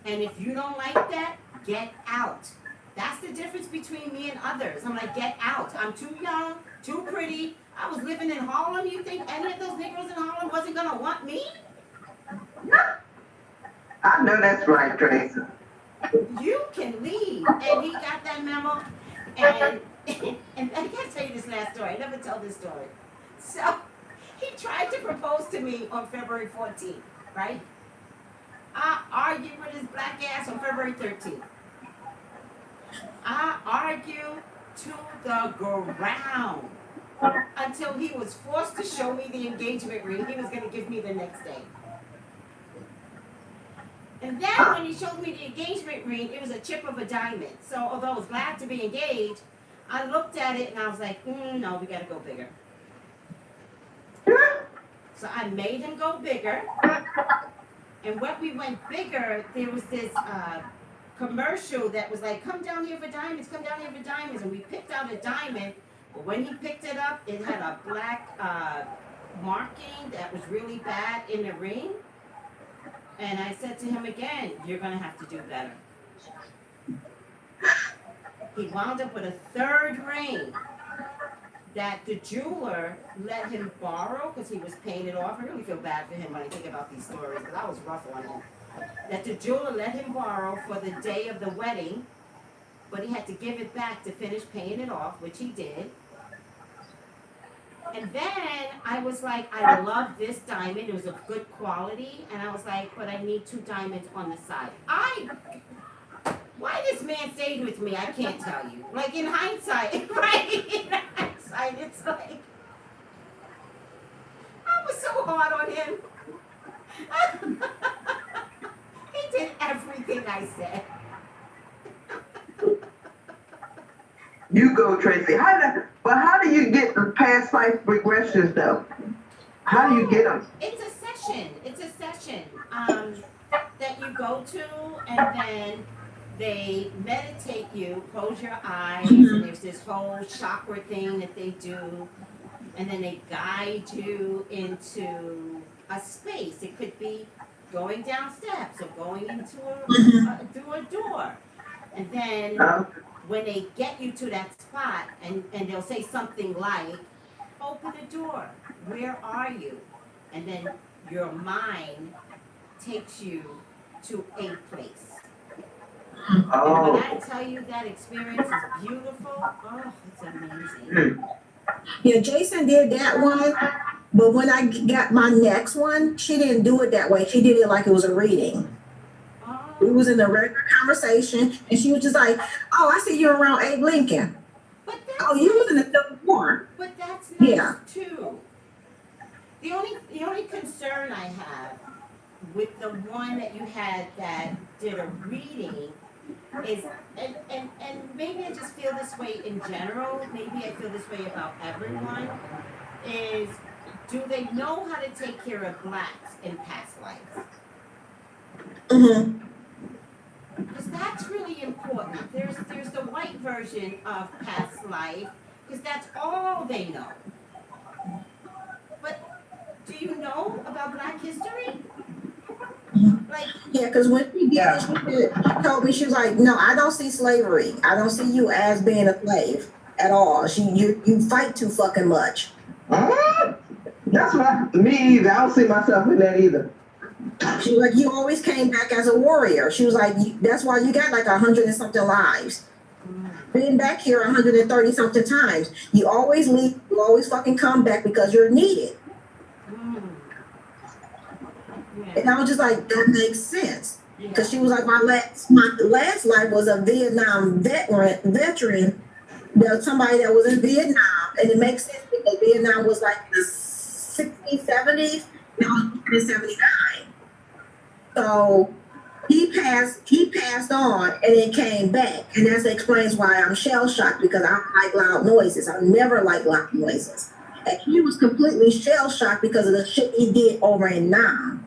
And if you don't like that, get out. That's the difference between me and others. I'm like, get out. I'm too young, too pretty. I was living in Harlem. You think any of those Negroes in Harlem wasn't going to want me? I know that's right, Tracy. You can leave. And he got that memo. And I can't tell you this last story. I never tell this story. So he tried to propose to me on February 14th, right? I argued with his black ass on February 13th. I argued to the ground until he was forced to show me the engagement ring he was going to give me the next day. And then when he showed me the engagement ring, it was a chip of a diamond. So although I was glad to be engaged, I looked at it and I was like, no, we got to go bigger. So I made him go bigger. And when we went bigger, there was this commercial that was like, come down here for diamonds, come down here for diamonds. And we picked out a diamond. But when he picked it up, it had a black marking that was really bad in the ring. And I said to him again, you're going to have to do better. He wound up with a third ring that the jeweler let him borrow because he was paying it off. I really feel bad for him when I think about these stories because I was rough on him. That the jeweler let him borrow for the day of the wedding, but he had to give it back to finish paying it off, which he did. And then I was like, I love this diamond. It was of good quality. And I was like, but I need 2 diamonds on the side. Why this man stayed with me, I can't tell you. Like in hindsight, right? In hindsight, it's like, I was so hard on him. He did everything I said. You go, Tracy. How do you get the past life regressions though? How do you get them? It's a session. That you go to, and then they meditate you, close your eyes, and there's this whole chakra thing that they do, and then they guide you into a space. It could be going down steps or going into through a door, and then when they get you to that spot, and they'll say something like, open the door, where are you? And then your mind takes you to a place. Oh. And when I tell you that experience is beautiful, oh, it's amazing. Yeah, Jason did that one, but when I got my next one, she didn't do it that way. She did it like it was a reading. We was in a regular conversation, and she was just like, "Oh, I see you around Abe Lincoln. But Oh, you was in the Civil War." But that's nice Yeah. too. The only concern I have with the one that you had that did a reading is, and maybe I just feel this way in general, maybe I feel this way about everyone, is do they know how to take care of blacks in past lives? Mm-hmm. Because that's really important. There's the white version of past life, because that's all they know. But do you know about Black history? Like, Yeah, because when she did it, she told me, she was like, "No, I don't see slavery. I don't see you as being a slave at all. You fight too fucking much." That's me either. I don't see myself in that either. She was like, "You always came back as a warrior." She was like, "That's why you got like 100 and something lives. Been back here 130 something times. You always leave. You always fucking come back because you're needed." And I was just like, that makes sense. Because she was like, my last life was a Vietnam veteran, somebody that was in Vietnam. And it makes sense because Vietnam was like the 60s, 70s, and I was in 79. So he passed on and then came back. And that explains why I'm shell shocked, because I don't like loud noises. I never like loud noises. And he was completely shell shocked because of the shit he did over in Nam.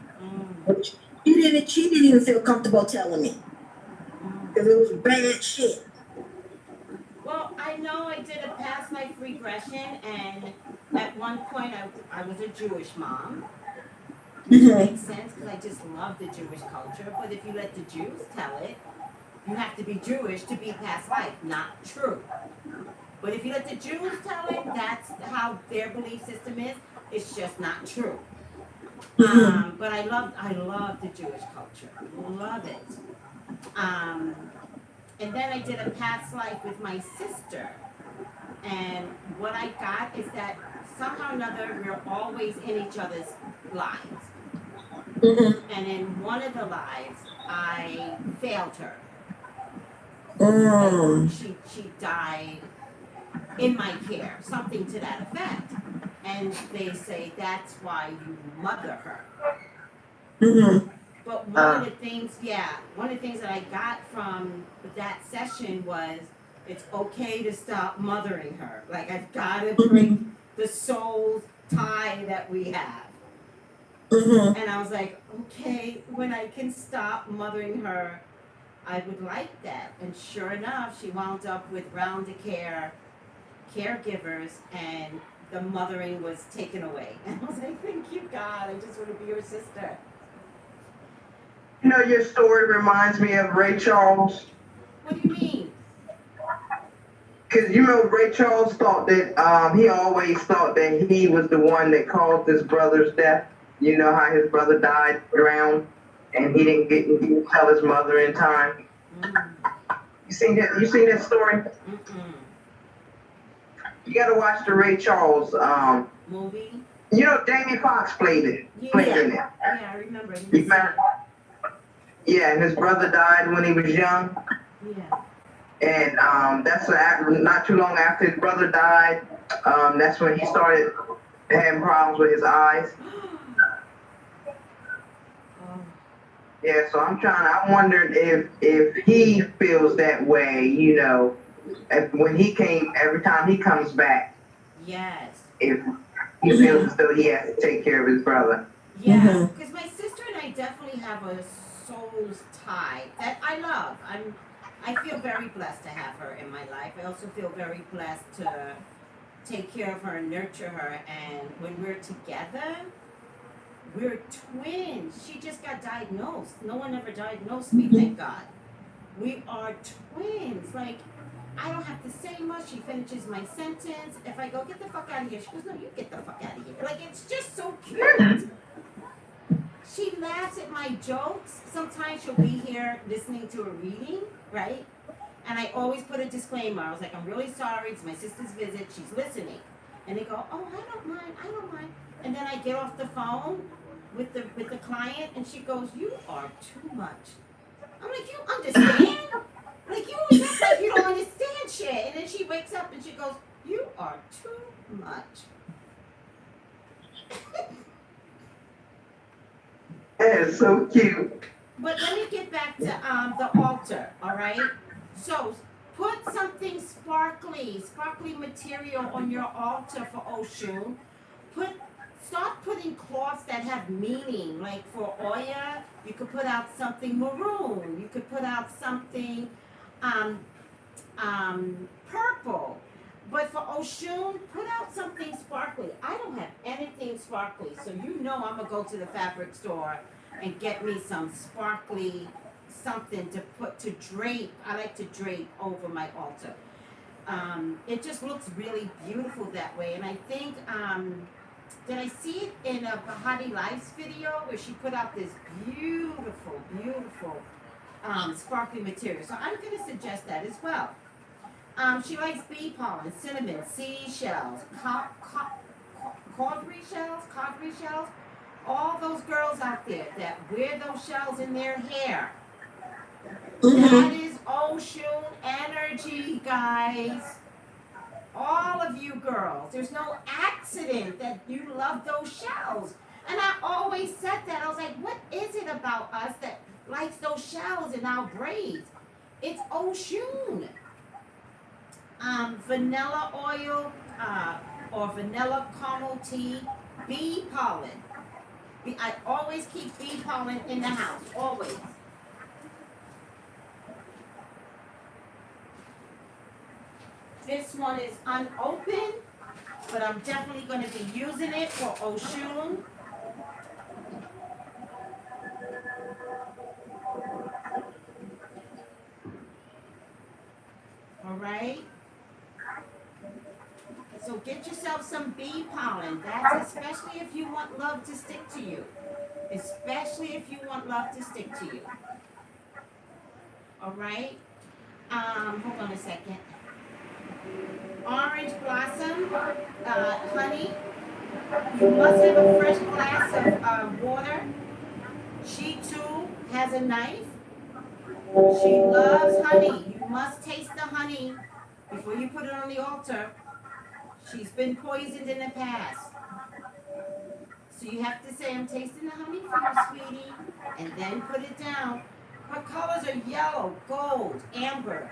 Which she didn't even feel comfortable telling me. Because it was bad shit. well, I know I did a past life regression, and at one point I was a Jewish mom. Which makes sense because I just love the Jewish culture. But if you let the Jews tell it, you have to be Jewish to be past life. Not true. But if you let the Jews tell it, that's how their belief system is. It's just not true. But I love the Jewish culture. Love it. And then I did a past life with my sister. And what I got is that somehow or another, we're always in each other's lives. Mm-hmm. And in one of the lives, I failed her. Mm. She died in my care, something to that effect. And they say that's why you mother her. Mm-hmm. But one of the things that I got from that session was it's okay to stop mothering her. Like I've got to break the soul tie that we have. Mm-hmm. And I was like, okay, when I can stop mothering her, I would like that. And sure enough, she wound up with round to care caregivers, and the mothering was taken away. And I was like, thank you, God. I just want to be your sister. You know, your story reminds me of Ray Charles. What do you mean? Because you know, Ray Charles thought that he always thought that he was the one that caused his brother's death. You know how his brother died, drowned, and he didn't tell his mother in time. You seen that? You seen that story? Mm-mm. You got to watch the Ray Charles Movie? You know, Jamie Foxx played in it. Yeah, I remember. You remember? Yeah, and his brother died when he was young. Yeah. And that's not too long after his brother died. That's when he started having problems with his eyes. Yeah, so I'm wondering if he feels that way, you know, every time he comes back. Yes. If he feels as though he has to take care of his brother. Yeah, because my sister and I definitely have a soul's tie that I love. I feel very blessed to have her in my life. I also feel very blessed to take care of her and nurture her. And when we're together, we're twins. She just got diagnosed. No one ever diagnosed me, thank God. We are twins. Like, I don't have to say much. She finishes my sentence. If I go, get the fuck out of here, she goes, no, you get the fuck out of here. Like, it's just so cute. She laughs at my jokes. Sometimes she'll be here listening to a reading, right? And I always put a disclaimer. I was like, I'm really sorry. It's my sister's visit. She's listening. And they go, oh, I don't mind. And then I get off the phone with the client, and she goes, you are too much. I'm like, you understand? Like, you always act like you don't understand shit. And then she wakes up and she goes, you are too much. That is so cute. But let me get back to the altar, all right? So put something sparkly material on your altar for OSHUN. Start putting cloths that have meaning. Like for OYA, you could put out something maroon. You could put out something purple. But for OSHUN, put out something sparkly. I don't have anything sparkly, so you know I'm gonna go to the fabric store and get me some sparkly something to drape. I like to drape over my altar. It just looks really beautiful that way. And I think, did I see it in a Bahati Life's video where she put out this beautiful, beautiful sparkly material. So I'm gonna suggest that as well. She likes bee pollen, cinnamon, seashells, codry shells, all those girls out there that wear those shells in their hair. That is OSHUN energy, guys. All of you girls. There's no accident that you love those shells. And I always said that. I was like, what is it about us that likes those shells in our braids? It's OSHUN. Vanilla oil or vanilla caramel tea, bee pollen. I always keep bee pollen in the house, always. This one is unopened, but I'm definitely going to be using it for OSHUN. All right. So get yourself some bee pollen. That's especially if you want love to stick to you. Especially if you want love to stick to you. All right. Hold on a second. Orange blossom, honey. You must have a fresh glass of water. has a knife. She loves honey. You must taste the honey before you put it on the altar. She's been poisoned in the past. So you have to say, I'm tasting the honey for you, sweetie, and then put it down. Her colors are yellow, gold, amber.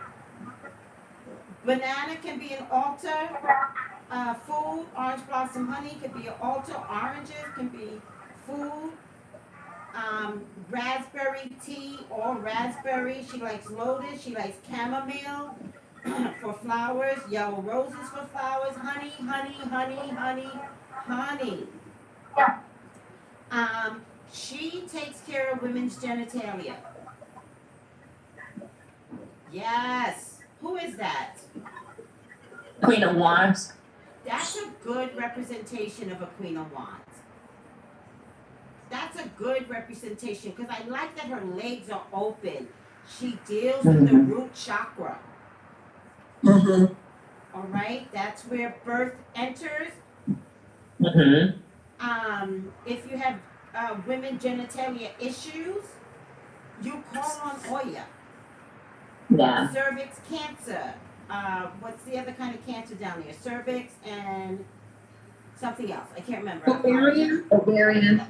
Banana can be an altar food. Orange blossom honey can be an altar. Oranges can be food. Raspberry tea, all raspberry. She likes lotus. She likes chamomile for flowers. Yellow roses for flowers. Honey, honey, honey, honey, honey. She takes care of women's genitalia. Yes. Who is that? Queen of Wands. That's a good representation of a Queen of Wands. That's a good representation because I like that her legs are open. She deals with the root chakra. Mm-hmm. All right, that's where birth enters. If you have women genitalia issues, you call on OYA. Yeah. Cervix cancer. What's the other kind of cancer down there? Cervix and something else. I can't remember. Ovarian. Ovarian.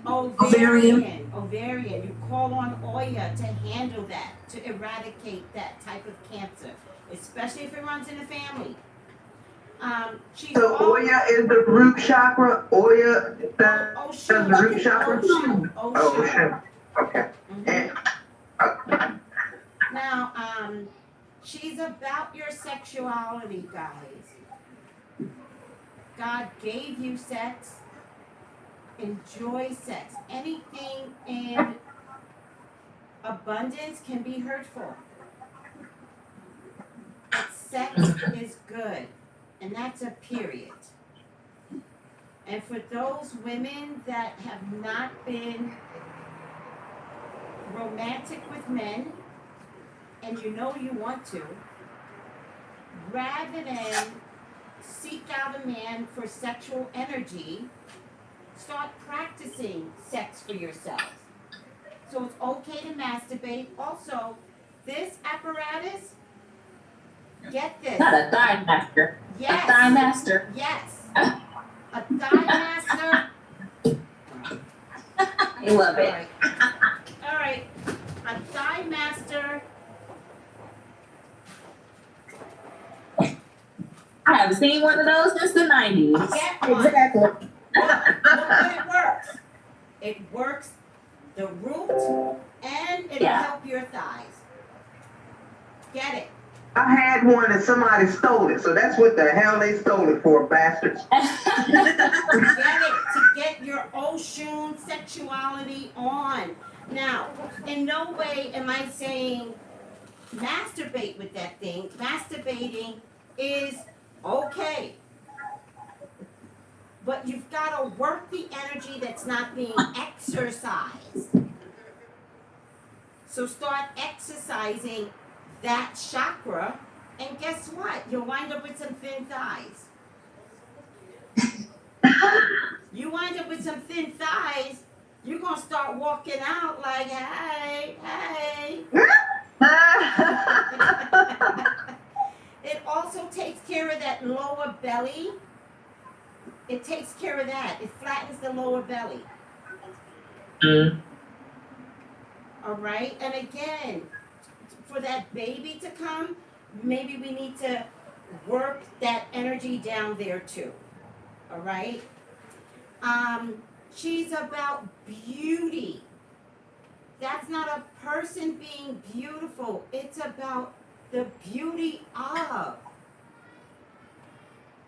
You call on OYA to handle that, to eradicate that type of cancer, especially if it runs in the family. So Oya is the root chakra. Oya is the root chakra. OSHUN. Okay. And, Now, she's about your sexuality, guys. God gave you sex. Enjoy sex. Anything in abundance can be hurtful. But sex is good. And that's a period. And for those women that have not been romantic with men, and you know you want to, rather than seek out a man for sexual energy, start practicing sex for yourselves. So it's okay to masturbate. Also, this apparatus, get this. Not a thigh master. Yes. A thigh master. Yes. A thigh master. I love it. All right. A thigh master. I haven't seen one of those since the 90s. Get one. Exactly. Look what it works. It works the root and it'll help your thighs. Get it. I had one and somebody stole it, so that's what the hell they stole it for, bastards. Get it to get your OSHUN sexuality on. Now, in no way am I saying masturbate with that thing. Masturbating is okay. But you've got to work the energy that's not being exercised. So start exercising that chakra, and guess what? You'll wind up with some thin thighs. You wind up with some thin thighs, you're going to start walking out like, hey, hey. It also takes care of that lower belly. It takes care of that. It flattens the lower belly. All right? And again, for that baby to come, maybe we need to work that energy down there too. All right? She's about beauty. That's not a person being beautiful. It's about the beauty of.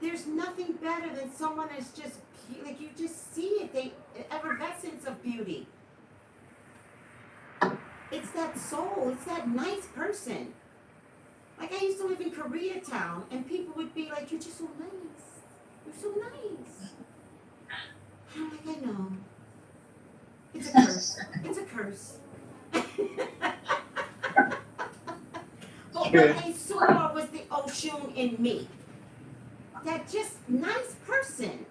There's nothing better than someone that's just, like you just see it, the effervescence of beauty. It's that soul, it's that nice person. Like I used to live in Koreatown and people would be like, you're just so nice. You're so nice. I'm like, I know. It's a curse. It's a curse. But what I saw was the OSHUN in me. That just nice person.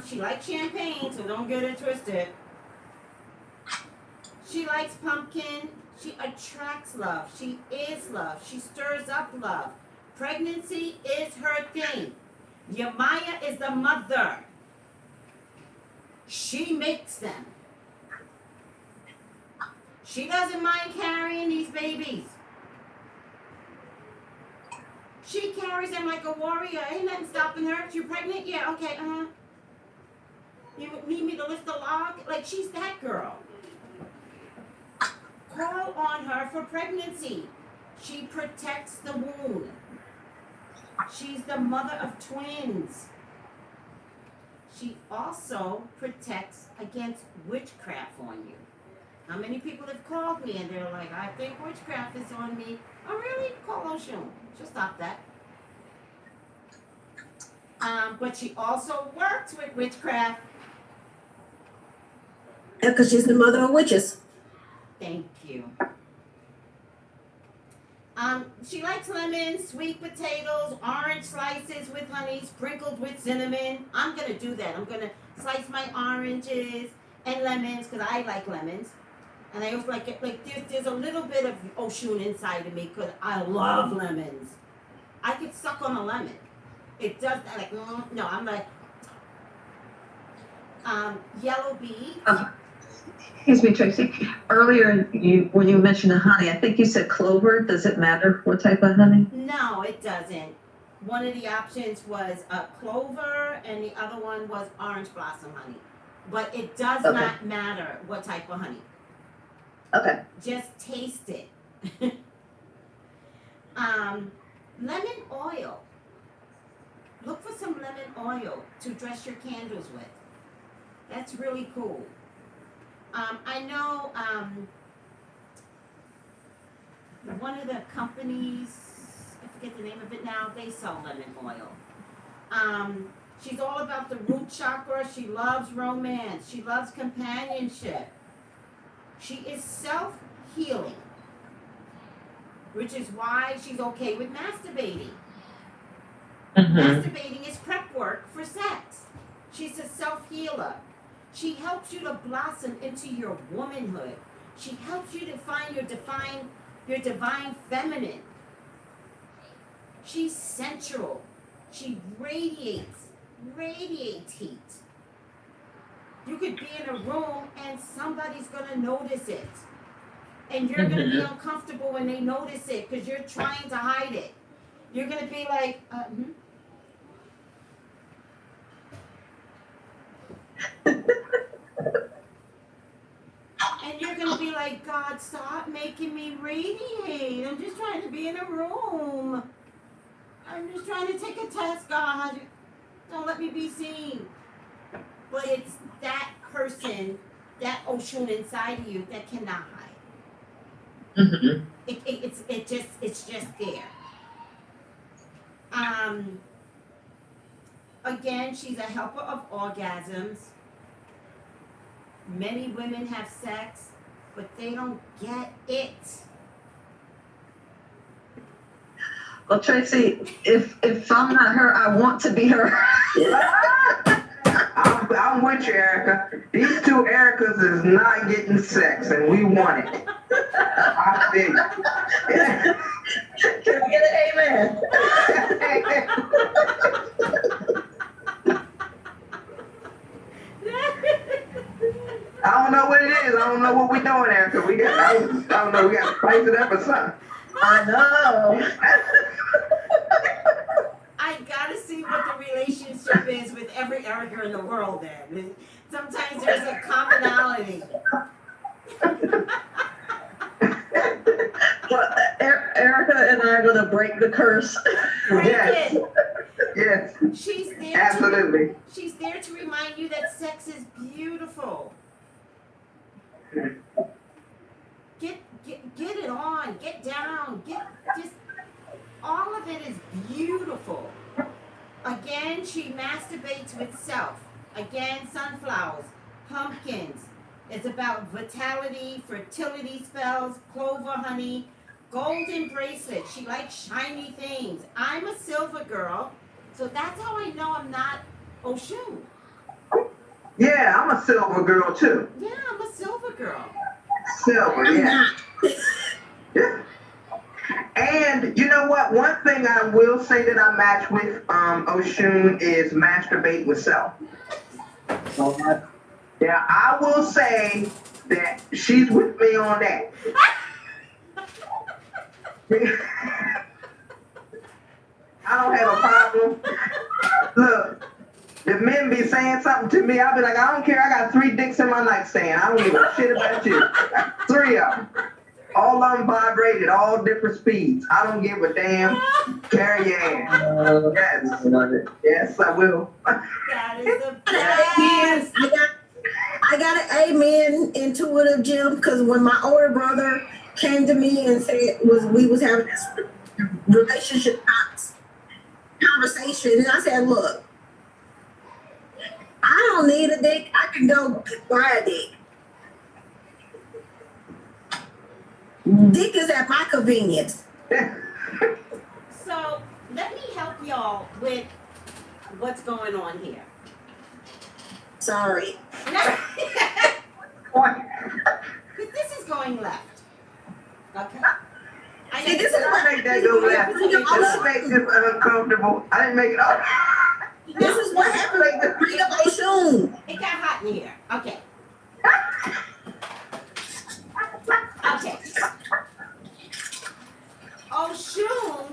She likes champagne, so don't get it twisted. She likes pumpkin. She attracts love. She is love. She stirs up love. Pregnancy is her thing. Yamaya is the mother. She makes them. She doesn't mind carrying these babies. She carries them like a warrior. Ain't nothing stopping her. You pregnant? Yeah, okay, You need me to lift the log? Like, she's that girl. Call on her for pregnancy. She protects the womb. She's the mother of twins. She also protects against witchcraft on you. How many people have called me and they're like, I think witchcraft is on me. Oh, really? Call OSHUN. She'll stop that. But she also works with witchcraft. Yeah, because she's the mother of witches. Thank you. She likes lemons, sweet potatoes, orange slices with honey, sprinkled with cinnamon. I'm gonna do that. I'm gonna slice my oranges and lemons because I like lemons, and I also like it. Like there's a little bit of OSHUN inside of me because I love lemons. I could suck on a lemon. It does like no. I'm like yellow beets. Excuse me, Tracy. Earlier, when you mentioned the honey, I think you said clover. Does it matter what type of honey? No, it doesn't. One of the options was clover, and the other one was orange blossom honey. But it does not matter what type of honey. Okay. Just taste it. Lemon oil. Look for some lemon oil to dress your candles with. That's really cool. I know one of the companies, I forget the name of it now, they sell lemon oil. She's all about the root chakra. She loves romance. She loves companionship. She is self-healing, which is why she's okay with masturbating. Masturbating is prep work for sex. She's a self-healer. She helps you to blossom into your womanhood. She helps you to find your divine feminine. She's sensual. She radiates heat. You could be in a room and somebody's gonna notice it. And you're gonna be uncomfortable when they notice it because you're trying to hide it. You're gonna be like, And you're going to be like, God, stop making me radiate. I'm just trying to be in a room. I'm just trying to take a test, God. Don't let me be seen. But it's that person, that OSHUN inside of you that cannot hide. It's just there. Again, she's a helper of orgasms. Many women have sex, but they don't get it. Well, Tracy, if I'm not her, I want to be her. I'm with you, Erica. These two Ericas is not getting sex, and we want it. I feel you. Can we get an amen? I don't know what it is. I don't know what we're doing, Erica. I don't know. We got to spice it up or something. I know. I gotta see what the relationship is with every Erica in the world then. Sometimes there's a commonality. Well, Erica and I are going to break the curse. Yes. Yes. She's there. Absolutely. She's there to remind you that sex is beautiful. Get it on. Get down. Just all of it is beautiful. Again, she masturbates with self. Again, sunflowers, pumpkins. It's about vitality, fertility spells, clover honey, golden bracelets. She likes shiny things. I'm a silver girl, so that's how I know I'm not OSHUN. Yeah, I'm a silver girl too. Yeah, I'm a silver girl. Silver, I'm yeah. not. Yeah. And you know what? One thing I will say that I match with OSHUN is masturbate with self. Yeah, I will say that she's with me on that. I don't have a problem. Look, if men be saying something to me, I'll be like, I don't care. I got 3 dicks in my nightstand. I don't give a shit about you. 3 of them. All of them vibrated, all different speeds. I don't give a damn. Carry your ass. Yes. Yes, I will. That is the Amen. best. I got an amen intuitive, Jim, because when my older brother came to me and said we was having this relationship conversation, and I said, look, I don't need a dick. I can go buy a dick. Dick is at my convenience. So let me help y'all with what's going on here. Sorry. Because this is going left. Okay. I See, this I didn't make that go left. This makes it uncomfortable. I didn't make it up. This is what happened with the Bring Up OSHUN. It got hot in here. Okay. Okay. OSHUN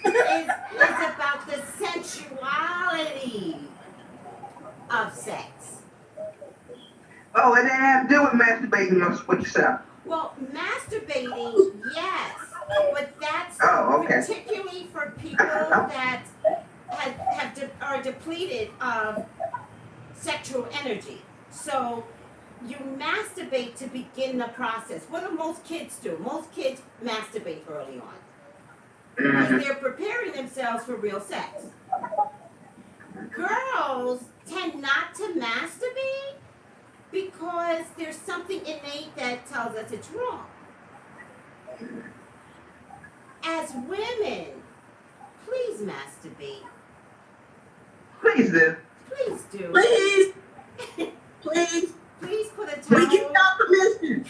is about the sensuality of sex. Oh, it didn't have to do with masturbating with yourself. Well, masturbating, yes, but that's Oh, okay. particularly for people that are depleted of sexual energy. So you masturbate to begin the process. What do most kids do? Most kids masturbate early on because they're preparing themselves for real sex. Girls tend not to masturbate because there's something innate that tells us it's wrong. As women, please masturbate. Please do. Please do. Please, please, Please put a we give towel. y'all permission.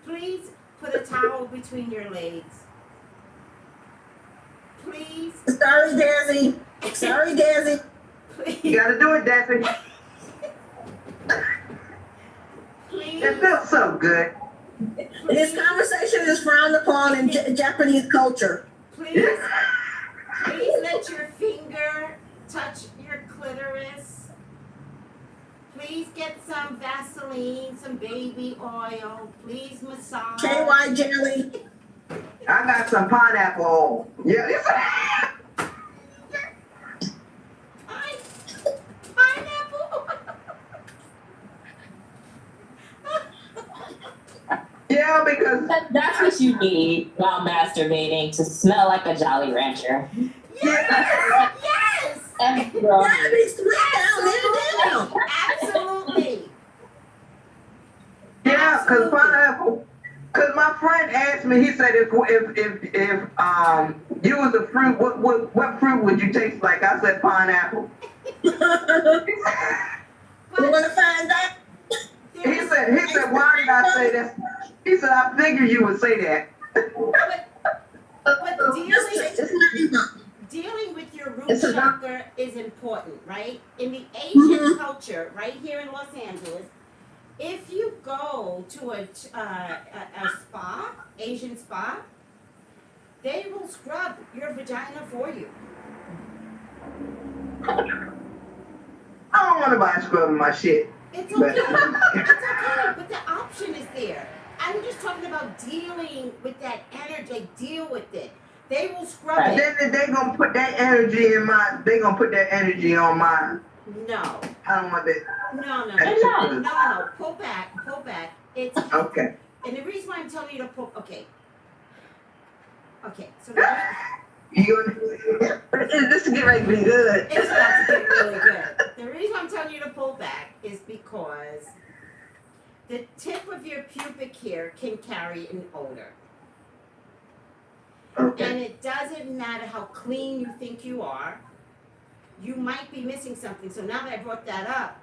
Please put a towel between your legs. Please. Sorry, Dazzy. Sorry, Dazzy. You Please. gotta do it, Daphne. Please. It feels so good. This conversation is frowned upon in Japanese culture. Please. Please let your finger touch your clitoris. Please get some Vaseline, some baby oil. Please massage. KY jelly. I got some pineapple oil. Yeah. Pineapple. Yeah, because That's what you need while masturbating, to smell like a Jolly Rancher. Yes. Yes. And girl, Gotta be sweet down there down. Absolutely. yeah, because pineapple. Because my friend asked me, he said, if you was a fruit, what fruit would you taste like? I said pineapple. You want to find out? He said, why did I say that? He said, I figured you would say that. But It's not enough. dealing with your root It's a- chakra is important, right? In the Asian culture, right here in Los Angeles, if you go to a spa, Asian spa, they will scrub your vagina for you. I don't want to buy scrubbing my shit. It's okay. It's okay, but the option is there. I'm just talking about dealing with that energy. Like, deal with it. They will scrub And it. then they gonna put that energy in my. They gonna put that energy on mine. No. I don't want that. No. Pull back. It's Okay. and the reason why I'm telling you to pull. Okay. So This is getting ready to be good. it's about to get really good. The reason I'm telling you to pull back is because the tip of your pubic hair can carry an odor. Okay. And it doesn't matter how clean you think you are, you might be missing something. So now that I brought that up,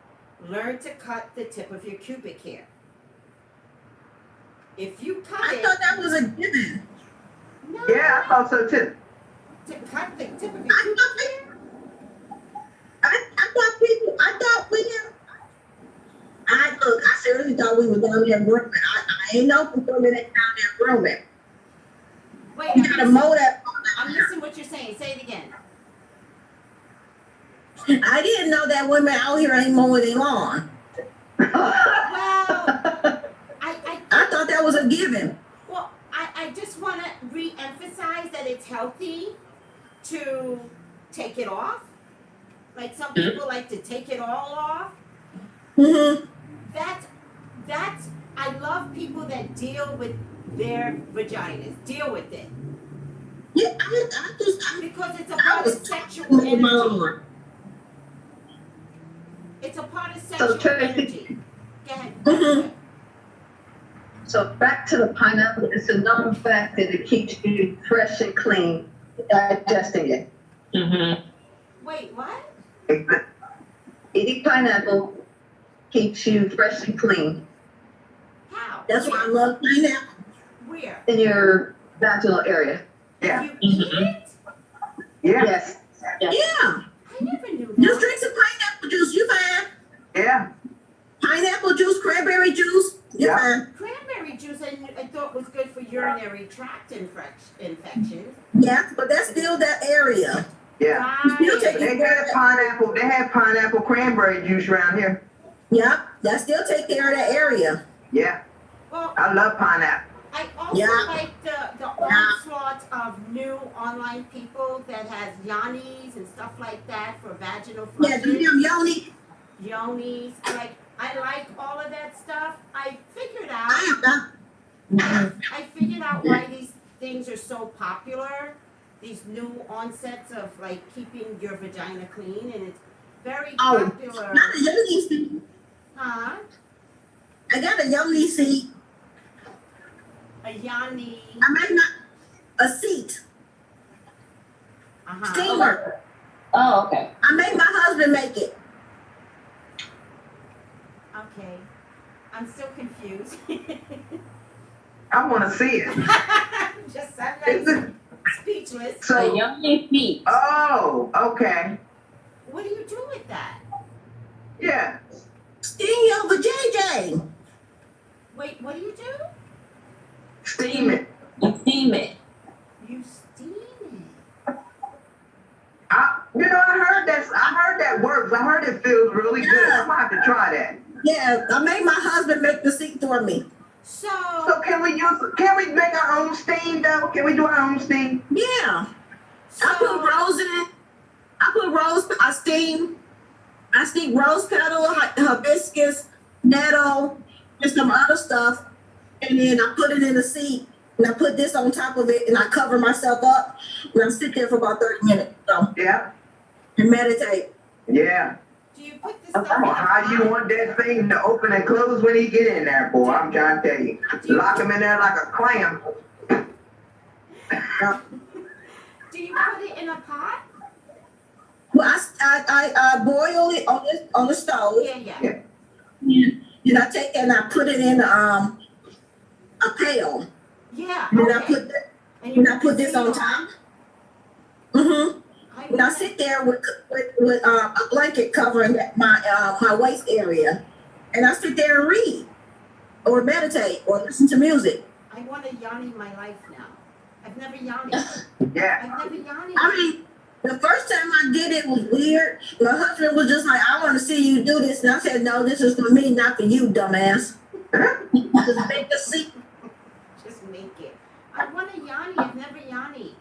learn to cut the tip of your pubic hair. If you cut I it, thought that was a given. no. Yeah, I thought so too. To cut the tip of I your tooth thought, hair. I thought we had, I seriously thought we were down there grooming. I ain't know for sure that down there grooming. Wait, You gotta mow that. I'm missing what you're saying. Say it again. I didn't know that women out here ain't mowing their lawn. Well, I I thought that was a given. Well, I just want to re-emphasize that it's healthy to take it off. Like some people like to take it all off. Mm-hmm. That's I love people that deal with their vaginas. Deal with it. Yeah, I Because it's a part of sexual energy. It's a part of sexual Tracy- energy. Go ahead. Mhm. So back to the pineapple, it's a known fact that it keeps you fresh and clean, digesting it. Wait, what? Eating pineapple keeps you fresh and clean How? That's why I love pineapple. Where? in your vaginal area. Yeah, You eat it? yeah, Yes. Yeah. I never knew Just that. drink some pineapple juice, you fine. yeah. Pineapple juice, cranberry juice, you Yeah. fine. Cranberry juice I thought was good for urinary tract infections. Yeah, but that's still that area. Yeah. You Right. take They it have pineapple. They have pineapple cranberry juice around here. Yeah, that still take care of that area. Yeah, Well, I love pineapple. I also Yeah. like the onslaught of new online people that has yonis and stuff like that for vaginal Yeah, do flushes. them yoni. Yonis. I like all of that stuff. I figured out I am I figured out why these things are so popular. These new onsets of like keeping your vagina clean, and it's very Oh, popular. not a yoni seed. Huh? I got a yoni seed. A yoni. I made my a seat. Uh-huh. Steamer. Oh, okay. I made my husband make it. Okay. I'm still confused. I want to see it. Just I'm Is like it? speechless. A So, yoni feet. oh, okay. What do you do with that? Yeah. Steam your vajayjay. Wait, what do you do? Steam it. You steam it. You steam it. I heard that works. I heard it feels really good. I'm gonna have to try that. Yeah, I made my husband make the seat for me. So So can we make our own steam though? Can we do our own steam? Yeah. I put rose in it. I steam rose petal, hibiscus, nettle, and some other stuff. And then I put it in the seat. And I put this on top of it and I cover myself up. And I sit there for about 30 minutes. So, Yeah. and meditate. Yeah. do you put the stuff in Well, a how you pot? want that thing to open and close when he get in there, boy? I'm trying to tell you. Lock him in there like a clam. Do you put it in a pot? Well, I boil it on the stove. Yeah. Then I take it and I put it in a pail. Yeah. And then I Okay. and I put this on top. Mm-hmm. And I sit there with a blanket covering my waist area, and I sit there and read, or meditate, or listen to music. I want to yanni my life now. I've never yanni. Yeah. I've never yanni. I mean, the first time I did it was weird. My husband was just like, "I want to see you do this," and I said, "No, this is for me, not for you, dumbass." Just make a seat. Just make it. I want to yanni. I've never yanni.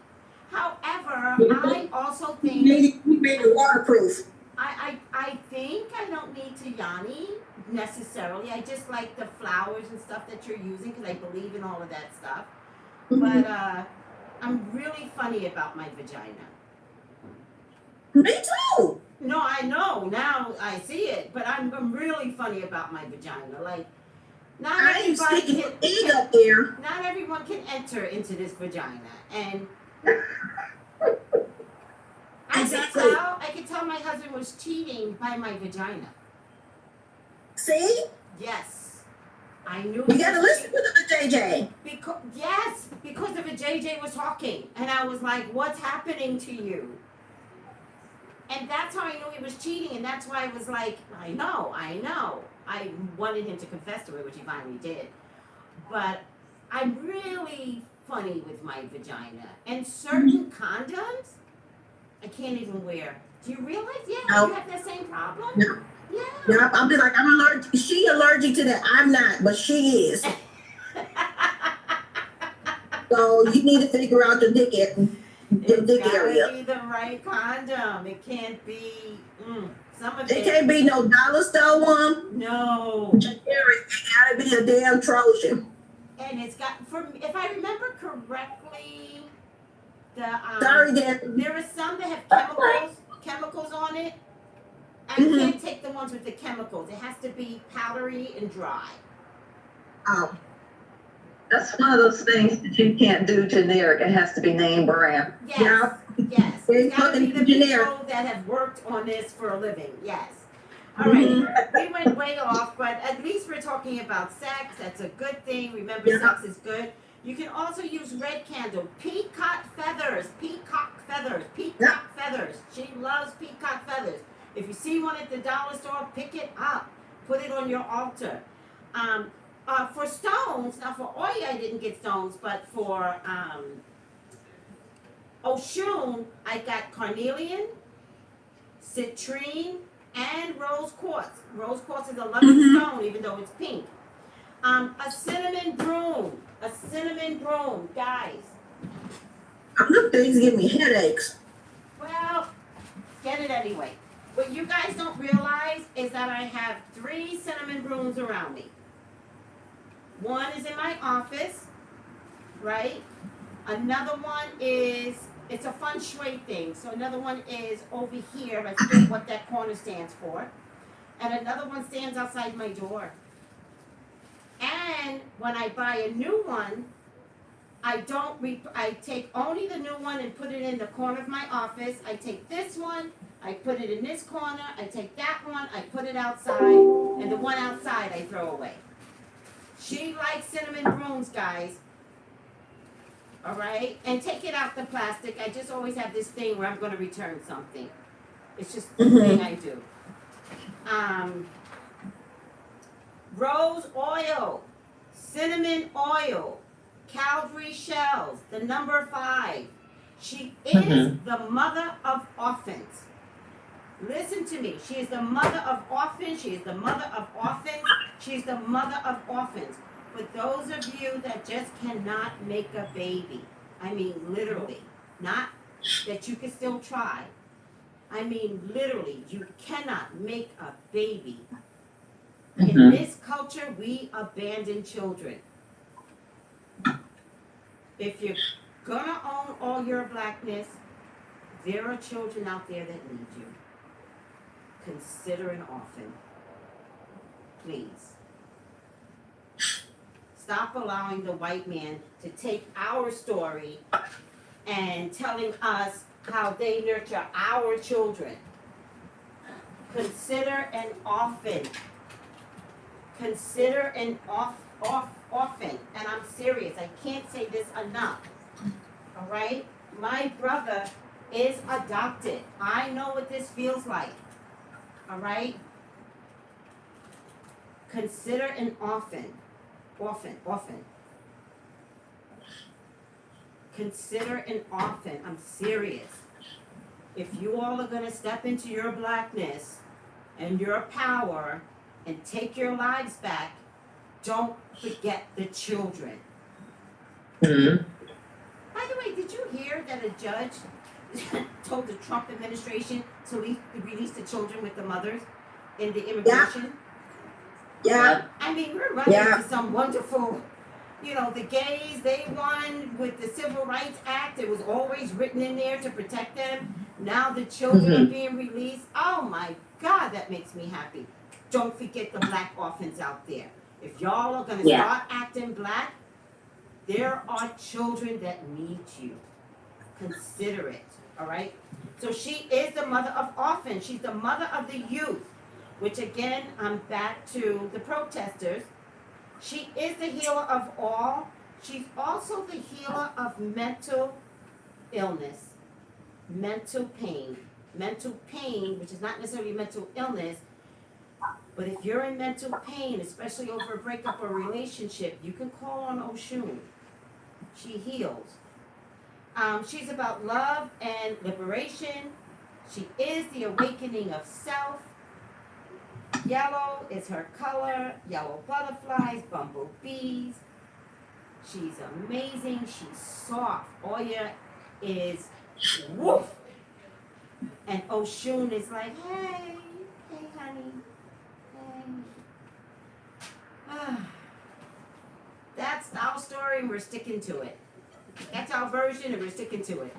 However, I also We think made it waterproof. I think I don't need to yanni necessarily. I just like the flowers and stuff that you're using because I believe in all of that stuff. But I'm really funny about my vagina. Me too. No, I know now. I see it, but I'm really funny about my vagina. Like, not I ain't everybody sticking can. your egg up there. Not everyone can enter into this vagina, and Exactly. I could tell my husband was cheating by my vagina. See? Yes. I knew. You gotta listen to the JJ. Because of a JJ was talking, and I was like, "What's happening to you?" And that's how I knew he was cheating, and that's why I was like, "I know." I wanted him to confess to it, which he finally did. But I'm really funny with my vagina, and certain condoms I can't even wear. Do you realize? Yeah, No. you have that same problem. No. Yeah. Yeah, I'll be like, I'm allergic. She allergic to that. I'm not, but she is. So you need to figure out the dick area. It's gotta be the right condom. It can't be some of It it. can't be no dollar store one. No. Generic. It gotta be a damn Trojan. And it's got, if I remember correctly, Sorry, Dan. there are some that have chemicals on it. I can't take the ones with the chemicals. It has to be powdery and dry. Oh. That's one of those things that you can't do generic. It has to be name brand. Yes. Yeah. Yes. It's It's gotta be the generic. people that have worked on this for a living. Yes. All right. We went way off, but at least we're talking about sex. That's a good thing. Remember, Yeah. sex is good. You can also use red candle, peacock feathers. She loves peacock feathers. If you see one at the dollar store, pick it up. Put it on your altar. For stones, now for OYA I didn't get stones, but for OSHUN I got carnelian, citrine, and rose quartz. Rose quartz is a lovely stone, even though it's pink. A cinnamon broom, guys. Them things give me headaches. Well, get it anyway. What you guys don't realize is that I have 3 cinnamon brooms around me. One is in my office, right? Another one is, it's a feng shui thing. So another one is over here. I forget what that corner stands for. And another one stands outside my door. And when I buy a new one, I take only the new one and put it in the corner of my office. I take this one, I put it in this corner, I take that one, I put it outside, and the one outside I throw away. She likes cinnamon brooms, guys. All right? And take it out the plastic. I just always have this thing where I'm going to return something. It's just the thing I do. Rose oil, cinnamon oil, Calvary shells, the number 5. She is the mother of orphans. Listen to me. She is the mother of orphans. She is the mother of orphans. She is the mother of orphans. For those of you that just cannot make a baby, I mean literally, not that you can still try. I mean literally, you cannot make a baby. In this culture, we abandon children. If you're gonna own all your blackness, there are children out there that need you. Consider an orphan. Please. Stop allowing the white man to take our story and telling us how they nurture our children. Consider an orphan. Consider an orphan. And I'm serious. I can't say this enough. All right? My brother is adopted. I know what this feels like. All right? Consider an orphan. Orphan. Consider an orphan. I'm serious. If you all are going to step into your blackness and your power and take your lives back, don't forget the children. By the way, did you hear that a judge told the Trump administration to release the children with the mothers in the immigration? Yeah. I mean, we're running into some wonderful, the gays, they won with the Civil Rights Act. It was always written in there to protect them. Now the children are being released. Oh my God, that makes me happy. Don't forget the black orphans out there. If y'all are going to start acting black, there are children that need you. Consider it, all right? So she is the mother of orphans. She's the mother of the youth, which again, I'm back to the protesters. She is the healer of all. She's also the healer of mental illness, mental pain. Mental pain, which is not necessarily mental illness, but if you're in mental pain, especially over a breakup or relationship, you can call on OSHUN. She heals. She's about love and liberation. She is the awakening of self. Yellow is her color. Yellow butterflies, bumblebees. She's amazing. She's soft. OYA is woof. And OSHUN is like, hey, honey. Hey. That's our story and we're sticking to it. That's our version and we're sticking to it.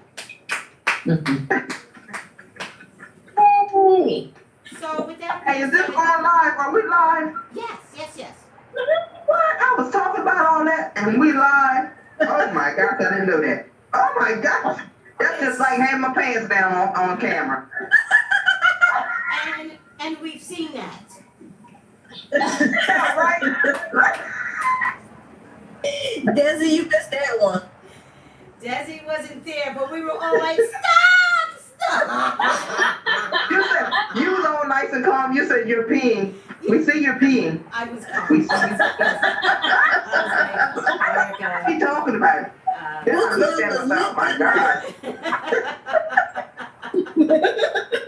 Hey. So with that Hey, is this going live? Are we live? Yes. What? I was talking about all that and we live? Oh my gosh, I didn't know that. Oh my gosh. That's just like having my pants down on camera. And we've seen that. Yeah, right? Desi, you missed that one. Desi wasn't there, but we were all like, stop! You said, you was all nice and calm. You said you're peeing. We see you're peeing. I was calm. We see I was like, What are you talking about? Then I looked at him, oh my God.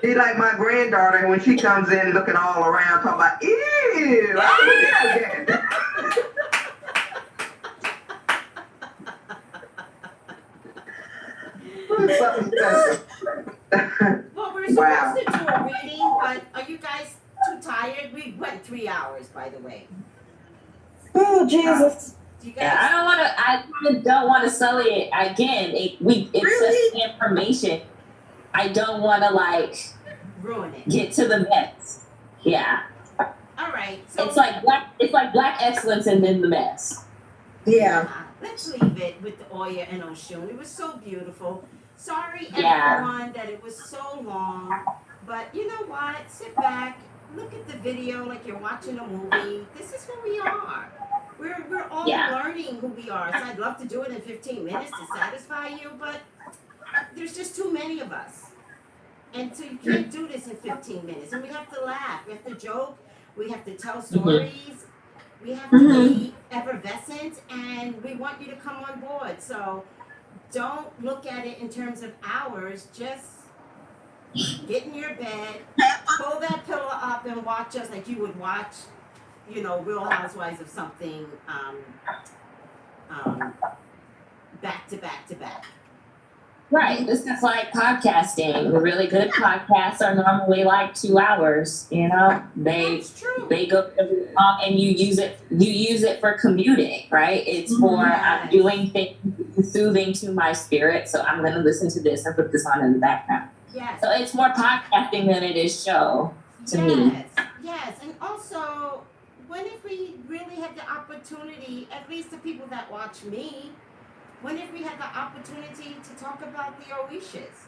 She like my granddaughter when she comes in looking all around talking about, ew, I don't well, we're supposed to do a reading, but are you guys too tired? We went 3 hours, by the way. Oh, Jesus. Do you guys? Yeah, I don't want to sully it again. It's just information. I don't want to like Ruin it. get to the mess. Yeah, All right. So it's like black excellence and then the mess. Yeah. let's leave it with the OYA and OSHUN. It was so beautiful. Sorry, Yeah. everyone, that it was so long. But you know what? Sit back, look at the video like you're watching a movie. This is who we are. We're all learning who we are. So I'd love to do it in 15 minutes to satisfy you, but there's just too many of us. And so you can't do this in 15 minutes. And we have to laugh, we have to joke, we have to tell stories, we have to be effervescent, and we want you to come on board. So don't look at it in terms of hours, just get in your bed, pull that pillow up and watch us like you would watch, you know, Real Housewives of something, back to back to back. Right. This is like podcasting. The really good podcasts are normally like 2 hours. You know, That's true. they go really long, and you use it for commuting. Right. It's for I'm doing things soothing to my spirit, so I'm going to listen to this and put this on in the background. Yes. So it's more podcasting than it is show to me. Yes, and also, when if we really had the opportunity, at least the people that watch me, when if we had the opportunity to talk about the Orishas?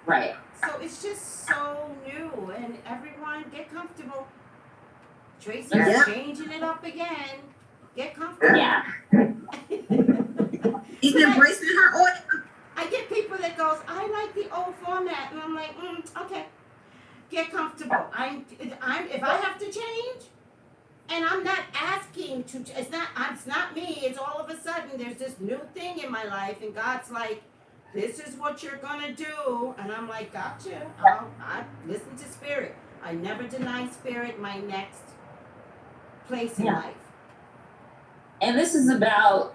Right. So it's just so new, and everyone get comfortable. Tracy's changing it up again. Get comfortable. Yeah. He's embracing her oil. I get people that goes, I like the old format, and I'm like, okay, get comfortable. I'm if I have to change, and I'm not asking to, it's not me. It's all of a sudden there's this new thing in my life, and God's like, this is what you're gonna do, and I'm like, gotcha. I listen to spirit. I never deny spirit my next place in life. And this isn't about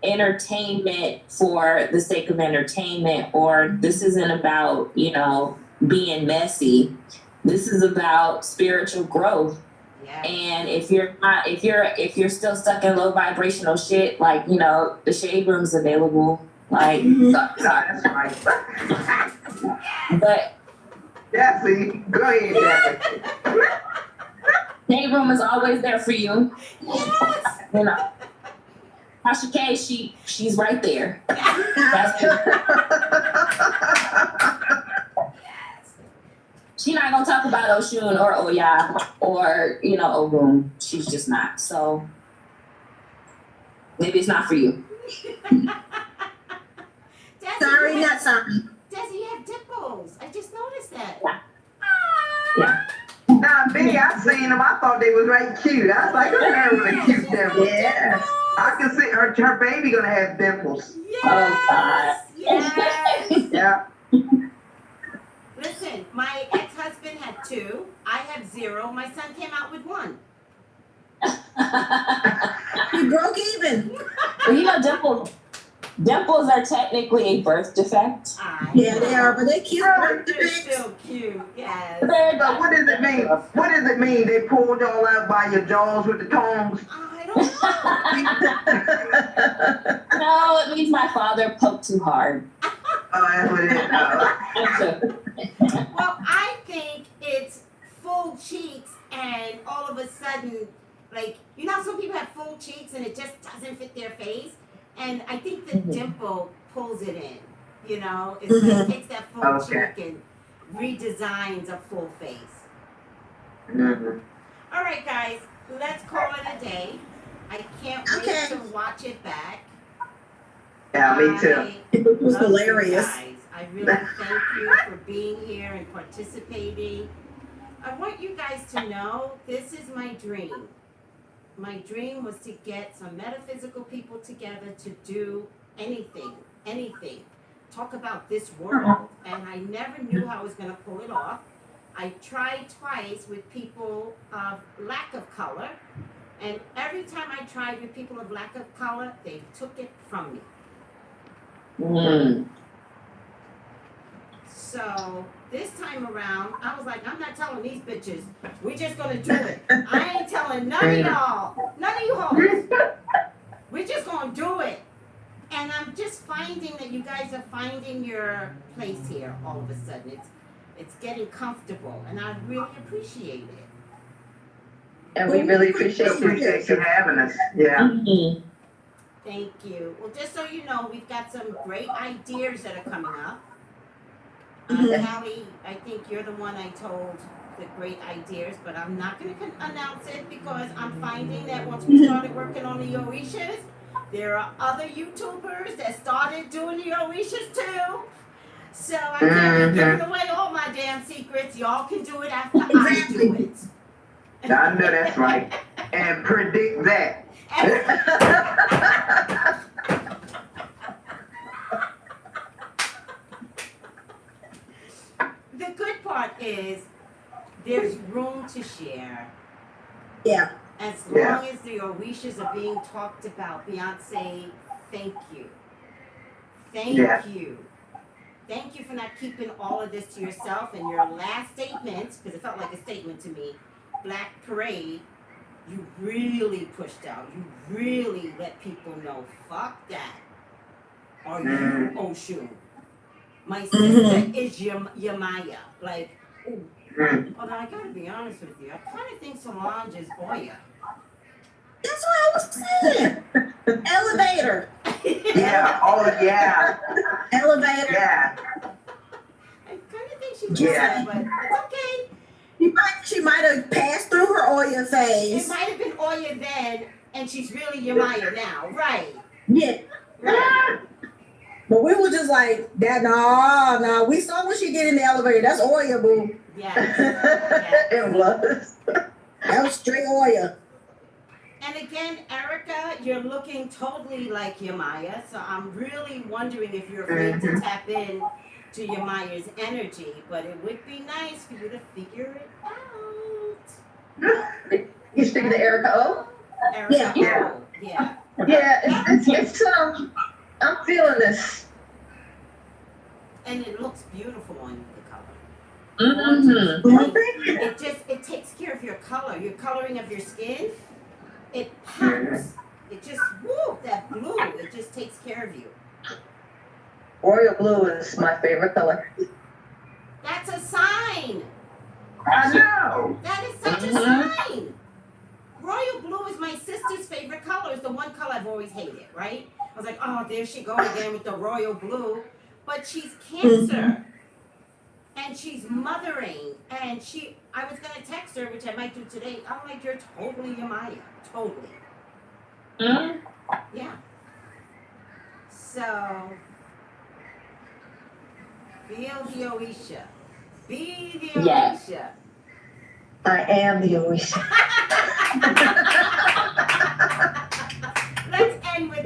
entertainment for the sake of entertainment, or this isn't about, you know, being messy. This is about spiritual growth. Yeah. And if you're still stuck in low vibrational shit, like, you know, the shade room's available. Like, That's right. but Yeah, see, go ahead, Jackie. shade room is always there for you. Yes. You know, Tasha K, she's right there. That's she She's not gonna talk about OSHUN or OYA or, you know, OWOON. She's just not. So maybe it's not for you. Sorry, not sorry. Desi, you have dimples. I just noticed that. Yeah. Ah. Yeah. Now, me, I seen them. I thought they was right cute. I was like, her hair really cute dimples. Yeah. I can see her baby gonna have dimples. Yes. Yes. Yeah. Listen, my ex-husband had 2. I have 0. My son came out with 1. We broke even. Well, you know, dimples are technically a birth defect. Yeah, they are, but they cute. They're still cute. Yes. So what does it mean? What does it mean? They pulled y'all out by your jaws with the tongs? I don't know. No, it means my father poked too hard. Oh, that's what it is. Well, I think it's full cheeks and all of a sudden, like, you know, some people have full cheeks and it just doesn't fit their face. And I think the dimple pulls it in, you know? It's like, it takes that full cheek and redesigns a full face. All right, guys, let's call it a day. I can't wait to watch it back. Yeah, me too. It was Love you hilarious. guys. I really thank you for being here and participating. I want you guys to know this is my dream. My dream was to get some metaphysical people together to do anything, talk about this world. And I never knew how I was going to pull it off. I tried twice with people of lack of color. And every time I tried with people of lack of color, they took it from me. So this time around, I was like, I'm not telling these bitches. We just gonna do it. I ain't telling none of y'all, none of you hoes. We're just gonna do it. And I'm just finding that you guys are finding your place here all of a sudden. It's getting comfortable, and I really appreciate it. And we really appreciate you having us. Yeah. Thank you. Well, just so you know, we've got some great ideas that are coming up. Callie, I think you're the one I told the great ideas, but I'm not going to announce it because I'm finding that once we started working on the Oishas, there are other YouTubers that started doing the Oishas too. So I can't be giving away all my damn secrets. Y'all can do it after I do it. I know that's right. And predict that. The good part is there's room to share. Yeah. As long as the Orishas are being talked about, Beyonce, thank you. Thank you. Thank you for not keeping all of this to yourself. And your last statement, because it felt like a statement to me, Black Parade, you really pushed out. You really let people know, fuck that. Are you OSHUN? My sister is Yamaya. Like, ooh. Although I gotta be honest with you, I kind of think Solange is OYA. That's what I was saying. Elevator. Yeah. Oh, yeah. Elevator. Yeah. I kind of think she's OYA, but it's okay. She might have passed through her Oya It phase. might have been OYA then, and she's really Yamaya now. Right. Yeah. Right. But we were just like, that, nah. We saw what she did in the elevator. That's Oya, boo. Yes. It was. That was straight Oya. And again, Erica, you're looking totally like Yamaya, so I'm really wondering if you're afraid to tap in to Yamaya's energy, but it would be nice for you to figure it out. You speaking to Erica O? Erica, Yeah. Yeah. Yeah, it's I'm feeling this. And it looks beautiful on you, the color. Mm-hmm. It takes care of your color, your coloring of your skin. It pops. It just, woo, that blue, it just takes care of you. Royal blue is my favorite color. That's a sign. I know. That is such a sign. Royal blue is my sister's favorite color. It's the one color I've always hated, right? I was like, oh, there she go again with the royal blue. But she's Cancer. and she's mothering, and I was gonna text her, which I might do today. I'm like, you're totally Yamaya, totally. Mm? Yeah. So, feel the Oisha. Be the Oisha. Yes. I am the OSHUN. Let's end with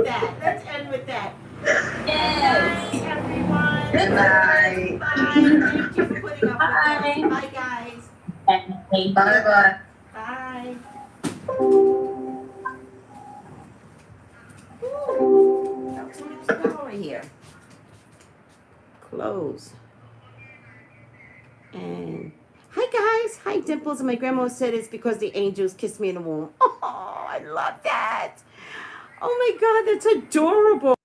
that. Yes. Bye, everyone. Good night. Bye. Thank you for putting up with us. Bye. Bye, guys. Bye-bye. Bye. Ooh, that was almost an hour here. Close. And hi guys, hi Dimples. And my grandma said it's because the angels kissed me in the womb. Oh, I love that. Oh my God, that's adorable.